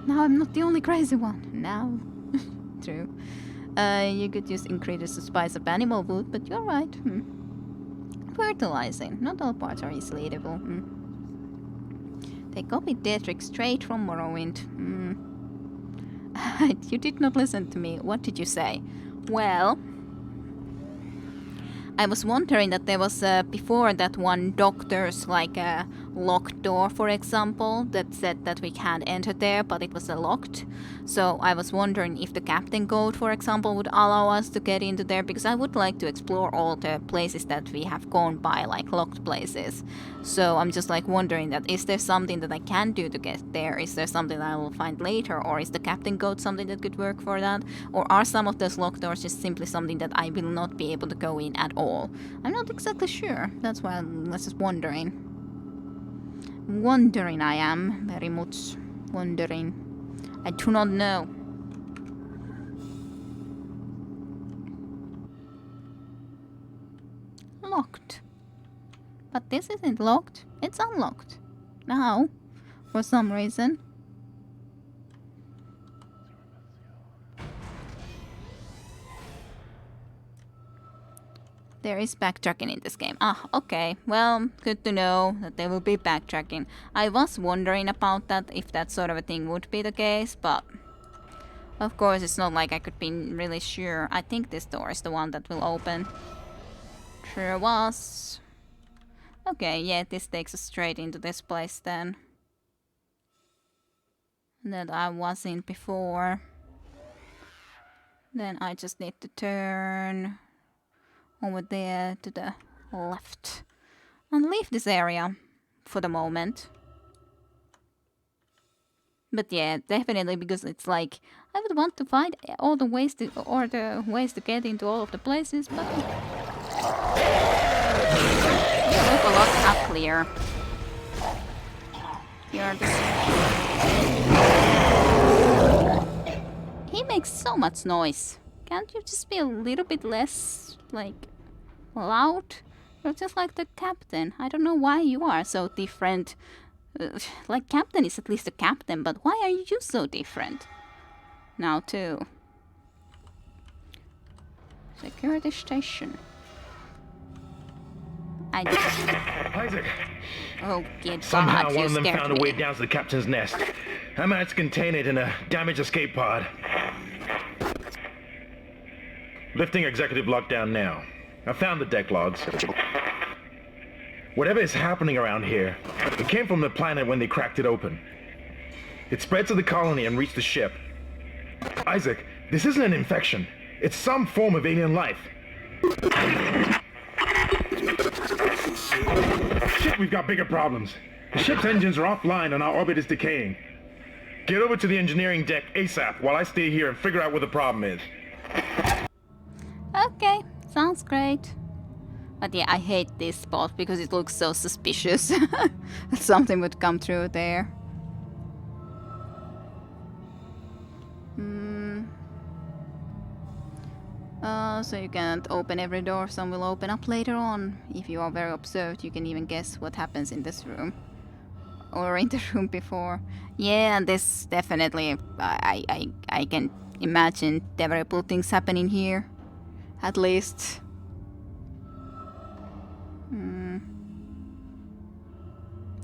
Now I'm not the only crazy one. Now. True. You could use ingredients to spice up animal food, but you're right. Fertilizing. Not all parts are easily eatable. They copied their trick straight from Morrowind. You did not listen to me. What did you say? Well, I was wondering that there was before that one doctor's like a locked door, for example, that said that we can't enter there, but it was locked. So I was wondering if the captain code, for example, would allow us to get into there, because I would like to explore all the places that we have gone by, like locked places. So I'm just like wondering that is there something that I can do to get there? Is there something that I will find later, or is the captain code something that could work for that? Or are some of those locked doors just simply something that I will not be able to go in at all? I'm not exactly sure. That's why I was just wondering. Wondering I am. Very much wondering. I do not know. Locked. But this isn't locked. It's unlocked. Now, for some reason. There is backtracking in this game. Ah, okay. Well, good to know that there will be backtracking. I was wondering about that, if that sort of a thing would be the case, but of course it's not like I could be really sure. I think this door is the one that will open. Sure was. Okay, yeah, this takes us straight into this place then. That I was in before. Then I just need to turn over there to the left and leave this area for the moment. But yeah, definitely, because it's like I would want to find all the ways to, or the ways to get into all of the places, but they look a lot uglier. Here are the... He makes so much noise. Can't you just be a little bit less, like, loud? You're just like the captain. I don't know why you are so different. Like, captain is at least a captain, but why are you so different? Now, too. Security station. Isaac! Oh, get Somehow God, one of them scared found a me. way down to the captain's nest. I managed to contain it in a damaged escape pod. Lifting executive lockdown now. I found the deck logs. Whatever is happening around here, it came from the planet when they cracked it open. It spread to the colony and reached the ship. Isaac, this isn't an infection. It's some form of alien life. Shit, we've got bigger problems. The ship's engines are offline and our orbit is decaying. Get over to the engineering deck ASAP while I stay here and figure out what the problem is. Okay, sounds great. But yeah, I hate this spot because it looks so suspicious. That something would come through there. So you can't open every door, some will open up later on. If you are very observed, you can even guess what happens in this room. Or in the room before. Yeah, and this definitely, I can imagine terrible things happening here. At least.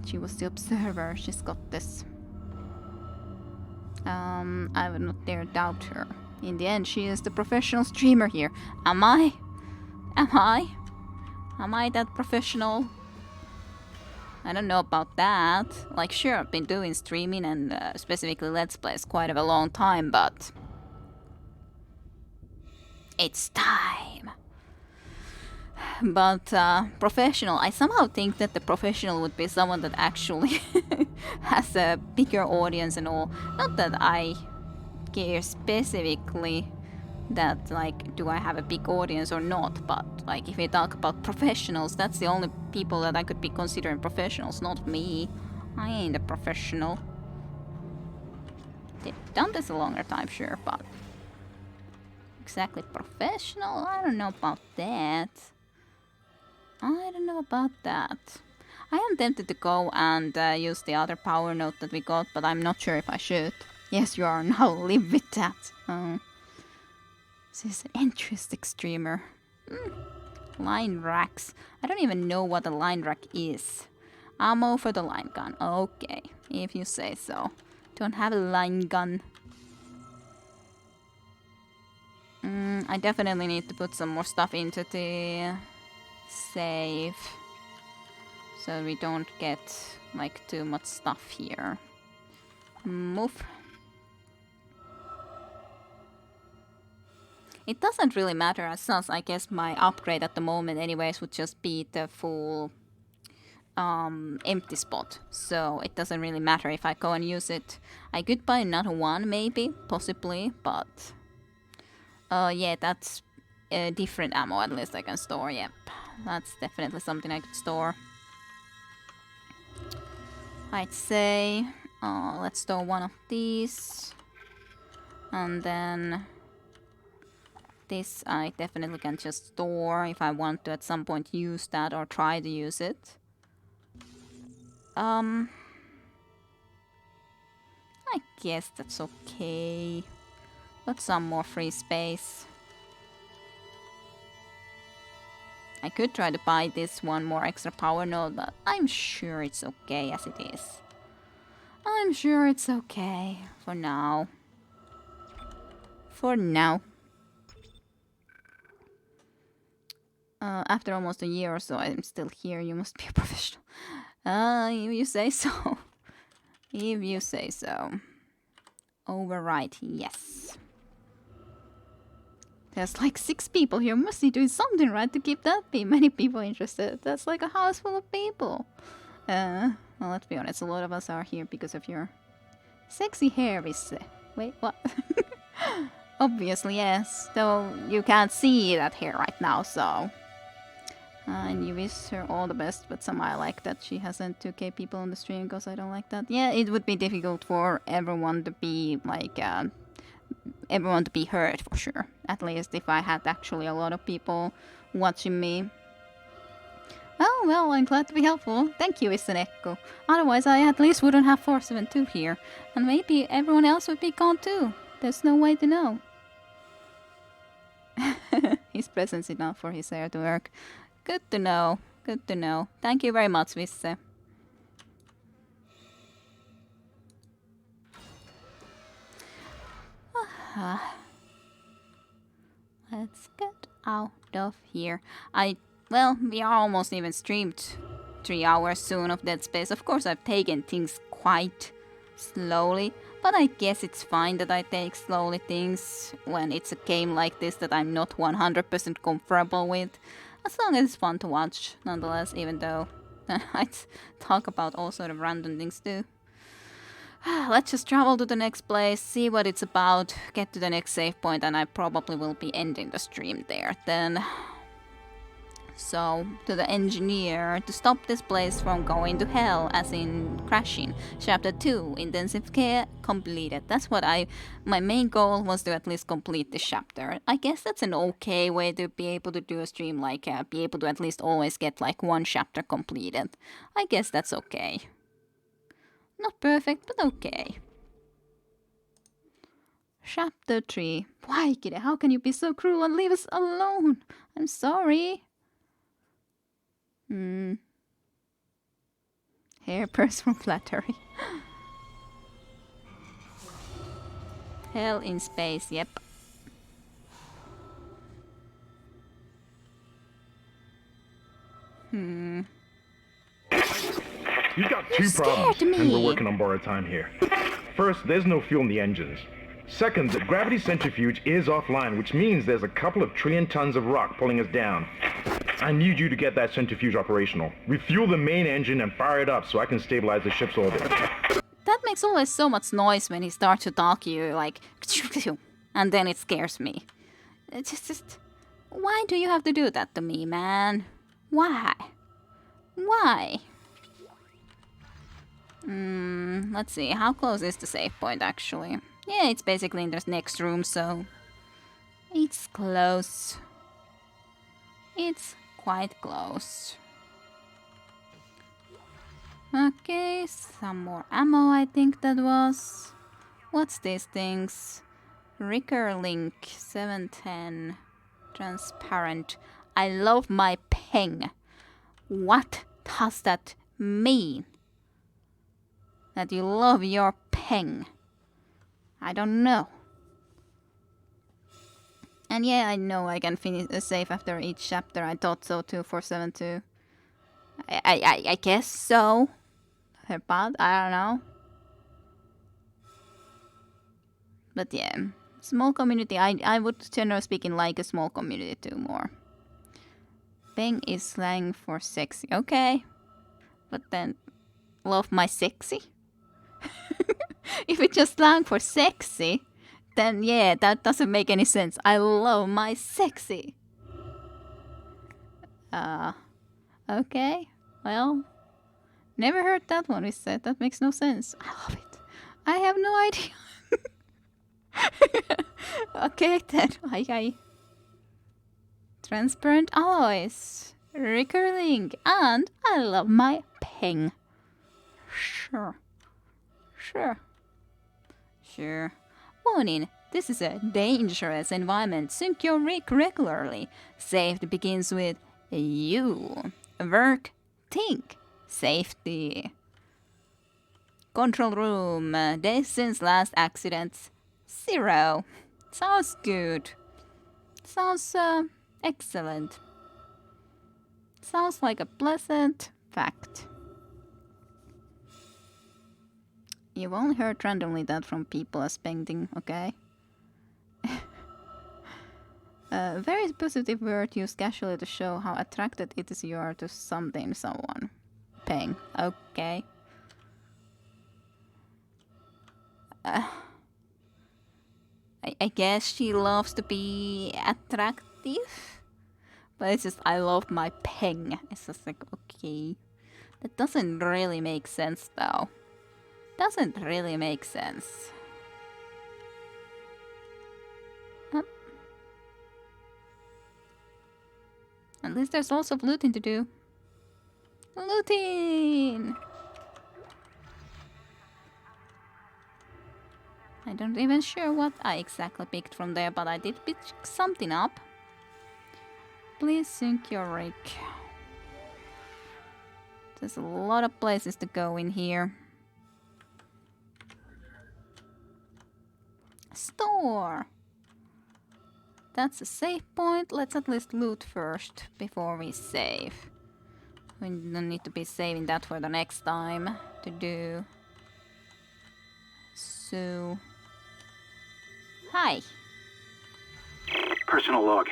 She was the observer, she's got this. I would not dare doubt her. In the end, she is the professional streamer here. Am I? Am I that professional? I don't know about that. Like, sure, I've been doing streaming and specifically Let's Plays quite a long time, but... It's time! But professional, I somehow think that the professional would be someone that actually has a bigger audience and all. Not that I care specifically that, like, do I have a big audience or not, but like if we talk about professionals, that's the only people that I could be considering professionals, not me. I ain't a professional. they've done this a longer time, sure, but exactly professional? I don't know about that. I don't know about that. I am tempted to go and use the other power note that we got, but I'm not sure if I should. Yes, you are. Now live with that. This is an interesting streamer. Line racks. I don't even know what a line rack is. Ammo for the line gun. Okay, if you say so. Don't have a line gun. I definitely need to put some more stuff into the save. So we don't get like too much stuff here. Move. It doesn't really matter as such. I guess my upgrade at the moment anyways would just be the full empty spot. So it doesn't really matter if I go and use it. I could buy another one maybe, possibly, but yeah, that's different ammo at least I can store. Yep, that's definitely something I could store. I'd say let's store one of these, and then this I definitely can just store if I want to at some point use that or try to use it. I guess that's okay. Got some more free space. I could try to buy this one more extra power node, but I'm sure it's okay as it is. I'm sure it's okay for now. For now. After almost a year or so, I'm still here. You must be a professional. If you say so. If you say so. Override, yes. There's like 6 people here. Must be doing something right to keep that many people interested. That's like a house full of people. Well, let's be honest. A lot of us are here because of your sexy hair, wait, what? Obviously, yes. Though you can't see that hair right now, so... and you wish her all the best, but somehow I like that she hasn't 2k people on the stream, because I don't like that. Yeah, it would be difficult for everyone to be, like, everyone to be heard, for sure. At least if I had actually a lot of people watching me. Oh, well, I'm glad to be helpful. Thank you, Iseneko. Otherwise, I at least wouldn't have 472 here. And maybe everyone else would be gone too. There's no way to know. His presence enough for his hair to work. Good to know. Good to know. Thank you very much, Visse. Let's get out of here. Well, we are almost even streamed 3 hours soon of Dead Space. Of course, I've taken things quite slowly, but I guess it's fine that I take slowly things when it's a game like this that I'm not 100% comfortable with. As long as it's fun to watch, nonetheless, even though I talk about all sort of random things too. Let's just travel to the next place, see what it's about, get to the next save point, and I probably will be ending the stream there then. So, to the engineer, to stop this place from going to hell, as in crashing. Chapter 2, intensive care, completed. That's what my main goal was to at least complete this chapter. I guess that's an okay way to be able to do a stream, like, be able to at least always get, like, 1 chapter completed. I guess that's okay. Not perfect, but okay. Chapter 3. Why, kid? How can you be so cruel and leave us alone? I'm sorry. Hair personal flattery. Hell in space, yep. You've got 2 problems, and we're working on borrowed time here. First, there's no fuel in the engines. Second, the gravity centrifuge is offline, which means there's a couple of trillion tons of rock pulling us down. I need you to get that centrifuge operational. Refuel the main engine and fire it up so I can stabilize the ship's orbit. That makes always so much noise when he starts to talk to you, like, and then it scares me. It's just, why do you have to do that to me, man? Why? Why? Let's see, how close is the save point, actually? Yeah, it's basically in the next room, so it's close. It's quite close. Okay, some more ammo, I think that was. What's these things? Ricker Link 710. Transparent. I love my peng. What does that mean? That you love your peng? I don't know. And yeah, I know I can finish a save after each chapter. I thought so too for 7.2. I guess so. But I don't know. But yeah, small community. I would generally speaking like a small community too more. Peng is slang for sexy. Okay. But then love my sexy? If it's just slang for sexy, then yeah, that doesn't make any sense. I love my sexy. Okay. Well, never heard that one said. That makes no sense. I love it. I have no idea. Okay then. Aye. Transparent alloys. Recurring. And I love my peng. Sure. Warning. This is a dangerous environment. Sync your rig regularly. Safety begins with you. Work. Think. Safety. Control room. Days since last accidents. 0. Sounds good. Sounds excellent. Sounds like a pleasant fact. You've only heard randomly that from people as painting, okay? A very positive word used casually to show how attracted it is you are to something, someone. Peng, okay. I guess she loves to be attractive. But it's just, I love my peng. It's just like, okay. That doesn't really make sense though. Doesn't really make sense. At least there's lots of looting to do. Looting! I don't even sure what I exactly picked from there, but I did pick something up. Please sync your rig. There's a lot of places to go in here. Store! That's a save point. Let's at least loot first before we save. We don't need to be saving that for the next time to do. So... Hi. Personal log.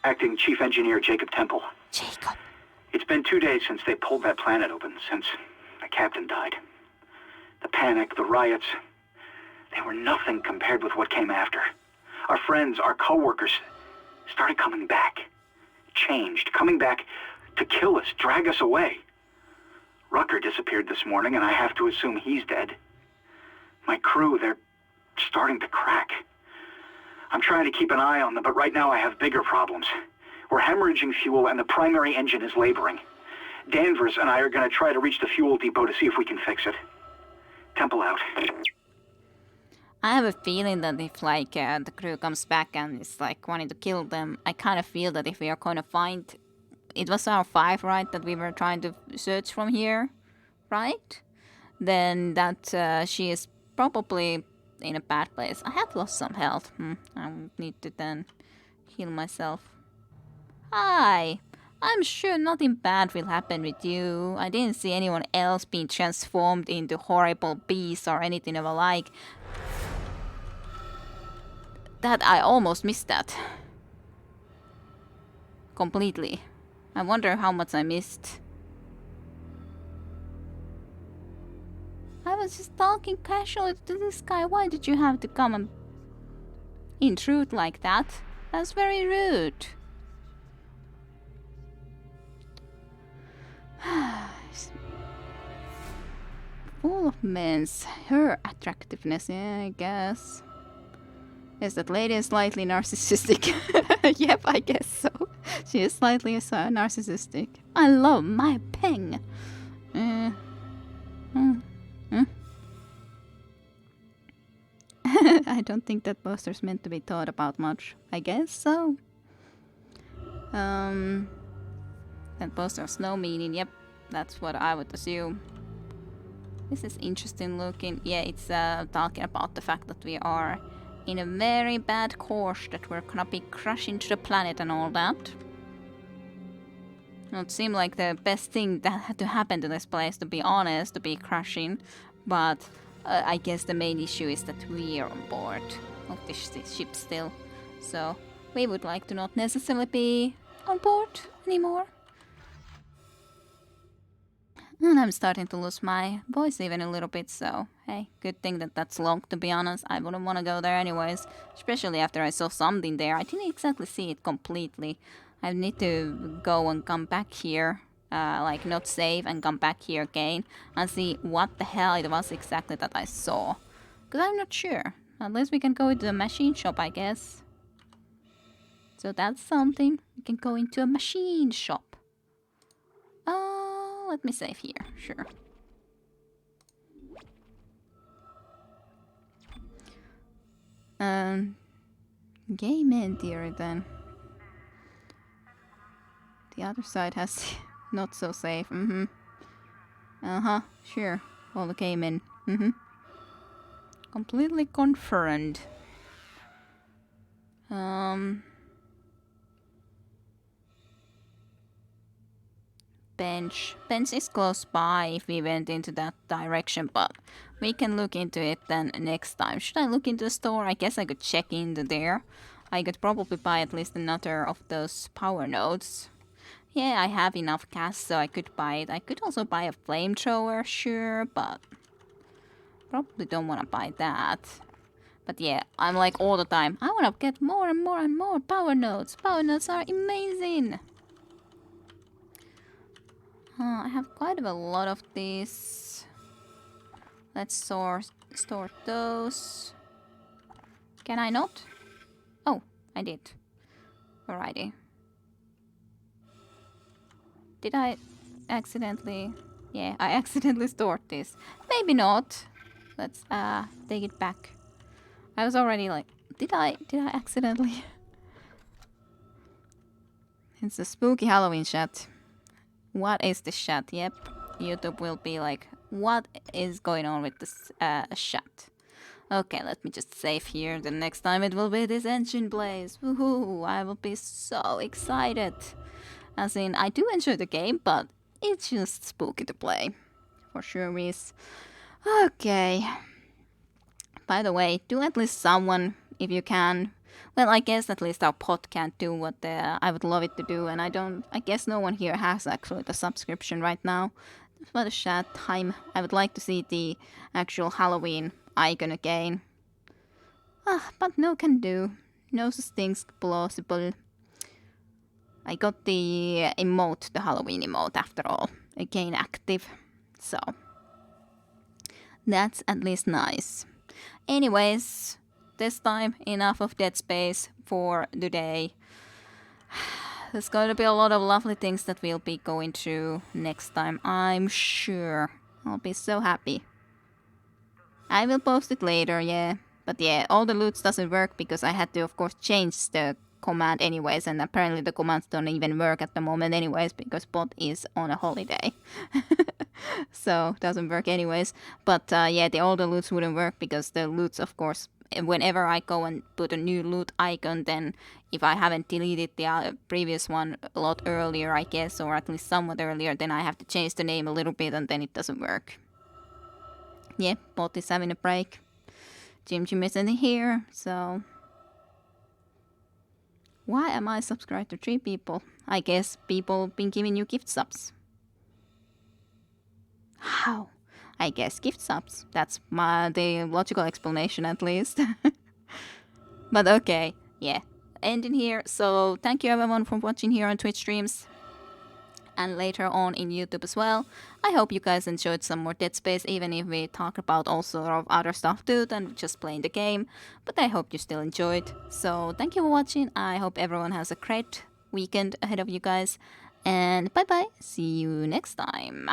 Acting Chief Engineer Jacob Temple. Jacob. It's been 2 days since they pulled that planet open, since the captain died. The panic, the riots, they were nothing compared with what came after. Our friends, our co-workers, started coming back. Changed, coming back to kill us, drag us away. Rucker disappeared this morning, and I have to assume he's dead. My crew, they're starting to crack. I'm trying to keep an eye on them, but right now I have bigger problems. We're hemorrhaging fuel, and the primary engine is laboring. Danvers and I are going to try to reach the fuel depot to see if we can fix it. Temple out. I have a feeling that if like the crew comes back and is like wanting to kill them, I kind of feel that if we are going to find... It was our 5, right? That we were trying to search from here, right? Then that she is probably in a bad place. I have lost some health. I need to then heal myself. Hi! I'm sure nothing bad will happen with you. I didn't see anyone else being transformed into horrible beasts or anything of the like. That I almost missed that. Completely. I wonder how much I missed. I was just talking casually to this guy. Why did you have to come and intrude like that? That's very rude. Full of men's. Her attractiveness, yeah, I guess. Is that lady is slightly narcissistic? Yep, I guess so. She is slightly narcissistic. I love my peng. I don't think that poster's meant to be thought about much. I guess so. That poster has no meaning. Yep, that's what I would assume. This is interesting looking. Yeah, it's talking about the fact that we are in a very bad course, that we're gonna be crashing to the planet and all that. It seemed like the best thing that had to happen to this place, to be honest, to be crashing. But I guess the main issue is that we are on board of this ship still. So we would like to not necessarily be on board anymore. And I'm starting to lose my voice even a little bit, so hey, good thing that that's locked, to be honest. I wouldn't want to go there anyways, especially after I saw something there. I didn't exactly see it completely. I need to go and come back here, like not save and come back here again and see what the hell it was exactly that I saw. Because I'm not sure. Unless we can go into the machine shop, I guess. So that's something. We can go into a machine shop. Let me save here, sure. Game in theory then. The other side has not so safe, sure. All the game in, Completely confirmed. Bench is close by if we went into that direction, but we can look into it then next time. Should I look into the store? I guess I could check into there. I could probably buy at least another of those power nodes. Yeah, I have enough cash, so I could buy it. I could also buy a flamethrower, sure, but probably don't want to buy that. But yeah, I'm like all the time, I want to get more and more and more power nodes. Power nodes are amazing. I have quite a lot of these. Let's store those. Can I not? Oh, I did. Alrighty. Did I accidentally? Yeah, I accidentally stored this. Maybe not. Let's take it back. I was already like, did I accidentally? It's a spooky Halloween chat. What is this chat? Yep, YouTube will be like, what is going on with this chat? Okay, let me just save here. The next time it will be this engine blaze. Woohoo! I will be so excited. As in, I do enjoy the game, but it's just spooky to play. For sure is. Okay. By the way, do at least someone, if you can. Well, I guess at least our pod can't do what I would love it to do, and I guess no one here has actually the subscription right now. But a chat time. I would like to see the actual Halloween icon again. But no can do. No such things plausible. I got the emote, the Halloween emote after all, again active. So, that's at least nice. Anyways, this time enough of Dead Space for today. There's going to be a lot of lovely things that we'll be going through next time, I'm sure. I'll be so happy. I will post it later, yeah. But yeah, all the loots doesn't work because I had to, of course, change the command anyways, and apparently the commands don't even work at the moment anyways because bot is on a holiday. So, doesn't work anyways. But yeah, all the loots wouldn't work because the loots, of course, whenever I go and put a new loot icon, then if I haven't deleted the previous one a lot earlier, I guess, or at least somewhat earlier, then I have to change the name a little bit and then it doesn't work. Yeah, bot is having a break. Jim isn't here, so... Why am I subscribed to 3 people? I guess people been giving you gift subs. How? I guess gift subs. That's the logical explanation at least. But okay, yeah. Ending here. So thank you everyone for watching here on Twitch streams. and later on in YouTube as well. I hope you guys enjoyed some more Dead Space, even if we talk about all sort of other stuff too than just playing the game. But I hope you still enjoyed. So thank you for watching. I hope everyone has a great weekend ahead of you guys. And bye bye. See you next time.